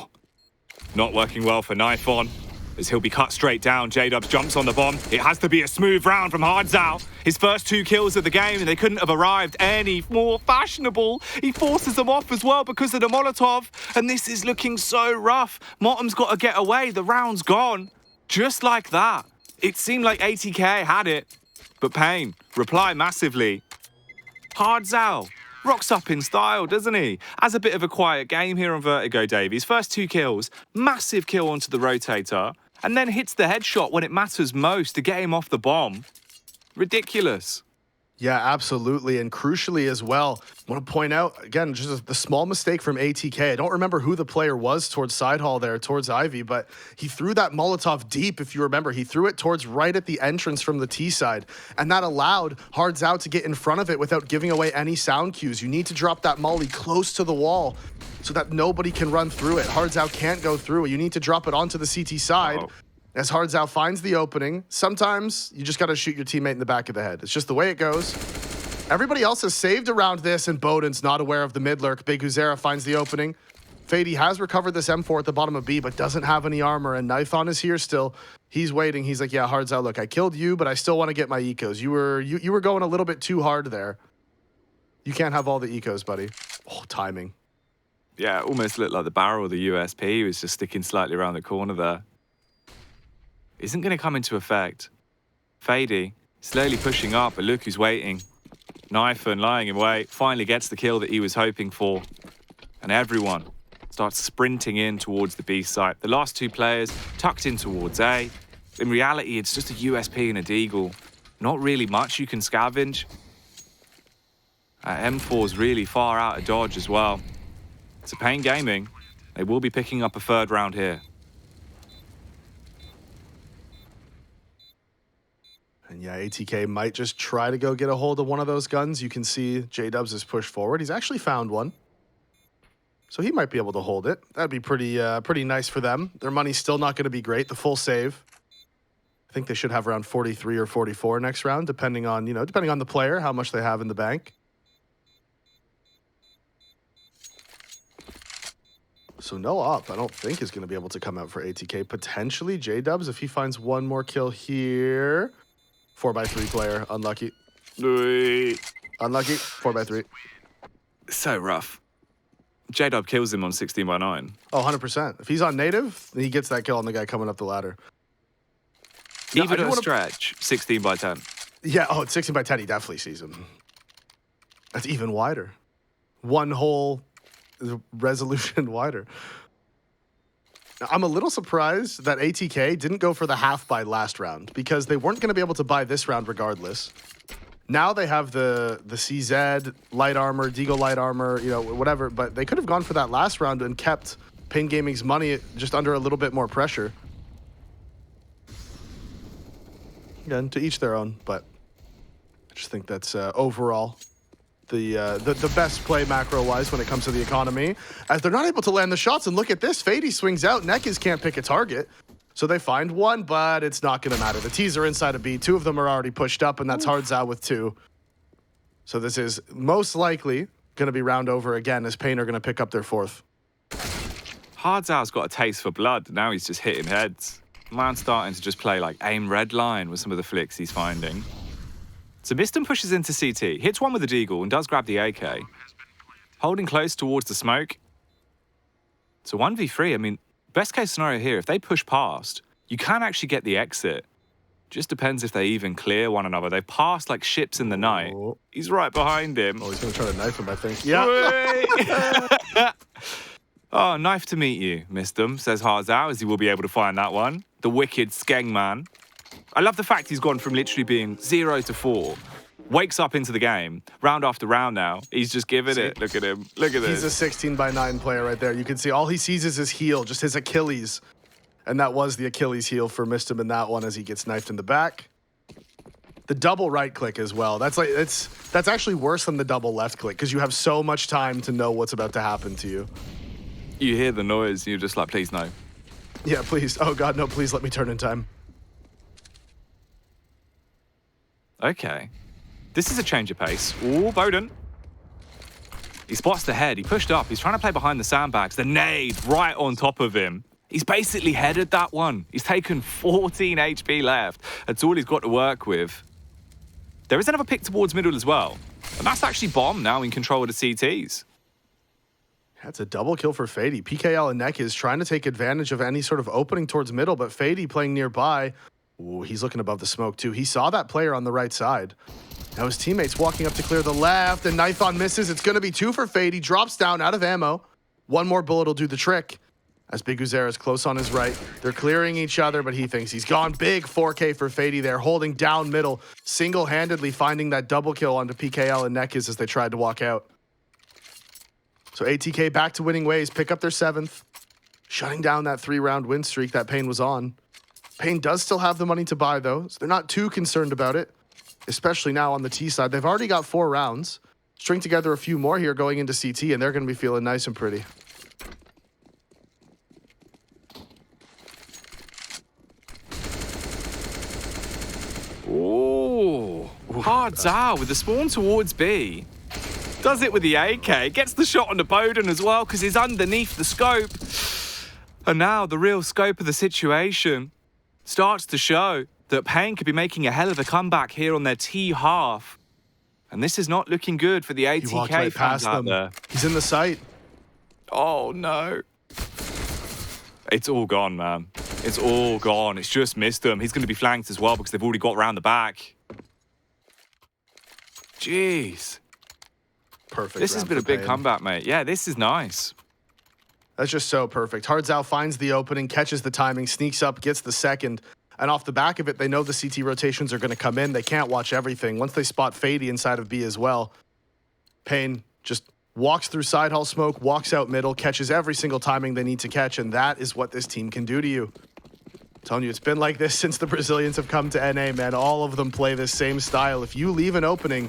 Not working well for Nifon, as he'll be cut straight down. J-Dubs jumps on the bomb. It has to be a smooth round from Hard Zao. His first 2 kills of the game, and they couldn't have arrived any more fashionable. He forces them off as well because of the Molotov, and this is looking so rough. Motom's got to get away. The round's gone. Just like that. It seemed like ATK had it, but paiN reply massively. Hard Zao rocks up in style, doesn't he? Has a bit of a quiet game here on Vertigo Davies. First 2 kills, massive kill onto the rotator, and then hits the headshot when it matters most to get him off the bomb. Ridiculous. Yeah, absolutely. And crucially as well, I want to point out, again, just the small mistake from ATK. I don't remember who the player was towards side hall there, towards Ivy, but he threw that Molotov deep, if you remember. He threw it towards right at the entrance from the T side, and that allowed Hard Zao to get in front of it without giving away any sound cues. You need to drop that molly close to the wall so that nobody can run through it. Hard Zao can't go through it. You need to drop it onto the CT side. As Hard Zao finds the opening, sometimes you just got to shoot your teammate in the back of the head. It's just the way it goes. Everybody else has saved around this, and bowden's not aware of the mid lurk. Big Uzera finds the opening. fady has recovered this M4 at the bottom of B, but doesn't have any armor, and Nifon is here still. He's waiting. He's like, yeah, Hard Zao, look, I killed you, but I still want to get my ecos. You were going a little bit too hard there. You can't have all the ecos, buddy. Oh, timing. Yeah, it almost looked like the barrel of the USP was just sticking slightly around the corner there. Isn't going to come into effect. fady slowly pushing up, but look who's waiting. Nifon lying in wait, finally gets the kill that he was hoping for. And everyone starts sprinting in towards the B site. The last 2 players tucked in towards A. In reality, it's just a USP and a Deagle. Not really much you can scavenge. M4's really far out of dodge as well. It's a paiN Gaming. They will be picking up a 3rd round here. And yeah, ATK might just try to go get a hold of one of those guns. You can see J-Dubs has pushed forward. He's actually found one. So he might be able to hold it. That'd be pretty nice for them. Their money's still not going to be great. The full save, I think they should have around 43 or 44 next round, depending on the player, how much they have in the bank. So no op, I don't think is going to be able to come out for ATK. Potentially J-Dubs if he finds one more kill here. 4x3 player, unlucky. Unlucky, 4x3. So rough. J-Dub kills him on 16x9. Oh, 100%. If he's on native, he gets that kill on the guy coming up the ladder. Even at a stretch, 16x10. Yeah, oh, it's 16x10, he definitely sees him. That's even wider. One whole resolution wider. Now, I'm a little surprised that ATK didn't go for the half buy last round because they weren't going to be able to buy this round regardless. Now they have the CZ, light armor, Deagle light armor, whatever, but they could have gone for that last round and kept paiN Gaming's money just under a little bit more pressure. Again, to each their own, but I just think that's overall the best play macro-wise when it comes to the economy, as they're not able to land the shots. And look at this, fady swings out, Nekiz can't pick a target. So they find one, but it's not going to matter. The T's are inside of B. 2 of them are already pushed up, and that's Hard Zao with 2. So this is most likely going to be round over again, as paiN are going to pick up their 4th. Hard Zao's got a taste for blood. Now he's just hitting heads. Man's starting to just play like aim red line with some of the flicks he's finding. So Miston pushes into CT, hits one with the Deagle and does grab the AK. Holding close towards the smoke. So 1v3, I mean, best case scenario here, if they push past, you can actually get the exit. Just depends if they even clear one another. They passed like ships in the night. He's right behind him. Oh, he's going to try to knife him, I think. Yeah. Oh, knife to meet you, missed him, says Harzao, as he will be able to find that one. The wicked Skeng man. I love the fact he's gone from literally being 0 to 4. Wakes up into the game, round after round now. He's just giving it. Look at him. Look at this. He's a 16 by 9 player right there. You can see all he sees is his heel, just his Achilles. And that was the Achilles heel for Mistum in that one as he gets knifed in the back. The double right click as well. That's actually worse than the double left click because you have so much time to know what's about to happen to you. You hear the noise, you're just like, please no. Yeah, please. Oh God, no, please let me turn in time. Okay. This is a change of pace. Ooh, Bowden. He spots the head. He pushed up. He's trying to play behind the sandbags. The nade right on top of him. He's basically headed that one. He's taken 14 HP left. That's all he's got to work with. There is another pick towards middle as well. And that's actually Bomb now in control of the CTs. That's a double kill for faiD. PKL and Neck is trying to take advantage of any sort of opening towards middle, but faiD playing nearby. Ooh, he's looking above the smoke too. He saw that player on the right side. Now his teammates walking up to clear the left, and Nithon misses. It's going to be 2 for faiD. He drops down out of ammo. One more bullet will do the trick. As Big Uzer is close on his right. They're clearing each other, but he thinks he's gone. Big 4K for faiD there, holding down middle, single-handedly finding that double kill onto PKL and Nekiz as they tried to walk out. So ATK back to winning ways, pick up their 7th, shutting down that 3-round win streak that paiN was on. paiN does still have the money to buy, though, so they're not too concerned about it, especially now on the T side. They've already got 4 rounds. String together a few more here going into CT, and they're going to be feeling nice and pretty. Ooh, Harzao with the spawn towards B. Does it with the AK, gets the shot on the Bowden as well because he's underneath the scope. And now the real scope of the situation starts to show that paiN could be making a hell of a comeback here on their T half. And this is not looking good for the ATK right fans out them. there. He's in the sight. Oh no. It's all gone, man. It's all gone. It's just missed him. He's going to be flanked as well because they've already got around the back. Jeez. Perfect. This has been a big comeback, mate. Yeah, this is nice. That's just so perfect. Harzao finds the opening, catches the timing, sneaks up, gets the second. And off the back of it, they know the CT rotations are going to come in. They can't watch everything. Once they spot faiD inside of B as well, paiN just walks through side hall smoke, walks out middle, catches every single timing they need to catch, and that is what this team can do to you. I'm telling you, it's been like this since the Brazilians have come to NA, man. All of them play this same style. If you leave an opening,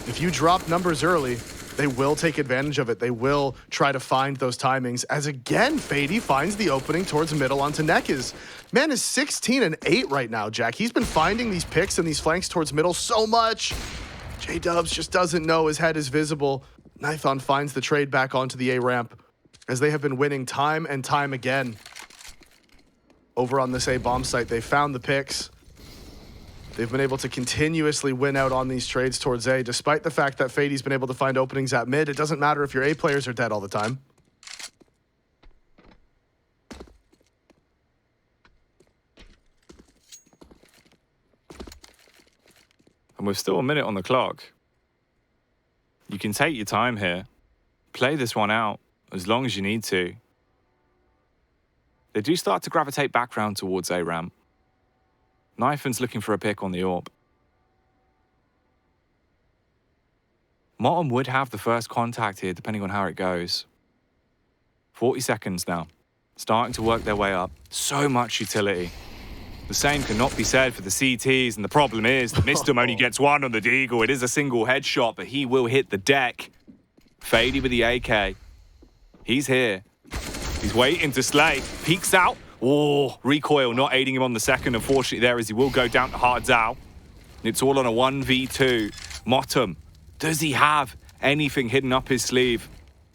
if you drop numbers early, they will take advantage of it. They will try to find those timings. As again, faiD finds the opening towards middle onto Nekiz. Man is 16 and 8 right now, Jack. He's been finding these picks and these flanks towards middle so much. J-Dubs just doesn't know his head is visible. Nithon finds the trade back onto the A ramp as they have been winning time and time again. Over on this A bomb site, they found the picks. They've been able to continuously win out on these trades towards A, despite the fact that faiD's been able to find openings at mid. It doesn't matter if your A players are dead all the time. And we're still a minute on the clock. You can take your time here. Play this one out as long as you need to. They do start to gravitate back round towards A ramp. Knifen's looking for a pick on the AWP. Motum would have the first contact here, depending on how it goes. 40 seconds now. Starting to work their way up. So much utility. The same cannot be said for the CTs, and the problem is that Mistum only gets one on the Deagle. It is a single headshot, but he will hit the deck. faiD with the AK. He's here. He's waiting to slay. Peeks out. Oh, recoil not aiding him on the second, unfortunately, there, as he will go down to Harzao. It's all on a 1v2. Motum, does he have anything hidden up his sleeve?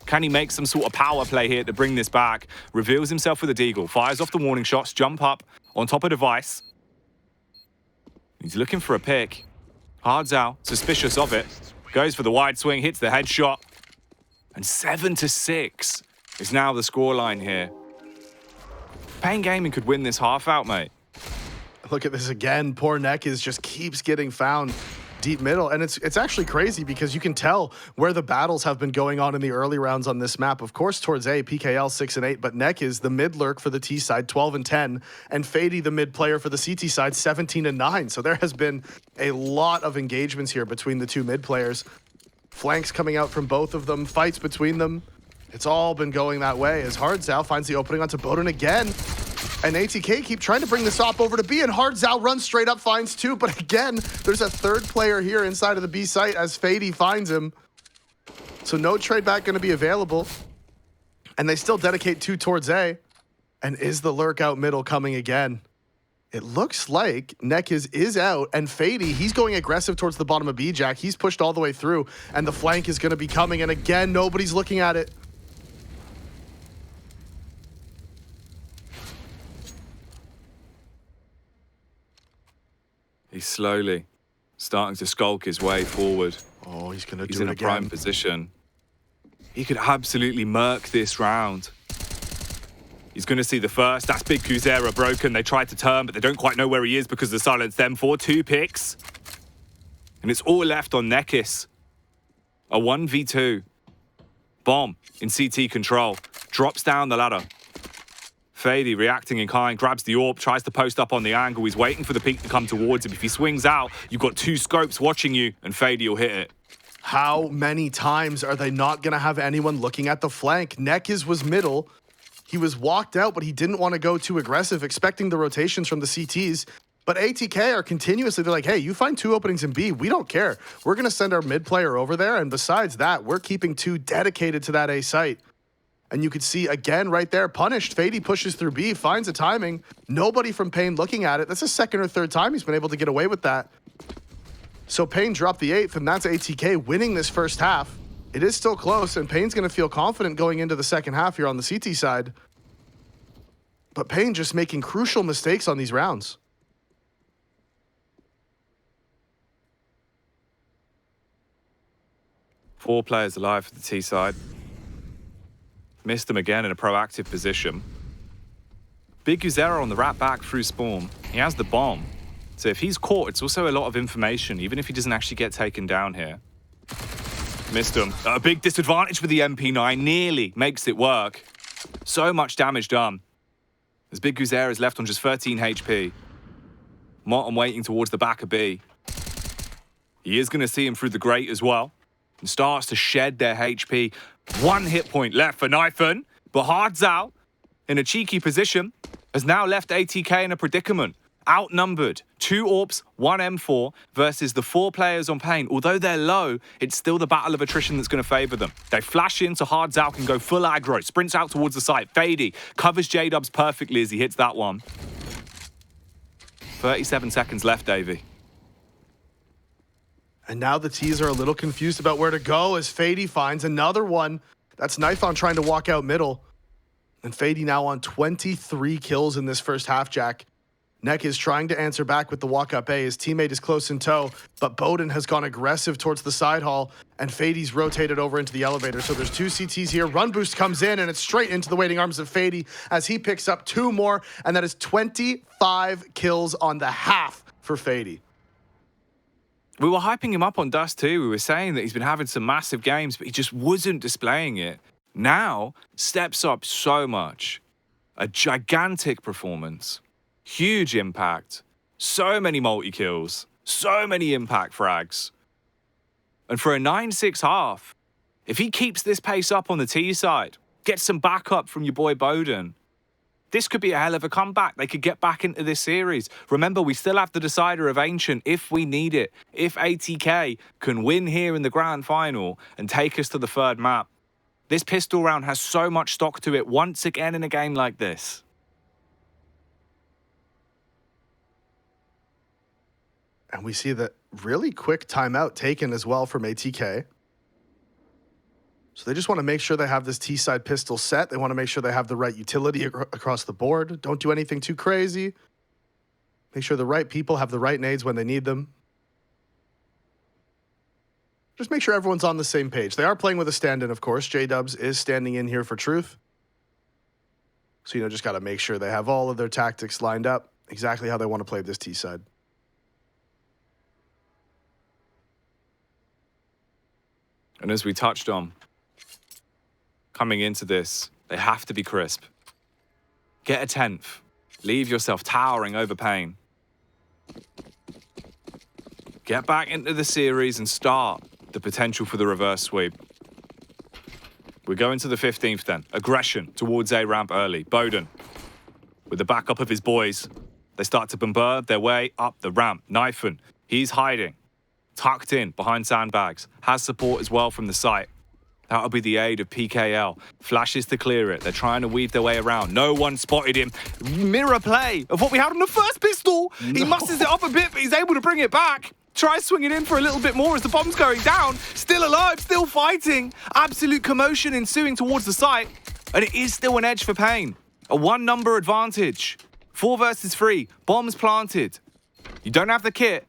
Can he make some sort of power play here to bring this back? Reveals himself with a Deagle, fires off the warning shots, jump up on top of device. He's looking for a pick. Harzao, suspicious of it, goes for the wide swing, hits the headshot. And 7-6 is now the scoreline here. paiN Gaming could win this half out, mate. Look at this again. Poor Nekiz just keeps getting found deep middle. And it's actually crazy because you can tell where the battles have been going on in the early rounds on this map. Of course, towards A, PKL 6 and 8, but Nekiz, the mid lurk for the T side, 12 and 10, and faiD, the mid player for the CT side, 17 and 9. So there has been a lot of engagements here between the two mid players. Flanks coming out from both of them, fights between them. It's all been going that way as Hardzao finds the opening onto baiN again. And ATK keep trying to bring this op over to B, and Hardzao runs straight up, finds two. But again, there's a third player here inside of the B site as faiD finds him. So no trade back going to be available. And they still dedicate two towards A. And is the lurk out middle coming again? It looks like Nekiz is out, and faiD, he's going aggressive towards the bottom of B, Jack. He's pushed all the way through, and the flank is going to be coming. And again, nobody's looking at it. He's slowly starting to skulk his way forward. Oh, he's going to do it again. He's in a prime position. He could absolutely murk this round. He's going to see the first. That's Big Kuzera broken. They tried to turn, but they don't quite know where he is because of the silence them for 2 picks. And it's all left on Nekiz. A 1v2. Bomb in CT control. Drops down the ladder. faiD reacting in kind, grabs the AWP, tries to post up on the angle. He's waiting for the peak to come towards him. If he swings out, you've got 2 scopes watching you, and faiD will hit it. How many times are they not going to have anyone looking at the flank? Nekiz was middle. He was walked out, but he didn't want to go too aggressive, expecting the rotations from the CTs. But ATK are continuously, they're like, hey, you find 2 openings in B, we don't care. We're going to send our mid player over there, and besides that, we're keeping 2 dedicated to that A site. And you could see, again, right there, punished. faiD pushes through B, finds a timing. Nobody from paiN looking at it. That's the 2nd or 3rd time he's been able to get away with that. So paiN dropped the 8th, and that's ATK winning this first half. It is still close, and paiN's going to feel confident going into the second half here on the CT side. But paiN just making crucial mistakes on these rounds. Four players alive for the T side. Missed them again in a proactive position. Big Kuzera on the rat back through spawn. He has the bomb. So if he's caught, it's also a lot of information, even if he doesn't actually get taken down here. Missed him. A big disadvantage for the MP9. Nearly makes it work. So much damage done. As Big Kuzera is left on just 13 HP. Martin waiting towards the back of B. He is going to see him through the grate as well. And starts to shed their HP. 1 hit point left for Nyphon. But Hardzao, in a cheeky position, has now left ATK in a predicament. Outnumbered. 2 AWPs, 1 M4 versus the 4 players on paiN. Although they're low, it's still the battle of attrition that's going to favor them. They flash into Hardzao, can go full aggro, sprints out towards the site. faiD covers J-Dubs perfectly as he hits that one. 37 seconds left, Davey. And now the T's are a little confused about where to go as faiD finds another one. That's Nyphon trying to walk out middle. And faiD now on 23 kills in this first half, Jack. Nekiz trying to answer back with the walk-up A. His teammate is close in tow, but baiN has gone aggressive towards the side hall, and faiD's rotated over into the elevator. So there's 2 CTs here. Run boost comes in, and it's straight into the waiting arms of faiD as he picks up 2 more, and that is 25 kills on the half for faiD. We were hyping him up on Dust too. We were saying that he's been having some massive games, but he just wasn't displaying it. Now, steps up so much. A gigantic performance. Huge impact. So many multi-kills. So many impact frags. And for a 9-6 half, if he keeps this pace up on the T side, gets some backup from your boy baiN, this could be a hell of a comeback. They could get back into this series. Remember, we still have the decider of Ancient if we need it. If ATK can win here in the grand final and take us to the 3rd map. This pistol round has so much stock to it once again in a game like this. And we see that really quick timeout taken as well from ATK. So they just want to make sure they have this T-side pistol set. They want to make sure they have the right utility across the board. Don't do anything too crazy. Make sure the right people have the right nades when they need them. Just make sure everyone's on the same page. They are playing with a stand-in, of course. J-Dubs is standing in here for Truth. So, just got to make sure they have all of their tactics lined up exactly how they want to play this T side. And as we touched on, coming into this, they have to be crisp. Get a 10th. Leave yourself towering over paiN. Get back into the series and start the potential for the reverse sweep. We go into the 15th then. Aggression towards A ramp early. baiN, with the backup of his boys, they start to bombard their way up the ramp. Knifin, he's hiding, tucked in behind sandbags, has support as well from the site. That'll be the aid of PKL. Flashes to clear it. They're trying to weave their way around. No one spotted him. Mirror play of what we had on the first pistol. No. He muscles it up a bit, but he's able to bring it back. Tries swinging in for a little bit more as the bomb's going down. Still alive, still fighting. Absolute commotion ensuing towards the site. And it is still an edge for paiN. A 1-number advantage. 4 versus 3. Bombs planted. You don't have the kit.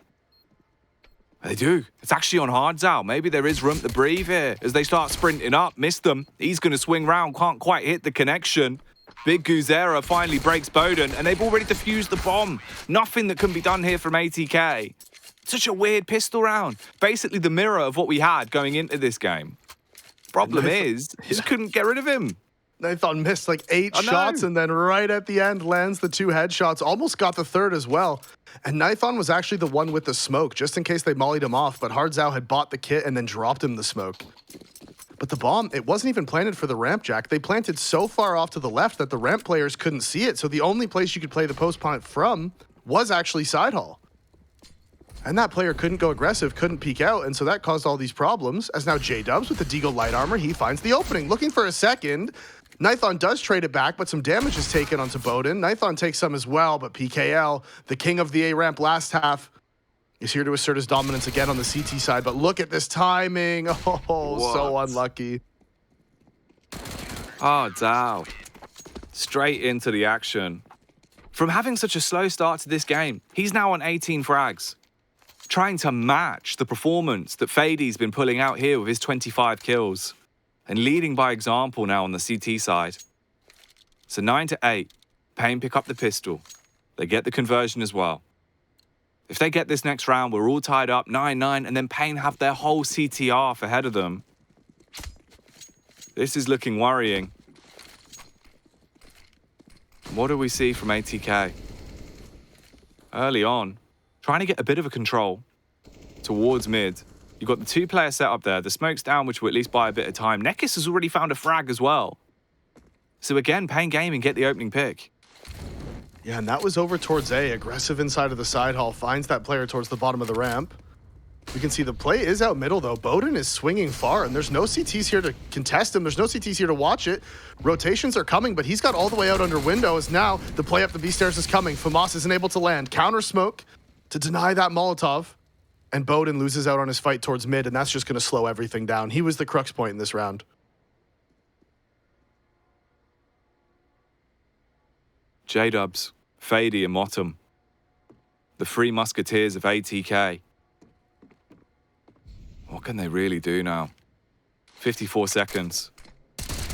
They do. It's actually on Hards out. Maybe there is room to breathe here as they start sprinting up. Missed them. He's going to swing round. Can't quite hit the connection. Big Guzera finally breaks baiN, and they've already defused the bomb. Nothing that can be done here from ATK. Such a weird pistol round. Basically the mirror of what we had going into this game. Problem is, just couldn't get rid of him. Nathon missed like 8 shots, and then right at the end lands the 2 headshots. Almost got the 3rd as well. And Nathon was actually the one with the smoke, just in case they mollied him off. But Hardzao had bought the kit and then dropped him the smoke. But the bomb, it wasn't even planted for the ramp, Jack. They planted so far off to the left that the ramp players couldn't see it. So the only place you could play the post plant from was actually side hall. And that player couldn't go aggressive, couldn't peek out, and so that caused all these problems. As now J-Dubs with the Deagle light armor, he finds the opening. Looking for a second. Nathon does trade it back, but some damage is taken onto baiN. Nathon takes some as well, but PKL, the king of the A-ramp last half, is here to assert his dominance again on the CT side. But look at this timing. Oh, so unlucky. Oh, Dow. Straight into the action. From having such a slow start to this game, he's now on 18 frags. Trying to match the performance that paiD's been pulling out here with his 25 kills. And leading by example now on the CT side. So 9-8, paiN pick up the pistol. They get the conversion as well. If they get this next round, we're all tied up 9-9, and then paiN have their whole CTR ahead of them. This is looking worrying. What do we see from ATK? Early on, trying to get a bit of a control towards mid. You've got the 2-player setup there. The smoke's down, which will at least buy a bit of time. Nekis has already found a frag as well. So again, paiN Gaming get the opening pick. Yeah, and that was over towards A. Aggressive inside of the side hall. Finds that player towards the bottom of the ramp. We can see the play is out middle, though. baiN is swinging far, and there's no CTs here to contest him. There's no CTs here to watch it. Rotations are coming, but he's got all the way out under window as now the play up the B stairs is coming. Famas isn't able to land. Counter smoke to deny that Molotov. And baiN loses out on his fight towards mid, and that's just going to slow everything down. He was the crux point in this round. J-Dubs, paiD and Motum. The 3 musketeers of ATK. What can they really do now? 54 seconds.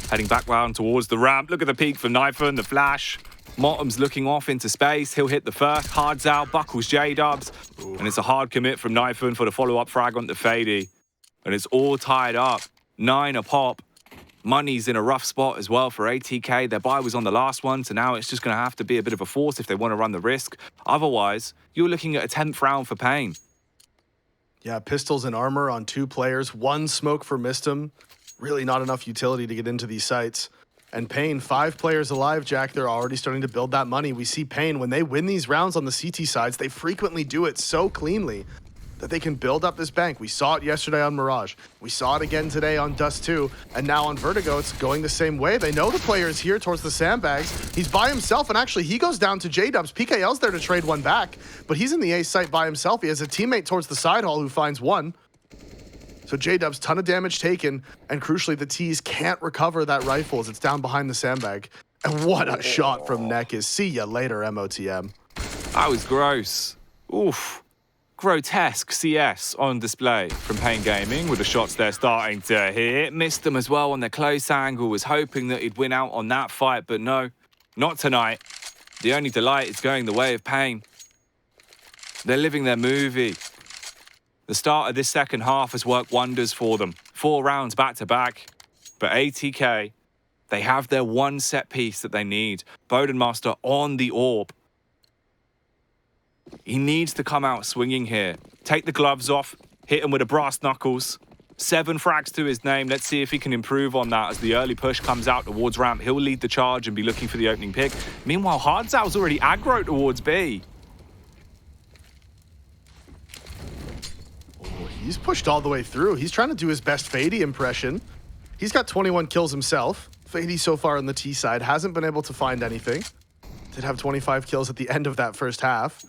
Heading back round towards the ramp. Look at the peak for Knifin, the flash. Motum's looking off into space. He'll hit the first. Hards out, buckles J-Dubs. And it's a hard commit from Knifin for the follow-up frag onto paiD. And it's all tied up. 9 a pop. Money's in a rough spot as well for ATK. Their buy was on the last one, so now it's just going to have to be a bit of a force if they want to run the risk. Otherwise, you're looking at a 10th round for paiN. Yeah, pistols and armor on 2 players. 1 smoke for Mistum. Really not enough utility to get into these sites. And paiN, 5 players alive, Jack. They're already starting to build that money. We see paiN, when they win these rounds on the CT sides, they frequently do it so cleanly that they can build up this bank. We saw it yesterday on Mirage. We saw it again today on Dust 2. And now on Vertigo, it's going the same way. They know the player is here towards the sandbags. He's by himself, and actually he goes down to J-Dubs. PKL's there to trade one back, but he's in the A site by himself. He has a teammate towards the side hall who finds one. So J-Dubs, ton of damage taken, and crucially, the T's can't recover that rifle as it's down behind the sandbag. And what a shot from Nekis. See ya later, MOTM. That was gross. Oof. Grotesque CS on display from paiN Gaming with the shots they're starting to hit. Missed them as well on their close angle. Was hoping that he'd win out on that fight, but no. Not tonight. The only delight is going the way of paiN. They're living their movie. The start of this second half has worked wonders for them. 4 rounds back to back. But ATK, they have their one set piece that they need. Bodenmaster on the orb. He needs to come out swinging here. Take the gloves off, hit him with a brass knuckles. 7 frags to his name. Let's see if he can improve on that as the early push comes out towards ramp. He'll lead the charge and be looking for the opening pick. Meanwhile, Hardzau's already aggro towards B. He's pushed all the way through. He's trying to do his best faiD impression. He's got 21 kills himself. faiD so far on the T side hasn't been able to find anything. Did have 25 kills at the end of that first half.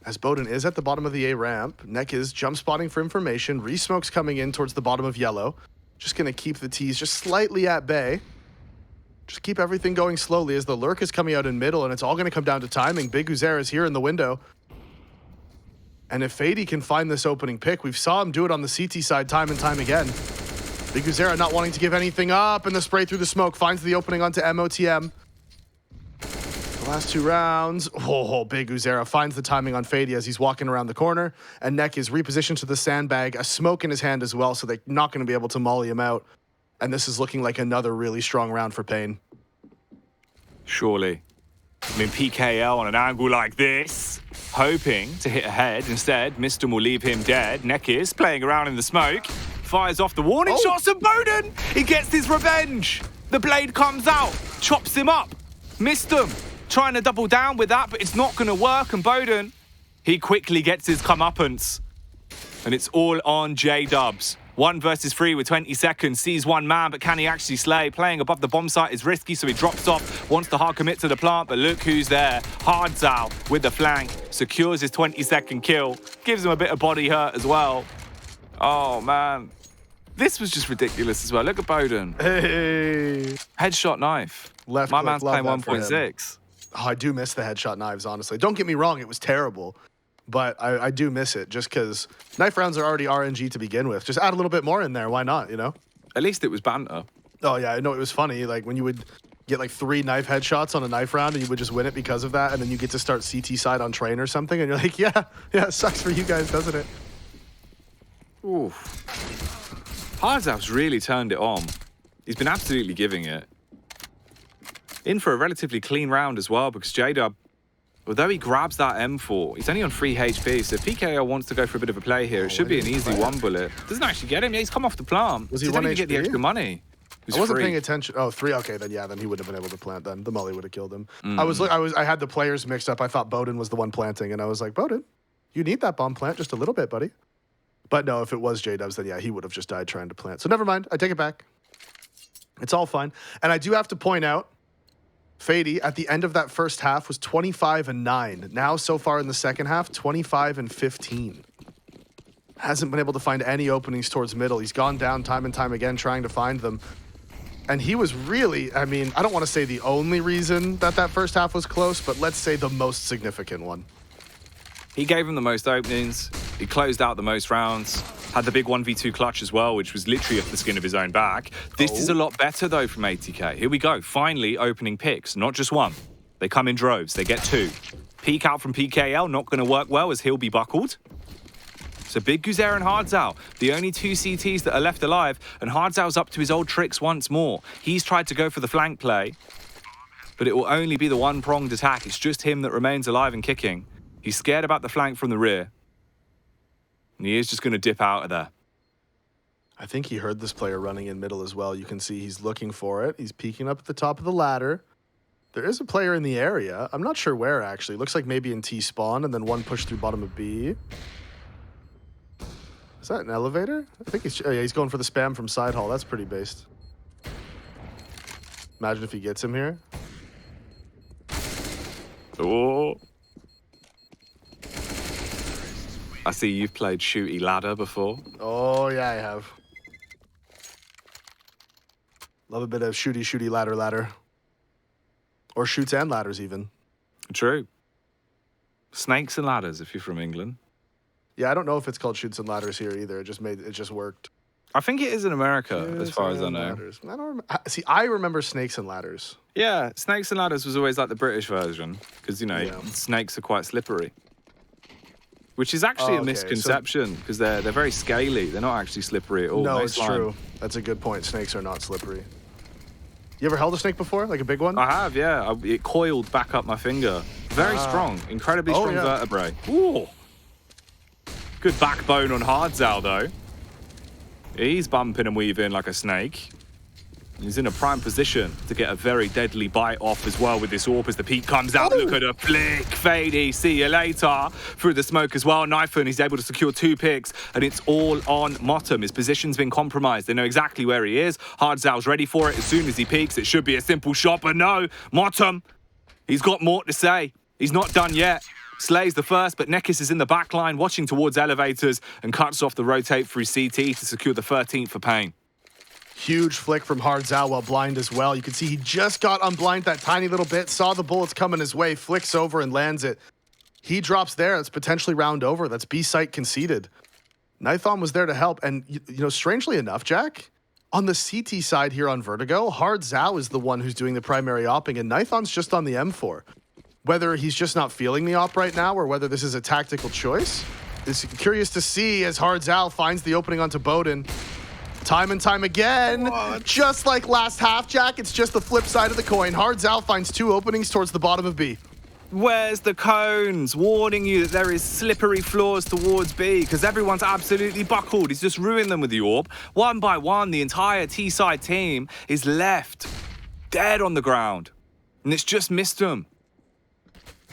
As Boden is at the bottom of the A ramp, Neck is jump spotting for information. Resmoke's coming in towards the bottom of yellow. Just gonna keep the T's just slightly at bay. Just keep everything going slowly as the lurk is coming out in middle, and it's all gonna come down to timing. Big Uzera is here in the window. And if faiD can find this opening pick, we've saw him do it on the CT side time and time again. Big Uzera not wanting to give anything up, and the spray through the smoke finds the opening onto MOTM. The last 2 rounds. Oh, Big Uzera finds the timing on faiD as he's walking around the corner, and Neck is repositioned to the sandbag, a smoke in his hand as well, so they're not going to be able to molly him out. And this is looking like another really strong round for paiN. Surely. I mean, PKL on an angle like this, hoping to hit ahead. Instead, Mistum will leave him dead. Neck is playing around in the smoke. Fires off the warning shots, and Boden, he gets his revenge. The blade comes out, chops him up. Mistum trying to double down with that, but it's not going to work. And Boden, he quickly gets his comeuppance. And it's all on J-Dubs. 1 versus 3 with 20 seconds. Sees 1 man, but can he actually slay? Playing above the bomb site is risky, so he drops off. Wants to hard commit to the plant, but look who's there. Hardzau with the flank. Secures his 20-second kill. Gives him a bit of body hurt as well. Oh, man. This was just ridiculous as well. Look at Boden. Hey. Headshot knife. Left My click, man's love playing that for him. 1.6. Oh, I do miss the headshot knives, honestly. Don't get me wrong, it was terrible. But I do miss it just because knife rounds are already RNG to begin with. Just add a little bit more in there. Why not, you know? At least it was banter. Oh, yeah, I know it was funny. Like when you would get like 3 knife headshots on a knife round and you would just win it because of that. And then you get to start CT side on train or something. And you're like, yeah, it sucks for you guys, doesn't it? Ooh. Hardzau's really turned it on. He's been absolutely giving it. In for a relatively clean round as well because J-Dub, although he grabs that M4, he's only on 3 HP, so if PKO wants to go for a bit of a play here, it should be an easy 1 bullet. Doesn't actually get him. Yeah, he's come off the plant. Was he didn't 1 even get the HP? extra money. I wasn't paying attention. Oh, 3. Okay, then yeah, then he would have been able to plant. Then the molly would have killed him. I had the players mixed up. I thought Boden was the one planting, and I was like, Boden, you need that bomb plant just a little bit, buddy. But no, if it was J-Dubs, then yeah, he would have just died trying to plant. So never mind. I take it back. It's all fine. And I do have to point out, faiD at the end of that first half was 25-9. Now, so far in the second half, 25-15. Hasn't been able to find any openings towards middle. He's gone down time and time again trying to find them. And he was really, I mean, I don't want to say the only reason that first half was close, but let's say the most significant one. He gave him the most openings. He closed out the most rounds. Had the big 1v2 clutch as well, which was literally off the skin of his own back. This is a lot better, though, from ATK. Here we go. Finally, opening picks. Not just 1. They come in droves. They get 2. Peek out from PKL. Not going to work well as he'll be buckled. So Big Uzera and Hardzau, the only 2 CTs that are left alive. And Hardzau's up to his old tricks once more. He's tried to go for the flank play. But it will only be the 1-pronged attack. It's just him that remains alive and kicking. He's scared about the flank from the rear. And he is just going to dip out of there. I think he heard this player running in middle as well. You can see he's looking for it. He's peeking up at the top of the ladder. There is a player in the area. I'm not sure where, actually. Looks like maybe in T spawn, and then 1 push through bottom of B. Is that an elevator? I think he's... Oh, yeah, he's going for the spam from side hall. That's pretty based. Imagine if he gets him here. Oh. I see you've played Shooty Ladder before. Oh, yeah, I have. Love a bit of shooty ladder. Or shoots and ladders, even. True. Snakes and ladders, if you're from England. Yeah, I don't know if it's called shoots and ladders here either. It just worked. I think it is in America, as far as I know. Ladders. I don't see, I remember Snakes and Ladders. Yeah, Snakes and Ladders was always like the British version because, you know, Yeah. snakes are quite slippery. Which is actually a Okay, misconception because they're very scaly. They're not actually slippery at all. No, Nice it's line. true. That's a good point. Snakes are not slippery. You ever held a snake before? Like a big one? I have, yeah. It coiled back up my finger. Very strong. Incredibly strong yeah. vertebrae. Ooh. Good backbone on Hardzal, though. He's bumping and weaving like a snake. He's in a prime position to get a very deadly bite off as well with this AWP as the peak comes out. Look at the flick. Fady, see you later. Through the smoke as well. Knife'n, he's able to secure 2 picks, and it's all on Motum. His position's been compromised. They know exactly where he is. Hardzal's ready for it. As soon as he peeks, it should be a simple shot, but no. Motum, he's got more to say. He's not done yet. Slays the first, but Nekis is in the back line, watching towards elevators, and cuts off the rotate through CT to secure the 13th for paiN. Huge flick from Hardzal while blind as well. You can see he just got unblind that tiny little bit, saw the bullets coming his way, flicks over and lands it. He drops there. That's potentially round over. That's B site conceded. Nithon was there to help. And, you know, strangely enough, Jack, on the CT side here on Vertigo, Hardzal is the one who's doing the primary opping, and Nithon's just on the M4. Whether he's just not feeling the op right now or whether this is a tactical choice, is curious to see as Hardzal finds the opening onto Bowden. Time and time again, just like last half, Jack, it's just the flip side of the coin. Hardzal finds 2 openings towards the bottom of B. Where's the cones? Warning you that there is slippery floors towards B because everyone's absolutely buckled. He's just ruined them with the AWP. One by one, the entire T-side team is left dead on the ground. And it's just missed them.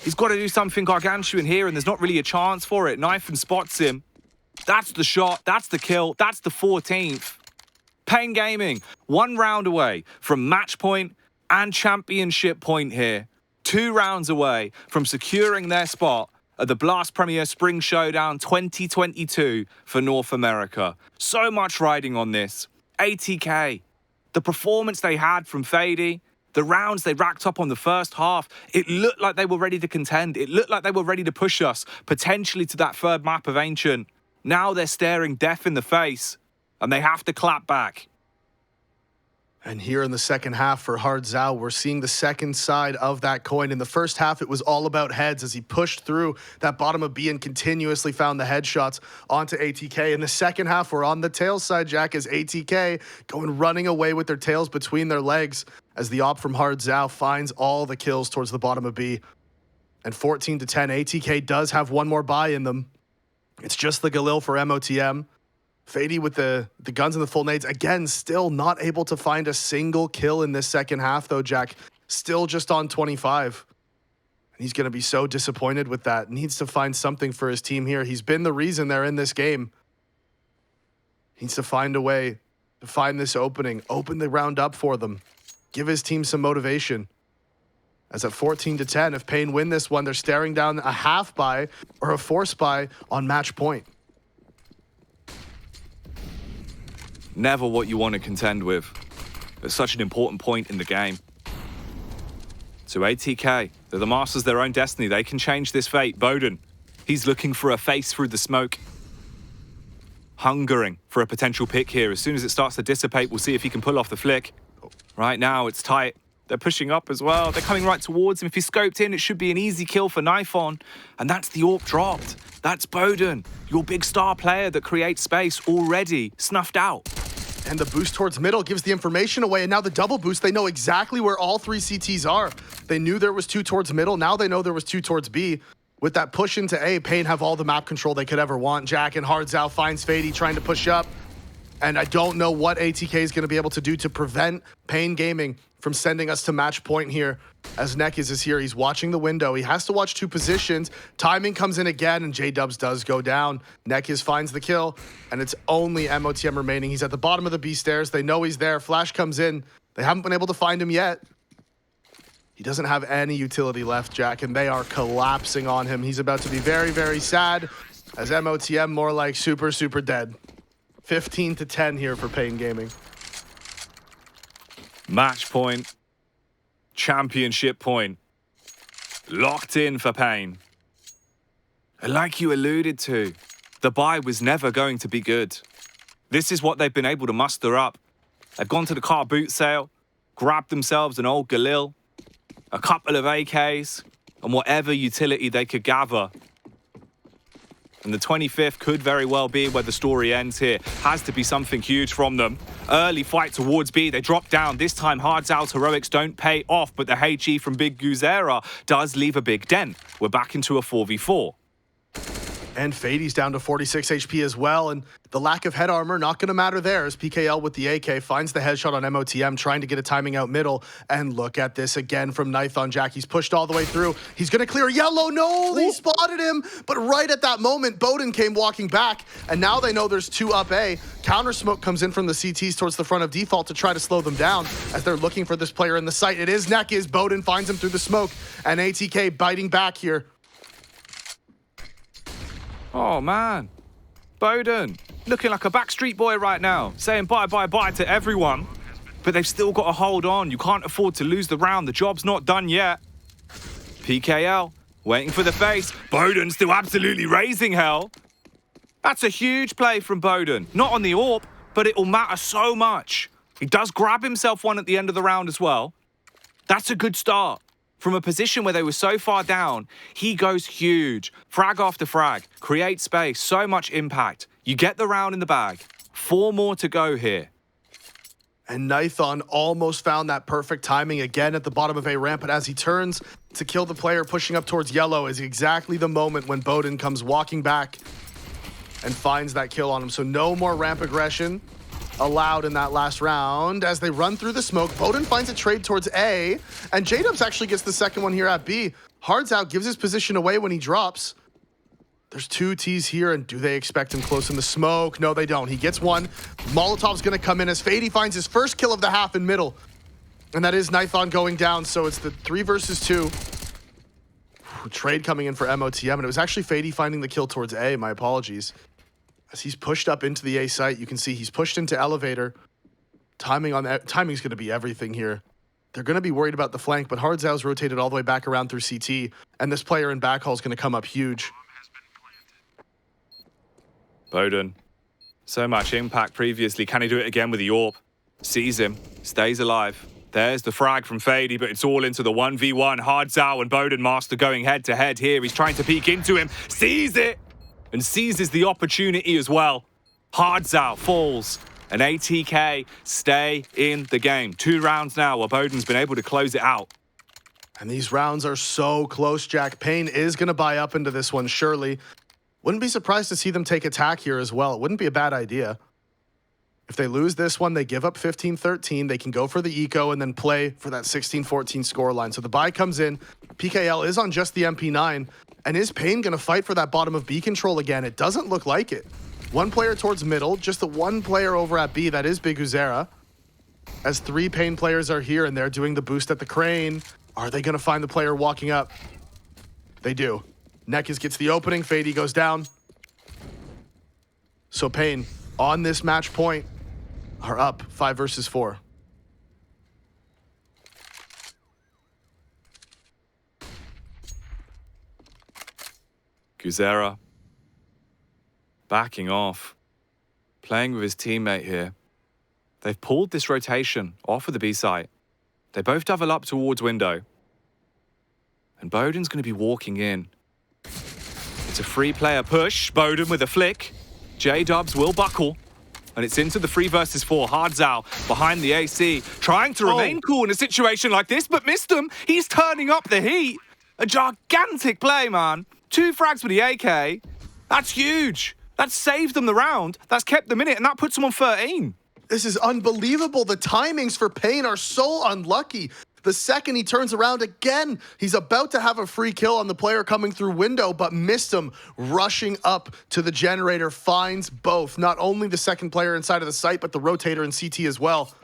He's got to do something gargantuan here, and there's not really a chance for it. Knife'n spots him. That's the shot. That's the kill. That's the 14th. paiN Gaming, 1 round away from match point and championship point here. 2 rounds away from securing their spot at the Blast Premier Spring Showdown 2022 for North America. So much riding on this. ATK, the performance they had from Fady, the rounds they racked up on the first half, it looked like they were ready to contend. It looked like they were ready to push us, potentially to that 3rd map of Ancient. Now they're staring death in the face, and they have to clap back. And here in the second half for Hardzal, we're seeing the second side of that coin. In the first half, it was all about heads as he pushed through that bottom of B and continuously found the headshots onto ATK. In the second half, we're on the tail side, Jack, as ATK going running away with their tails between their legs as the op from Hardzal finds all the kills towards the bottom of B. And 14-10, ATK does have 1 more buy in them. It's just the Galil for MOTM. Fady with the guns and the full nades. Again, still not able to find a single kill in this second half, though, Jack. Still just on 25. And he's going to be so disappointed with that. Needs to find something for his team here. He's been the reason they're in this game. Needs to find a way to find this opening. Open the round up for them. Give his team some motivation. As at 14-10, if paiN win this one, they're staring down a half buy or a force buy on match point. Never what you want to contend with. It's such an important point in the game. So ATK, they're the masters of their own destiny. They can change this fate. Bowden, he's looking for a face through the smoke. Hungering for a potential pick here. As soon as it starts to dissipate, we'll see if he can pull off the flick. Right now, it's tight. They're pushing up as well. They're coming right towards him. If he's scoped in, it should be an easy kill for Nithon. And that's the AWP dropped. That's Bowden, your big star player that creates space, already snuffed out. And the boost towards middle gives the information away. And now the double boost, they know exactly where all 3 CTs are. They knew there was 2 towards middle. Now they know there was 2 towards B. With that push into A, paiN have all the map control they could ever want. Jack and Hardzal finds Fady trying to push up. And I don't know what ATK is going to be able to do to prevent paiN Gaming from sending us to match point here. As Nekis is here, he's watching the window. He has to watch 2 positions. Timing comes in again, and J-Dubs does go down. Nekis finds the kill, and it's only MOTM remaining. He's at the bottom of the B stairs. They know he's there. Flash comes in. They haven't been able to find him yet. He doesn't have any utility left, Jack, and they are collapsing on him. He's about to be very, very sad, as MOTM more like super, super dead. 15-10 here for paiN Gaming. Match point. Championship point. Locked in for paiN. And like you alluded to, the buy was never going to be good. This is what they've been able to muster up. They've gone to the car boot sale, grabbed themselves an old Galil, a couple of AKs, and whatever utility they could gather. And the 25th could very well be where the story ends here. Has to be something huge from them. Early fight towards B. They drop down. This time, Hard's out. Heroics don't pay off, but the HE from Big Guzera does leave a big dent. We're back into a 4v4. And feiDi's down to 46 HP as well, and the lack of head armor not going to matter there as PKL with the AK finds the headshot on MOTM, trying to get a timing out middle. And look at this again from Nython Jack. He's pushed all the way through. He's going to clear yellow. No, they spotted him. But right at that moment, bowden came walking back, and now they know there's two up A. Counter smoke comes in from the CTs towards the front of default to try to slow them down as they're looking for this player in the site. It is Nekiz. bowden finds him through the smoke, and ATK biting back here. Oh, man. bowden, looking like a backstreet boy right now, saying bye, bye, bye to everyone. But they've still got to hold on. You can't afford to lose the round. The job's not done yet. PKL, waiting for the face. bowden still absolutely raising hell. That's a huge play from bowden. Not on the AWP, but it'll matter so much. He does grab himself one at the end of the round as well. That's a good start. From a position where they were so far down, he goes huge. Frag after frag, create space, so much impact. You get the round in the bag. 4 more to go here. And Nython almost found that perfect timing again at the bottom of A ramp, but as he turns to kill the player pushing up towards yellow is exactly the moment when bowden comes walking back and finds that kill on him. So no more ramp aggression allowed in that last round. As they run through the smoke, bowden finds a trade towards A, and J-Dubs actually gets the second one here at B. Hard's out, gives his position away when he drops. There's 2 Ts here, and do they expect him close in the smoke? No, they don't. He gets one. Molotov's gonna come in as feiDi finds his first kill of the half in middle. And that is Nython going down, so it's the 3 versus 2. Trade coming in for MOTM, and it was actually feiDi finding the kill towards A, my apologies. As he's pushed up into the A site, you can see he's pushed into elevator. Timing on that, timing's going to be everything here. They're going to be worried about the flank, but Hardzau's rotated all the way back around through CT, and this player in backhaul is going to come up huge. bowden, so much impact previously. Can he do it again with the AWP? Sees him, stays alive. There's the frag from feiDi, but it's all into the 1v1. Hardzau and bowden master going head to head here. He's trying to peek into him, sees it, and seizes the opportunity as well. Hardzau falls, and ATK stay in the game. 2 rounds now where bowden's been able to close it out. And these rounds are so close, Jack. paiN is going to buy up into this one, surely. Wouldn't be surprised to see them take attack here as well. It wouldn't be a bad idea. If they lose this one, they give up 15-13. They can go for the eco and then play for that 16-14 scoreline. So the buy comes in. PKL is on just the MP9. And is paiN going to fight for that bottom of B control again? It doesn't look like it. 1 player towards middle, just the 1 player over at B, that is Big Uzera. As 3 paiN players are here and they're doing the boost at the crane. Are they going to find the player walking up? They do. Nekiz gets the opening, feiDi goes down. So paiN, on this match point, are up 5 versus 4. Guzera backing off, playing with his teammate here. They've pulled this rotation off of the B site. They both double up towards window. And bowden's going to be walking in. It's a 3-player push. bowden with a flick. J-Dubs will buckle. And it's into the 3 versus 4. Hardzau behind the AC, trying to remain cool in a situation like this, but missed him. He's turning up the heat. A gigantic play, man. 2 frags with the AK. That's huge. That's saved them the round. That's kept them in it, and that puts them on 13. This is unbelievable. The timings for paiN are so unlucky. The second he turns around again, he's about to have a free kill on the player coming through window, but missed him. Rushing up to the generator, finds both. Not only the second player inside of the site, but the rotator and CT as well.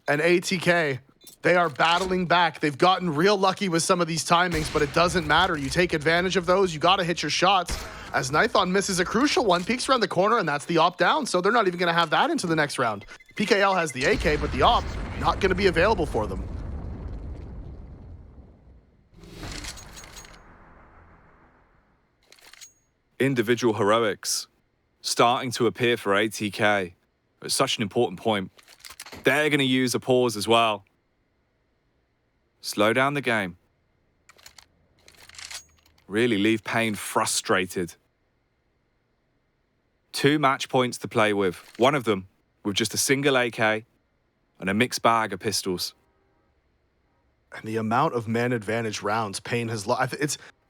And ATK, they are battling back. They've gotten real lucky with some of these timings, but it doesn't matter. You take advantage of those. You got to hit your shots. As Nython misses a crucial one, peeks around the corner, and that's the op down. So they're not even going to have that into the next round. PKL has the AK, but the op not going to be available for them. Individual heroics starting to appear for ATK at such an important point. They're going to use a pause as well. Slow down the game. Really leave paiN frustrated. 2 match points to play with. One of them with just a single AK and a mixed bag of pistols. And the amount of man advantage rounds paiN has lost.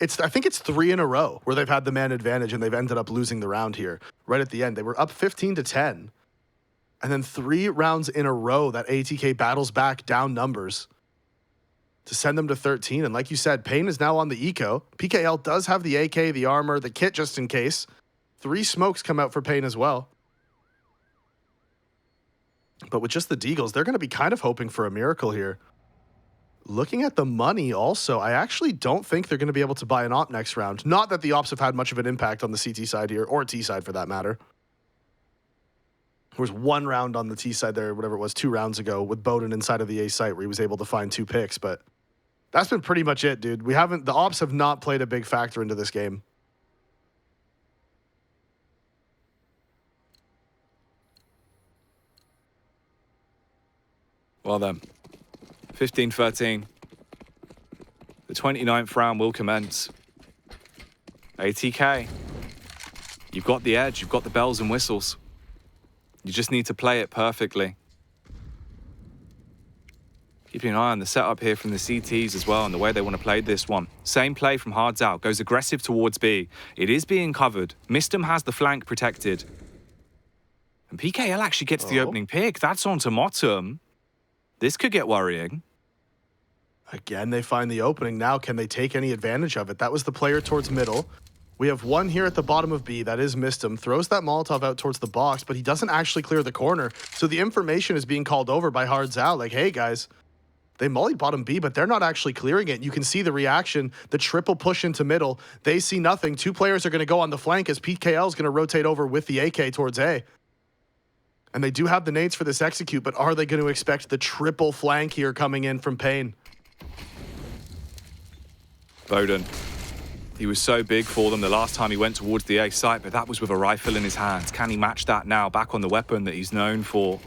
I think it's 3 in a row where they've had the man advantage and they've ended up losing the round here. Right at the end, they were up 15-10. And then 3 rounds in a row that ATK battles back down numbers to send them to 13. And like you said, paiN is now on the eco. PKL does have the AK, the armor, the kit just in case. 3 smokes come out for paiN as well. But with just the Deagles, they're going to be kind of hoping for a miracle here. Looking at the money also, I actually don't think they're going to be able to buy an op next round. Not that the ops have had much of an impact on the CT side here, or T side for that matter. There was 1 round on the T side there, whatever it was, 2 rounds ago with Bowden inside of the A site where he was able to find 2 picks, but that's been pretty much it, dude. The ops have not played a big factor into this game. Well then, 15-13. The 29th round will commence. ATK, you've got the edge, you've got the bells and whistles. You just need to play it perfectly. Keeping an eye on the setup here from the CTs as well and the way they want to play this one. Same play from Hards Out, goes aggressive towards B. It is being covered. Mistum has the flank protected. And PKL actually gets the opening pick. That's onto Motum. This could get worrying. Again, they find the opening. Now, can they take any advantage of it? That was the player towards middle. We have one here at the bottom of B. That is Mistum. Throws that Molotov out towards the box, but he doesn't actually clear the corner. So the information is being called over by Hards Out. Like, hey, guys, they molly bottom B, but they're not actually clearing it. You can see the reaction, the triple push into middle. They see nothing. 2 players are going to go on the flank as PKL is going to rotate over with the AK towards A. And they do have the nades for this execute, but are they going to expect the triple flank here coming in from paiN? Bowden. He was so big for them the last time he went towards the A site, but that was with a rifle in his hands. Can he match that now, back on the weapon that he's known for?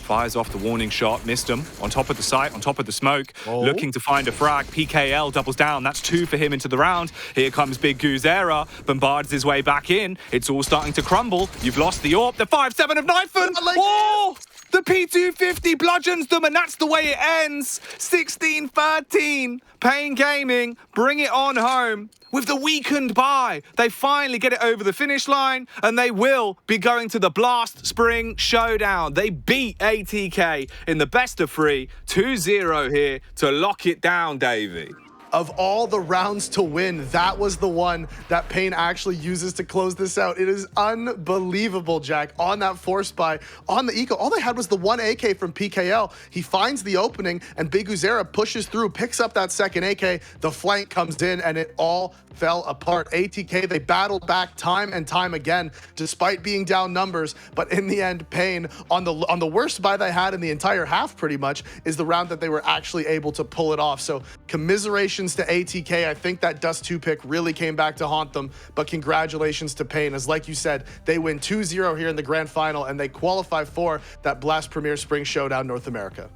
Fires off the warning shot, missed him. On top of the site, on top of the smoke, looking to find a frag. PKL doubles down, that's 2 for him into the round. Here comes Big Guzera, bombards his way back in. It's all starting to crumble. You've lost the AWP, the 5-7 of Knifeman. Oh! The P250 bludgeons them, and that's the way it ends. 16-13. paiN Gaming bring it on home. With the weakened bye, they finally get it over the finish line, and they will be going to the Blast Spring Showdown. They beat ATK in the best of 3, 2-0 here to lock it down, Davey. Of all the rounds to win, that was the one that paiN actually uses to close this out. It is unbelievable, Jack. On that force buy, on the eco, all they had was the 1 AK from PKL. He finds the opening, and Big Uzera pushes through, picks up that second AK. The flank comes in, and it all fell apart. ATK, they battled back time and time again, despite being down numbers. But in the end, paiN, on the worst buy they had in the entire half, pretty much, is the round that they were actually able to pull it off. So commiserations to ATK. I think that Dust 2 pick really came back to haunt them, but congratulations to paiN, as like you said, they win 2-0 here in the grand final, and they qualify for that Blast Premier Spring Showdown North America.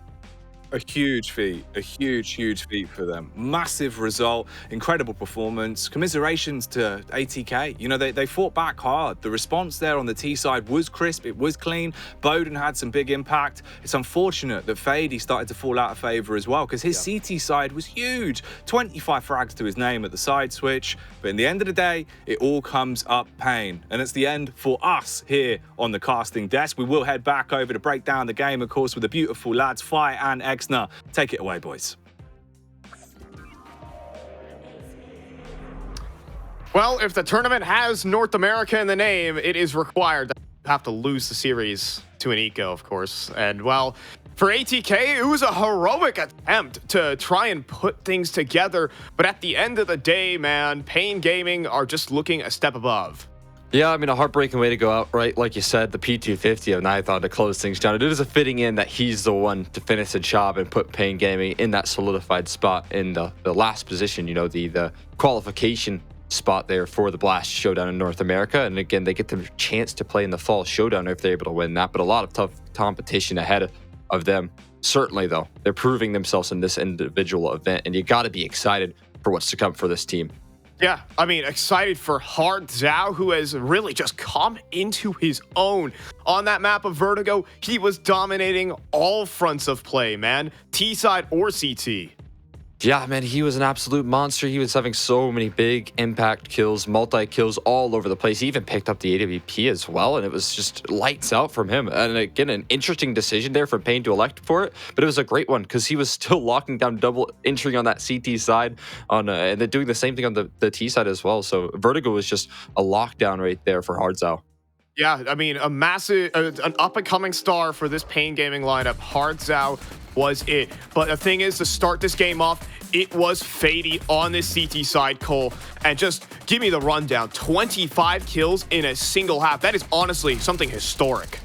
A huge feat, a huge feat for them. Massive result, incredible performance. Commiserations to ATK. You know, they fought back hard. The response there on the T side was crisp, it was clean. Bowden had some big impact. It's unfortunate that Fady started to fall out of favor as well, because his CT side was huge. 25 frags to his name at the side switch. But in the end of the day, it all comes up paiN. And it's the end for us here on the casting desk. We will head back over to break down the game, of course, with the beautiful lads, Fi and Exner. Take it away, boys. Well, if the tournament has North America in the name, it is required that you have to lose the series to an eco, of course. And well, for ATK, it was a heroic attempt to try and put things together. But at the end of the day, man, paiN Gaming are just looking a step above. Yeah, I mean, a heartbreaking way to go out, right? Like you said, the P250 of Nithon to close things down. It is a fitting in that he's the one to finish the job and put paiN Gaming in that solidified spot in the last position, you know, the qualification spot there for the Blast Showdown in North America. And again, they get the chance to play in the Fall Showdown if they're able to win that, but a lot of tough competition ahead of them. Certainly, though, they're proving themselves in this individual event, and you got to be excited for what's to come for this team. Yeah, I mean, excited for Hard Zhao, who has really just come into his own. On that map of Vertigo, he was dominating all fronts of play, man. T-side or CT. Yeah, man, he was an absolute monster. He was having so many big impact kills, multi-kills all over the place. He even picked up the AWP as well, and it was just lights out from him. And again, an interesting decision there for paiN to elect for it, but it was a great one because he was still locking down double entry on that CT side, and then doing the same thing on the T side as well. So Vertigo was just a lockdown right there for Hard Zhao. Yeah, I mean, a massive, an up-and-coming star for this paiN Gaming lineup. Hard Zhao was it. But the thing is, to start this game off, it was faiD on this CT side, Cole. And just give me the rundown. 25 kills in a single half. That is honestly something historic.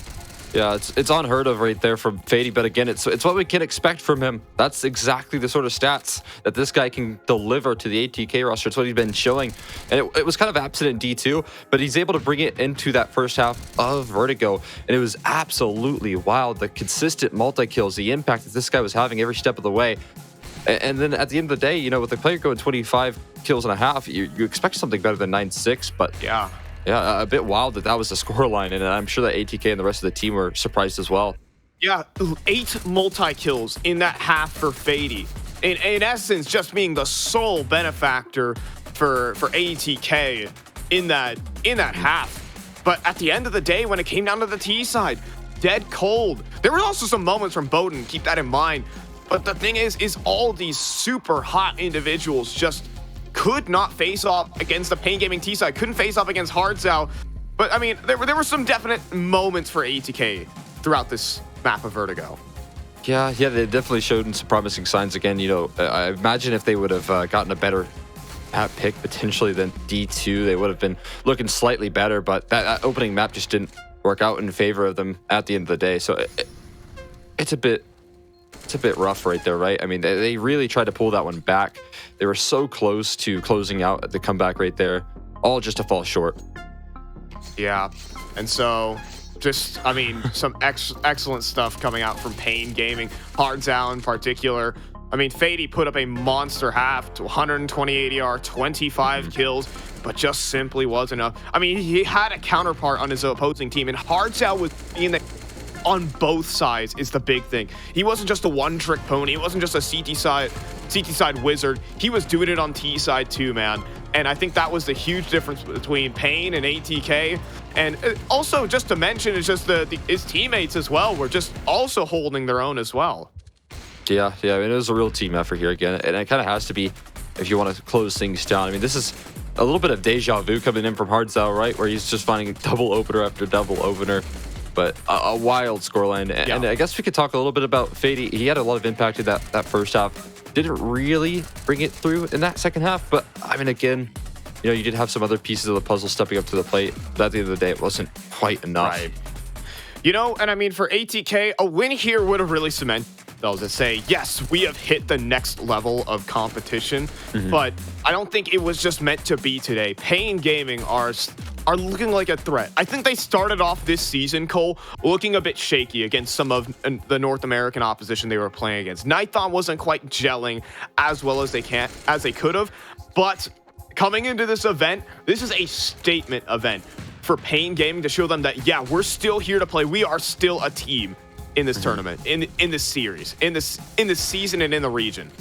Yeah, it's unheard of right there from faiD, but again, it's what we can expect from him. That's exactly the sort of stats that this guy can deliver to the ATK roster. It's what he's been showing, and it was kind of absent in D2, but he's able to bring it into that first half of Vertigo, and it was absolutely wild. The consistent multi-kills, the impact that this guy was having every step of the way. And then at the end of the day, you know, with the player going 25 kills and a half, you expect something better than 9-6, but yeah, a bit wild that was the scoreline, and I'm sure that ATK and the rest of the team were surprised as well. Yeah, 8 multi-kills in that half for faiD. In essence, just being the sole benefactor for ATK in that half. But at the end of the day, when it came down to the T side, dead cold. There were also some moments from Bowden, keep that in mind. But the thing is all these super hot individuals just could not face off against the paiN Gaming T side, couldn't face off against Hard Zhao. But I mean, there were some definite moments for ATK throughout this map of Vertigo. Yeah, they definitely showed some promising signs again. You know, I imagine if they would have gotten a better map pick potentially than D2, they would have been looking slightly better, but that opening map just didn't work out in favor of them at the end of the day. So it's a bit rough right there, right? I mean, they really tried to pull that one back. They were so close to closing out the comeback right there, all just to fall short. Yeah, and so just, I mean, some excellent stuff coming out from paiN Gaming, Hard Zhao in particular. I mean, faiD put up a monster half to 120 ADR, 25 kills, but just simply wasn't enough. I mean, he had a counterpart on his opposing team, and Hard Zhao was being the on both sides is the big thing. He wasn't just a one-trick pony. He wasn't just a CT side wizard. He was doing it on T side too, man. And I think that was the huge difference between paiN and ATK. And also, just to mention, it's just his teammates as well were just also holding their own as well. Yeah. I mean, it was a real team effort here again, and it kind of has to be if you want to close things down. I mean, this is a little bit of deja vu coming in from Hard Zhao, right? Where he's just finding double opener after double opener. But a wild scoreline. And I guess we could talk a little bit about faiD. He had a lot of impact in that first half. Didn't really bring it through in that second half. But, I mean, again, you know, you did have some other pieces of the puzzle stepping up to the plate. But at the end of the day, it wasn't quite enough. Right. You know, and I mean, for ATK, a win here would have really cemented themselves to say, yes, we have hit the next level of competition. But I don't think it was just meant to be today. paiN Gaming are looking like a threat. I think they started off this season, Cole, looking a bit shaky against some of the North American opposition they were playing against. Nithon wasn't quite gelling as well as they could have, but coming into this event, this is a statement event for paiN Gaming to show them that, yeah, we're still here to play. We are still a team in this tournament, in this series, in this season, and in the region.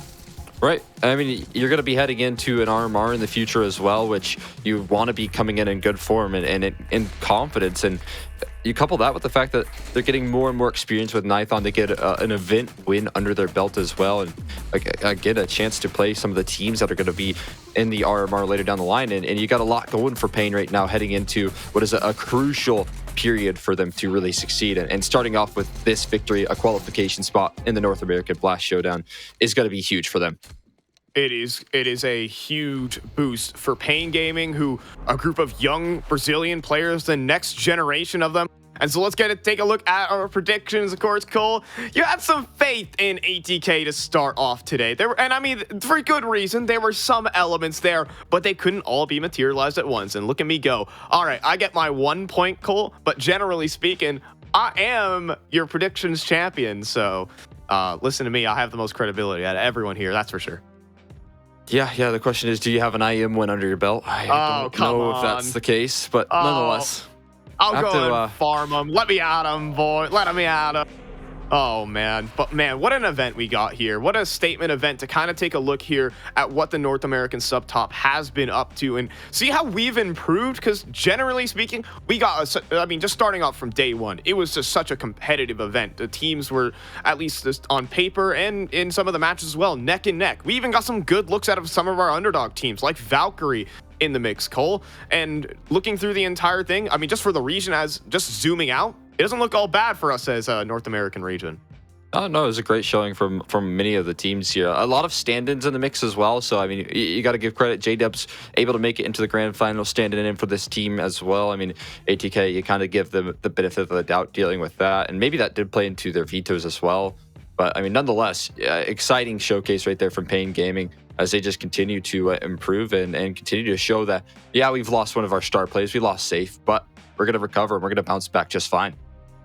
Right. I mean, you're going to be heading into an RMR in the future as well, which you want to be coming in good form and in confidence. And you couple that with the fact that they're getting more and more experience with Nithon. They get an event win under their belt as well. And get a chance to play some of the teams that are going to be in the RMR later down the line. And you got a lot going for paiN right now heading into what is a crucial period for them to really succeed. And starting off with this victory, a qualification spot in the North American Blast Showdown, is going to be huge for them. It is a huge boost for paiN Gaming, who a group of young Brazilian players, the next generation of them. And so let's take a look at our predictions. Of course, Cole, you had some faith in ATK to start off today. And I mean, for good reason. There were some elements there, but they couldn't all be materialized at once. And look at me go. All right, I get my 1 point, Cole, but generally speaking, I am your predictions champion. So listen to me. I have the most credibility out of everyone here. That's for sure. Yeah. The question is, do you have an IM win under your belt? I don't know if that's the case, but nonetheless. I'll go and farm them. Let me at them, boy. Let me at them. Oh, man. But, man, what an event we got here. What a statement event to kind of take a look here at what the North American sub-top has been up to and see how we've improved. Because generally speaking, we got, just starting off from day one, it was just such a competitive event. The teams were, at least just on paper and in some of the matches as well, neck and neck. We even got some good looks out of some of our underdog teams, like Valkyrie in the mix, Cole. And looking through the entire thing, I mean, just for the region, as just zooming out, it doesn't look all bad for us as a North American region. Oh, no, it was a great showing from many of the teams here. A lot of stand-ins in the mix as well. So, I mean, you got to give credit. J-Dub's able to make it into the grand final, standing in for this team as well. I mean, ATK, you kind of give them the benefit of the doubt dealing with that. And maybe that did play into their vetoes as well. But, I mean, nonetheless, exciting showcase right there from paiN Gaming as they just continue to improve and continue to show that, yeah, we've lost one of our star players. We lost Safe, but we're going to recover and we're going to bounce back just fine.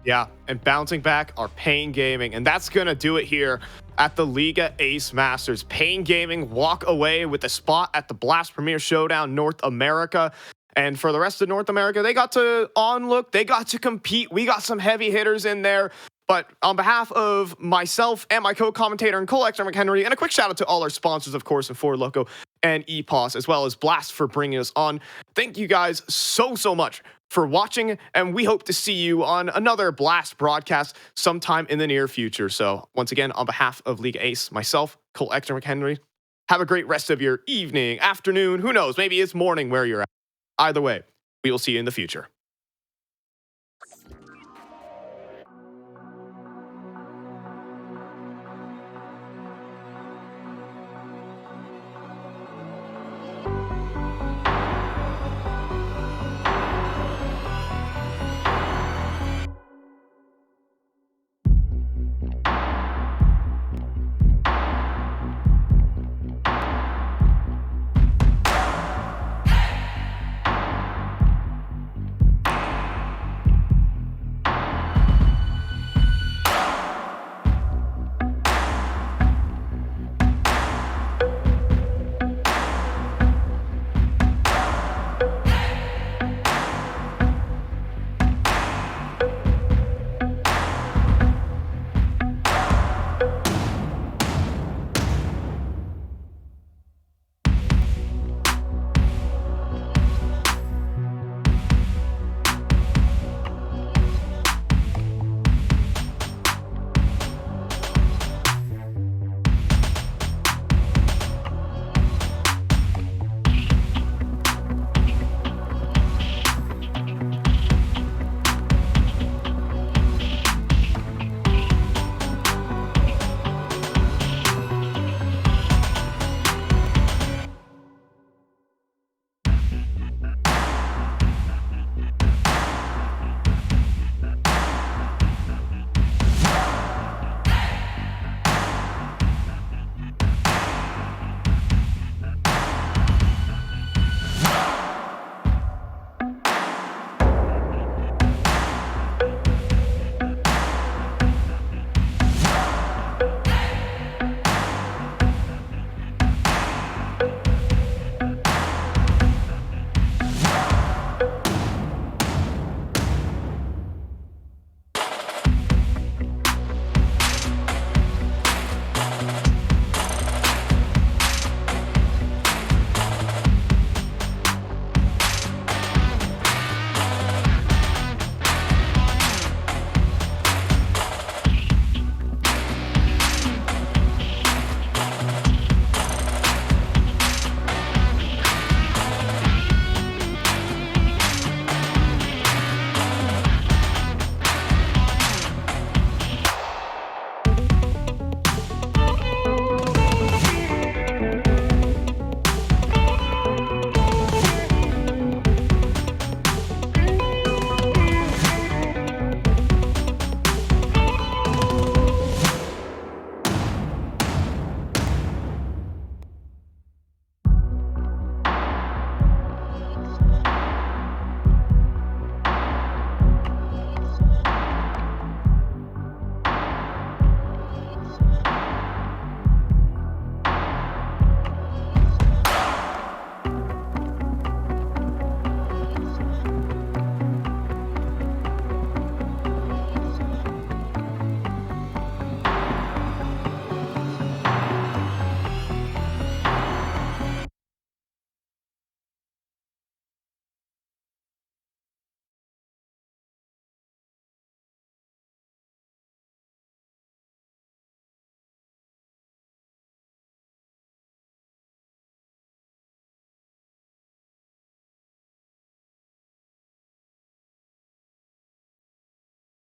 Yeah, and bouncing back are paiN Gaming, and that's going to do it here at the Liga Ace Masters. paiN Gaming walk away with a spot at the Blast Premier Showdown North America. And for the rest of North America, they got to onlook, they got to compete. We got some heavy hitters in there. But on behalf of myself and my co-commentator and Cole McHenry, and a quick shout out to all our sponsors, of course, and Ford Loco and EPOS, as well as Blast for bringing us on. Thank you guys so much for watching, and we hope to see you on another Blast broadcast sometime in the near future. So once again, on behalf of Liga Ace, myself, Cole McHenry, have a great rest of your evening, afternoon, who knows, maybe it's morning where you're at. Either way, we will see you in the future.